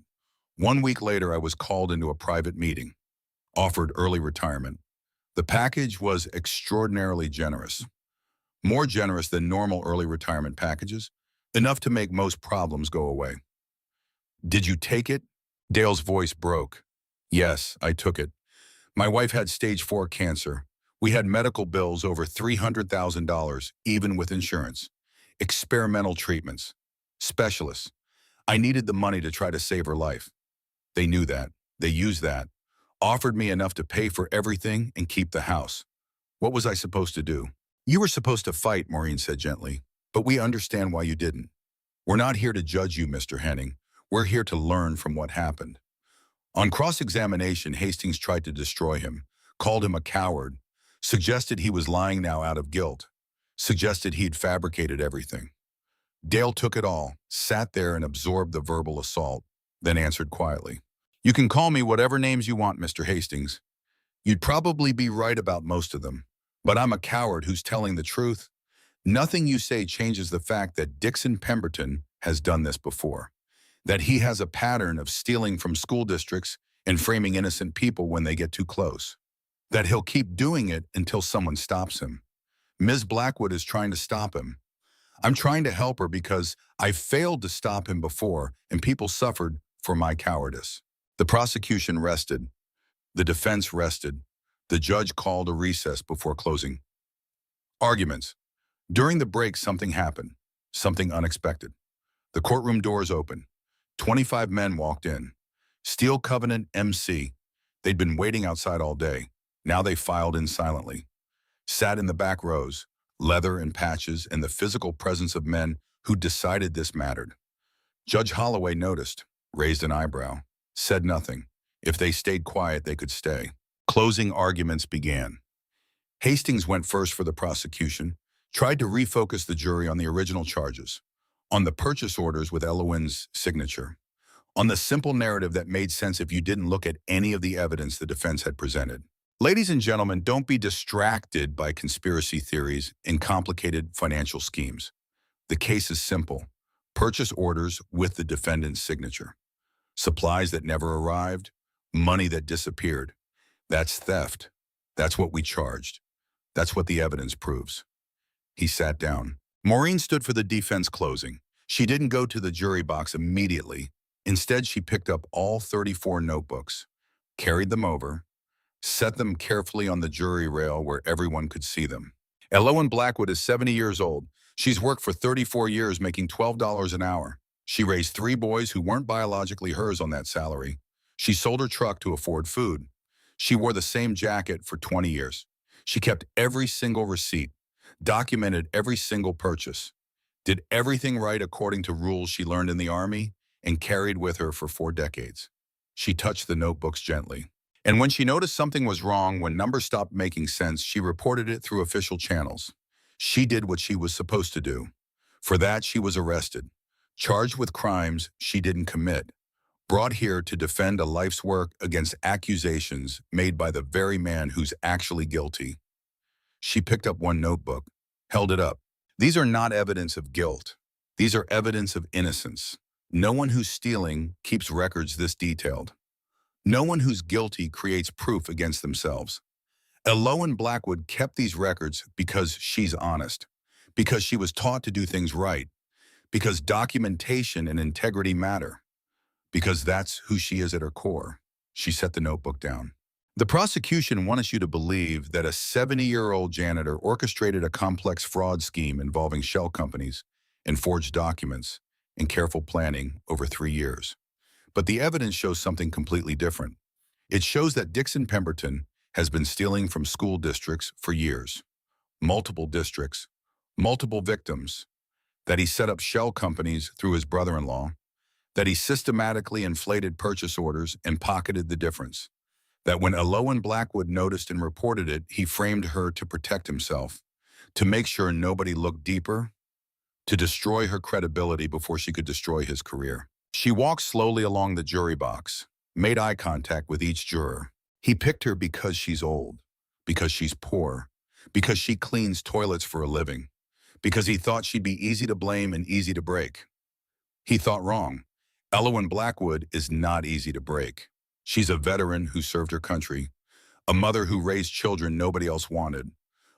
1 week later, I was called into a private meeting, offered early retirement. The package was extraordinarily generous, more generous than normal early retirement packages, enough to make most problems go away. Did you take it? Dale's voice broke. Yes, I took it. My wife had stage 4 cancer. We had medical bills over $300,000, even with insurance. Experimental treatments. Specialists. I needed the money to try to save her life. They knew that. They used that. Offered me enough to pay for everything and keep the house. What was I supposed to do? You were supposed to fight, Maureen said gently, but we understand why you didn't. We're not here to judge you, Mr. Henning. We're here to learn from what happened. On cross-examination, Hastings tried to destroy him, called him a coward, suggested he was lying now out of guilt, suggested he'd fabricated everything. Dale took it all, sat there and absorbed the verbal assault, then answered quietly. You can call me whatever names you want, Mr. Hastings. You'd probably be right about most of them, but I'm a coward who's telling the truth. Nothing you say changes the fact that Dixon Pemberton has done this before, that he has a pattern of stealing from school districts and framing innocent people when they get too close, that he'll keep doing it until someone stops him. Ms. Blackwood is trying to stop him. I'm trying to help her because I failed to stop him before and people suffered for my cowardice. The prosecution rested. The defense rested. The judge called a recess before closing arguments. During the break, something happened, something unexpected. The courtroom doors opened. 25 men walked in. Steel Covenant MC. They'd been waiting outside all day. Now they filed in silently. Sat in the back rows, leather and patches and the physical presence of men who decided this mattered. Judge Holloway noticed, raised an eyebrow, said nothing. If they stayed quiet, they could stay. Closing arguments began. Hastings went first for the prosecution, tried to refocus the jury on the original charges, on the purchase orders with Elowen's signature, on the simple narrative that made sense if you didn't look at any of the evidence the defense had presented. Ladies and gentlemen, don't be distracted by conspiracy theories and complicated financial schemes. The case is simple. Purchase orders with the defendant's signature. Supplies that never arrived, money that disappeared. That's theft. That's what we charged. That's what the evidence proves. He sat down. Maureen stood for the defense closing. She didn't go to the jury box immediately. Instead, she picked up all 34 notebooks, carried them over, set them carefully on the jury rail where everyone could see them. Elowen Blackwood is 70 years old. She's worked for 34 years, making $12 an hour. She raised 3 boys who weren't biologically hers on that salary. She sold her truck to afford food. She wore the same jacket for 20 years. She kept every single receipt, documented every single purchase, did everything right according to rules she learned in the Army and carried with her for 4 decades. She touched the notebooks gently. And when she noticed something was wrong, when numbers stopped making sense, she reported it through official channels. She did what she was supposed to do. For that, she was arrested, charged with crimes she didn't commit, brought here to defend a life's work against accusations made by the very man who's actually guilty. She picked up one notebook, held it up. These are not evidence of guilt. These are evidence of innocence. No one who's stealing keeps records this detailed. No one who's guilty creates proof against themselves. Elowen Blackwood kept these records because she's honest, because she was taught to do things right, because documentation and integrity matter, because that's who she is at her core. She set the notebook down. The prosecution wants you to believe that a 70-year-old janitor orchestrated a complex fraud scheme involving shell companies and forged documents and careful planning over 3 years. But the evidence shows something completely different. It shows that Dixon Pemberton has been stealing from school districts for years. Multiple districts, multiple victims, that he set up shell companies through his brother-in-law, that he systematically inflated purchase orders and pocketed the difference, that when Elowen Blackwood noticed and reported it, he framed her to protect himself, to make sure nobody looked deeper, to destroy her credibility before she could destroy his career. She walked slowly along the jury box, made eye contact with each juror. He picked her because she's old, because she's poor, because she cleans toilets for a living, because he thought she'd be easy to blame and easy to break. He thought wrong. Elowen Blackwood is not easy to break. She's a veteran who served her country, a mother who raised children nobody else wanted,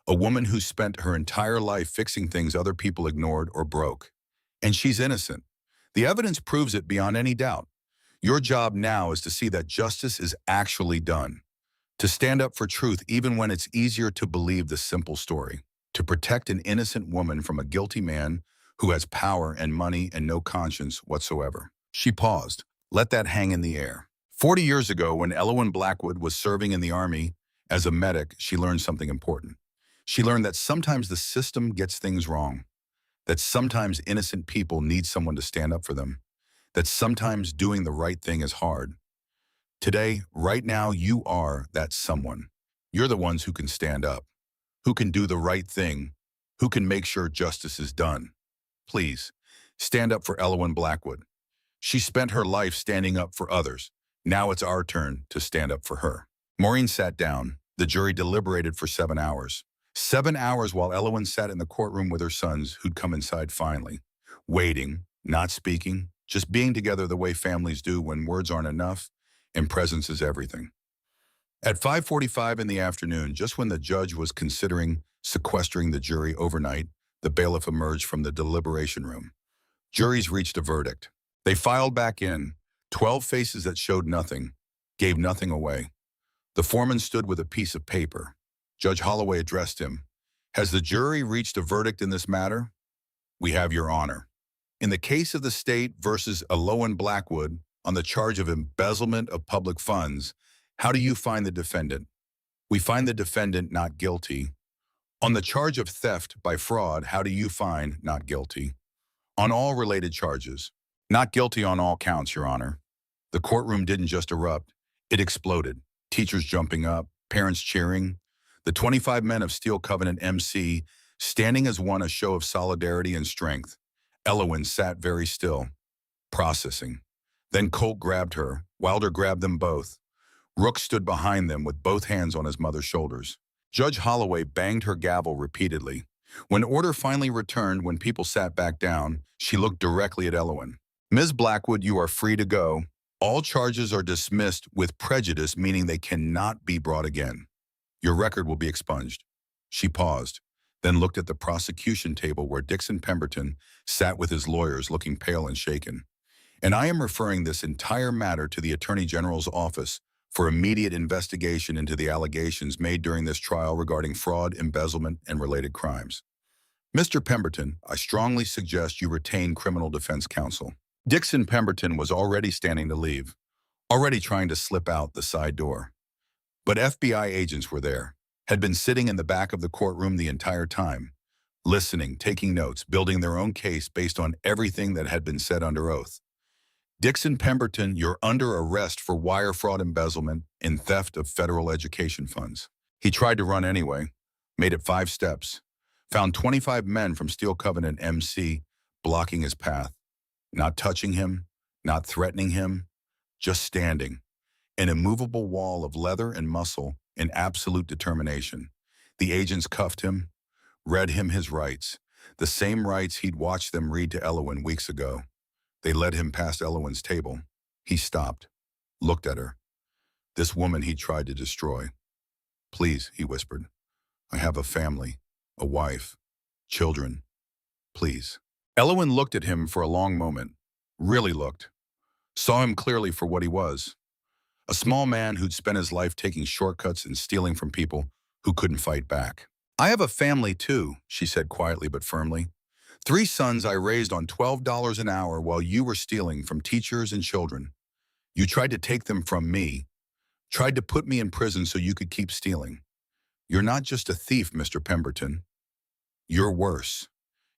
a woman who spent her entire life fixing things other people ignored or broke. And she's innocent. The evidence proves it beyond any doubt. Your job now is to see that justice is actually done, to stand up for truth even when it's easier to believe the simple story, to protect an innocent woman from a guilty man who has power and money and no conscience whatsoever. She paused, let that hang in the air. 40 years ago, when Elowyn Blackwood was serving in the Army as a medic, she learned something important. She learned that sometimes the system gets things wrong, that sometimes innocent people need someone to stand up for them, that sometimes doing the right thing is hard. Today, right now, you are that someone. You're the ones who can stand up, who can do the right thing, who can make sure justice is done. Please, stand up for Elowyn Blackwood. She spent her life standing up for others. Now it's our turn to stand up for her. Maureen sat down. The jury deliberated for 7 hours. 7 hours while Elowyn sat in the courtroom with her sons, who'd come inside finally. Waiting, not speaking, just being together the way families do when words aren't enough and presence is everything. At 5:45 in the afternoon, just when the judge was considering sequestering the jury overnight, the bailiff emerged from the deliberation room. Juries reached a verdict. They filed back in, 12 faces that showed nothing, gave nothing away. The foreman stood with a piece of paper. Judge Holloway addressed him. Has the jury reached a verdict in this matter? We have your honor. In the case of the state versus Elowyn Blackwood on the charge of embezzlement of public funds, how do you find the defendant? We find the defendant not guilty. On the charge of theft by fraud, how do you find not guilty? On all related charges. Not guilty on all counts, Your Honor. The courtroom didn't just erupt. It exploded. Teachers jumping up, parents cheering. The 25 men of Steel Covenant MC standing as one, a show of solidarity and strength. Elowyn sat very still, processing. Then Colt grabbed her. Wilder grabbed them both. Rook stood behind them with both hands on his mother's shoulders. Judge Holloway banged her gavel repeatedly. When order finally returned, when people sat back down, she looked directly at Elowyn. Ms. Blackwood, you are free to go. All charges are dismissed with prejudice, meaning they cannot be brought again. Your record will be expunged. She paused, then looked at the prosecution table where Dixon Pemberton sat with his lawyers looking pale and shaken. And I am referring this entire matter to the Attorney General's office for immediate investigation into the allegations made during this trial regarding fraud, embezzlement, and related crimes. Mr. Pemberton, I strongly suggest you retain criminal defense counsel. Dixon Pemberton was already standing to leave, already trying to slip out the side door. But FBI agents were there, had been sitting in the back of the courtroom the entire time, listening, taking notes, building their own case based on everything that had been said under oath. Dixon Pemberton, you're under arrest for wire fraud, embezzlement, and theft of federal education funds. He tried to run anyway, made it 5 steps, found 25 men from Steel Covenant MC blocking his path, not touching him, not threatening him, just standing, an immovable wall of leather and muscle and absolute determination. The agents cuffed him, read him his rights, the same rights he'd watched them read to Elowyn weeks ago. They led him past Elowyn's table. He stopped, looked at her. This woman he tried to destroy. Please, he whispered. I have a family, a wife, children. Please. Elowyn looked at him for a long moment, really looked, saw him clearly for what he was. A small man who'd spent his life taking shortcuts and stealing from people who couldn't fight back. I have a family too, she said quietly but firmly. 3 sons I raised on $12 an hour while you were stealing from teachers and children. You tried to take them from me, tried to put me in prison so you could keep stealing. You're not just a thief, Mr. Pemberton. You're worse.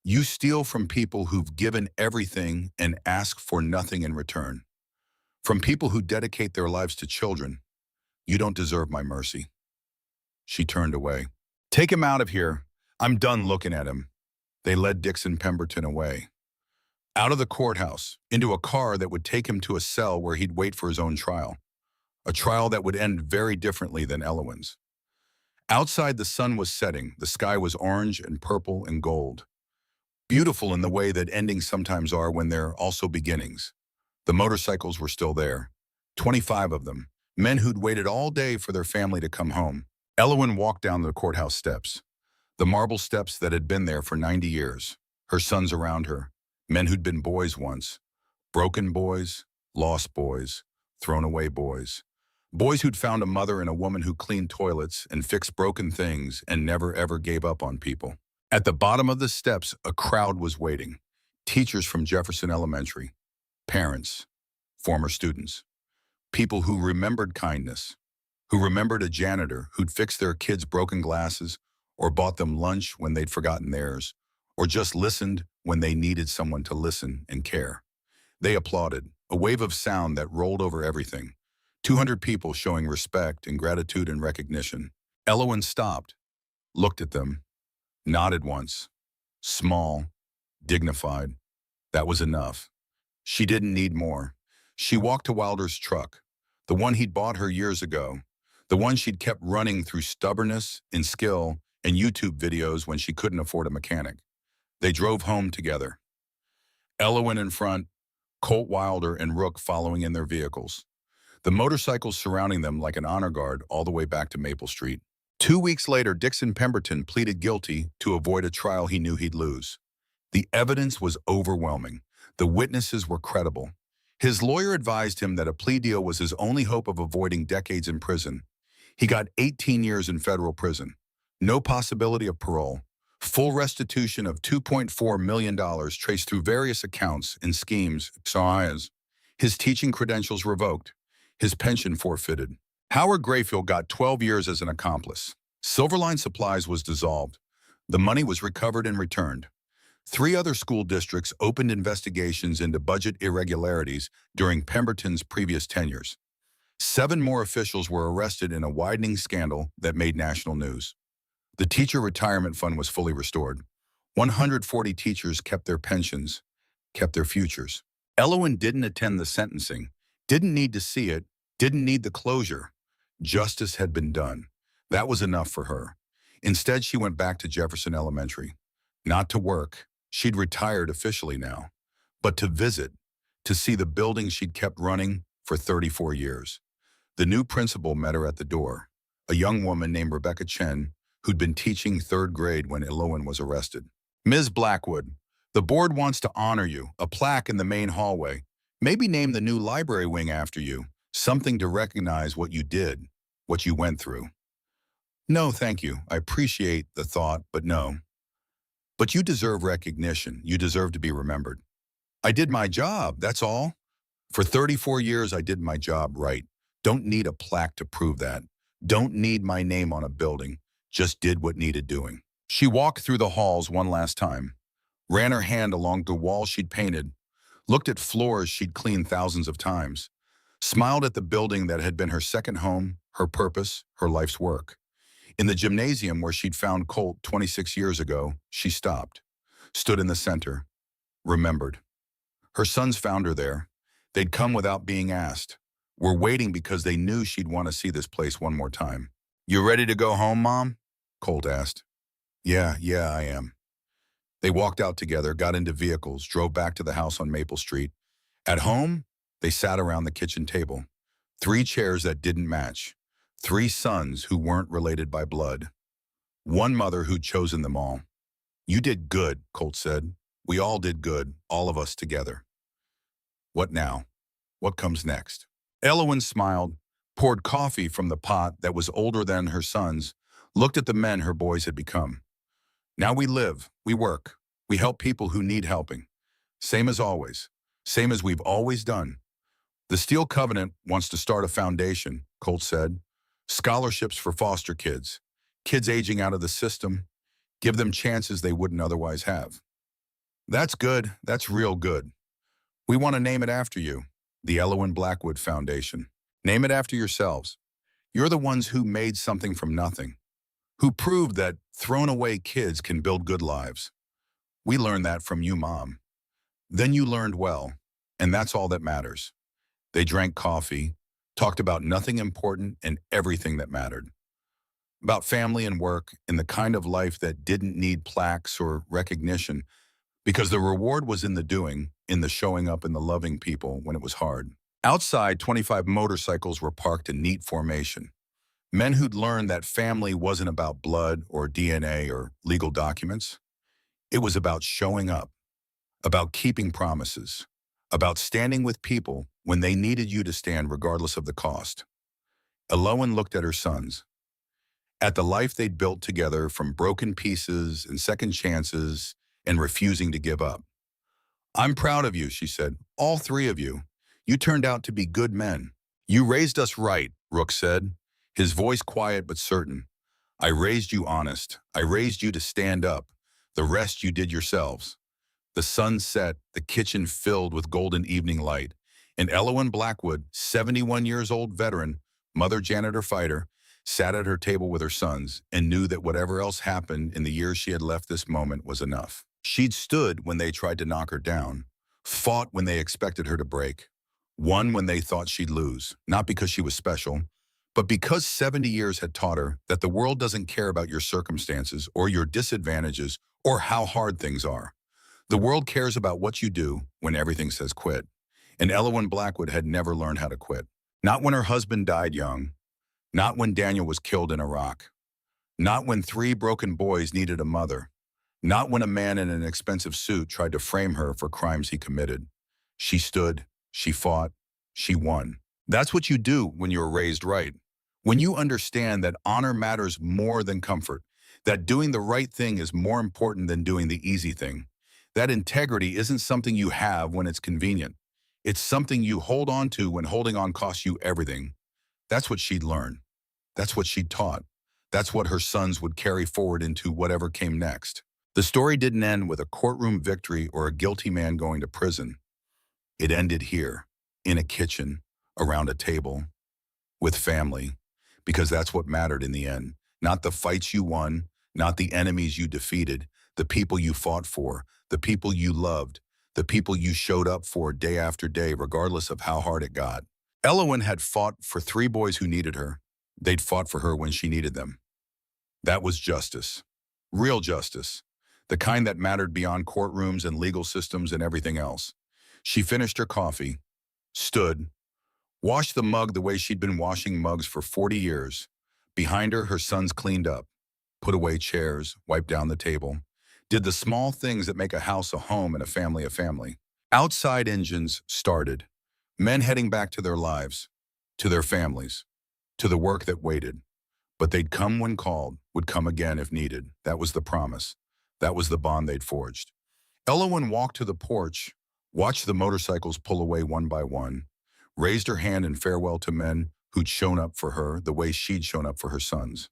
You steal from people who've given everything and ask for nothing in return. From people who dedicate their lives to children. You don't deserve my mercy. She turned away. Take him out of here. I'm done looking at him. They led Dixon Pemberton away. Out of the courthouse, into a car that would take him to a cell where he'd wait for his own trial. A trial that would end very differently than Elowyn's. Outside, the sun was setting. The sky was orange and purple and gold. Beautiful in the way that endings sometimes are when they're also beginnings. The motorcycles were still there. 25 of them. Men who'd waited all day for their family to come home. Elowyn walked down the courthouse steps. The marble steps that had been there for 90 years. Her sons around her. Men who'd been boys once. Broken boys, lost boys, thrown away boys. Boys who'd found a mother and a woman who cleaned toilets and fixed broken things and never ever gave up on people. At the bottom of the steps, a crowd was waiting. Teachers from Jefferson Elementary. Parents. Former students. People who remembered kindness, who remembered a janitor who'd fixed their kids' broken glasses or bought them lunch when they'd forgotten theirs, or just listened when they needed someone to listen and care. They applauded, a wave of sound that rolled over everything. 200 people showing respect and gratitude and recognition. Elowen stopped, looked at them, nodded once. Small, dignified. That was enough. She didn't need more. She walked to Wilder's truck, the one he'd bought her years ago, the one she'd kept running through stubbornness and skill and YouTube videos when she couldn't afford a mechanic. They drove home together. Elowen in front, Colt Wilder and Rook following in their vehicles. The motorcycles surrounding them like an honor guard all the way back to Maple Street. 2 weeks later, Dixon Pemberton pleaded guilty to avoid a trial he knew he'd lose. The evidence was overwhelming. The witnesses were credible. His lawyer advised him that a plea deal was his only hope of avoiding decades in prison. He got 18 years in federal prison. No possibility of parole. Full restitution of $2.4 million traced through various accounts and schemes. His teaching credentials revoked. His pension forfeited. Howard Grayfield got 12 years as an accomplice. Silverline Supplies was dissolved. The money was recovered and returned. 3 other school districts opened investigations into budget irregularities during Pemberton's previous tenures. 7 more officials were arrested in a widening scandal that made national news. The teacher retirement fund was fully restored. 140 teachers kept their pensions, kept their futures. Elowen didn't attend the sentencing, didn't need to see it, didn't need the closure. Justice had been done. That was enough for her. Instead, she went back to Jefferson Elementary. Not to work. She'd retired officially now. But to visit, to see the building she'd kept running for 34 years. The new principal met her at the door, a young woman named Rebecca Chen, who'd been teaching 3rd grade when Elowen was arrested. Ms. Blackwood, the board wants to honor you, a plaque in the main hallway. Maybe name the new library wing after you, something to recognize what you did, what you went through. No, thank you. I appreciate the thought, but no. But you deserve recognition. You deserve to be remembered. I did my job, that's all. For 34 years, I did my job right. Don't need a plaque to prove that. Don't need my name on a building. Just did what needed doing. She walked through the halls one last time, ran her hand along the walls she'd painted, looked at floors she'd cleaned thousands of times, smiled at the building that had been her second home, her purpose, her life's work. In the gymnasium where she'd found Colt 26 years ago, she stopped, stood in the center, remembered. Her sons found her there. They'd come without being asked, were waiting because they knew she'd want to see this place one more time. You ready to go home, Mom? Colt asked. Yeah, I am. They walked out together, got into vehicles, drove back to the house on Maple Street. At home, they sat around the kitchen table. 3 chairs that didn't match. 3 sons who weren't related by blood. 1 mother who'd chosen them all. You did good, Colt said. We all did good, all of us together. What now? What comes next? Elowen smiled, poured coffee from the pot that was older than her son's, looked at the men her boys had become. Now we live, we work, we help people who need helping. Same as always, same as we've always done. The Steel Covenant wants to start a foundation, Colt said. Scholarships for foster kids, kids aging out of the system, give them chances they wouldn't otherwise have. That's good, that's real good. We want to name it after you, the Elowen Blackwood Foundation. Name it after yourselves. You're the ones who made something from nothing, who proved that thrown away kids can build good lives. We learned that from you, Mom. Then you learned well, and that's all that matters. They drank coffee, talked about nothing important and everything that mattered. About family and work and the kind of life that didn't need plaques or recognition, because the reward was in the doing, in the showing up and the loving people when it was hard. Outside, 25 motorcycles were parked in neat formation. Men who'd learned that family wasn't about blood or DNA or legal documents. It was about showing up, about keeping promises, about standing with people when they needed you to stand regardless of the cost. Elowen looked at her sons, at the life they'd built together from broken pieces and second chances and refusing to give up. I'm proud of you, she said, all 3 of you. You turned out to be good men. You raised us right, Rook said, his voice quiet but certain. I raised you honest. I raised you to stand up. The rest you did yourselves. The sun set, the kitchen filled with golden evening light, and Elowen Blackwood, 71 years old veteran, mother janitor fighter, sat at her table with her sons and knew that whatever else happened in the years she had left this moment was enough. She'd stood when they tried to knock her down, fought when they expected her to break, won when they thought she'd lose, not because she was special, but because 70 years had taught her that the world doesn't care about your circumstances or your disadvantages or how hard things are. The world cares about what you do when everything says quit. And Elowen Blackwood had never learned how to quit. Not when her husband died young, not when Daniel was killed in Iraq, not when 3 broken boys needed a mother, not when a man in an expensive suit tried to frame her for crimes he committed. She stood, she fought, she won. That's what you do when you're raised right. When you understand that honor matters more than comfort, that doing the right thing is more important than doing the easy thing, that integrity isn't something you have when it's convenient. It's something you hold on to when holding on costs you everything. That's what she'd learned. That's what she'd taught. That's what her sons would carry forward into whatever came next. The story didn't end with a courtroom victory or a guilty man going to prison. It ended here, in a kitchen, around a table, with family, because that's what mattered in the end. Not the fights you won, not the enemies you defeated, the people you fought for, the people you loved, the people you showed up for day after day, regardless of how hard it got. Elowen had fought for 3 boys who needed her. They'd fought for her when she needed them. That was justice. Real justice. The kind that mattered beyond courtrooms and legal systems and everything else. She finished her coffee, stood, washed the mug the way she'd been washing mugs for 40 years. Behind her, her sons cleaned up, put away chairs, wiped down the table, did the small things that make a house a home and a family a family. Outside engines started, men heading back to their lives, to their families, to the work that waited. But they'd come when called, would come again if needed. That was the promise. That was the bond they'd forged. Elowen walked to the porch, watched the motorcycles pull away one by one, raised her hand in farewell to men who'd shown up for her the way she'd shown up for her sons.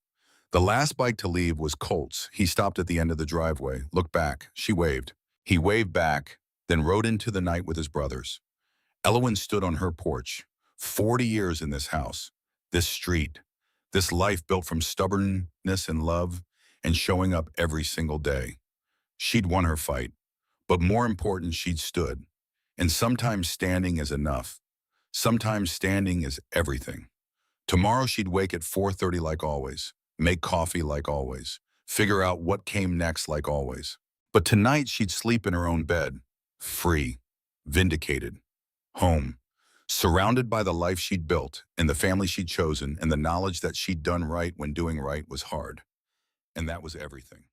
The last bike to leave was Colt's. He stopped at the end of the driveway, looked back. She waved. He waved back, then rode into the night with his brothers. Elowen stood on her porch. 40 years in this house, this street, this life built from stubbornness and love and showing up every single day. She'd won her fight, but more important, she'd stood. And sometimes standing is enough. Sometimes standing is everything. Tomorrow she'd wake at 4:30 like always, make coffee like always, figure out what came next like always. But tonight she'd sleep in her own bed, free, vindicated, home, surrounded by the life she'd built and the family she'd chosen and the knowledge that she'd done right when doing right was hard. And that was everything.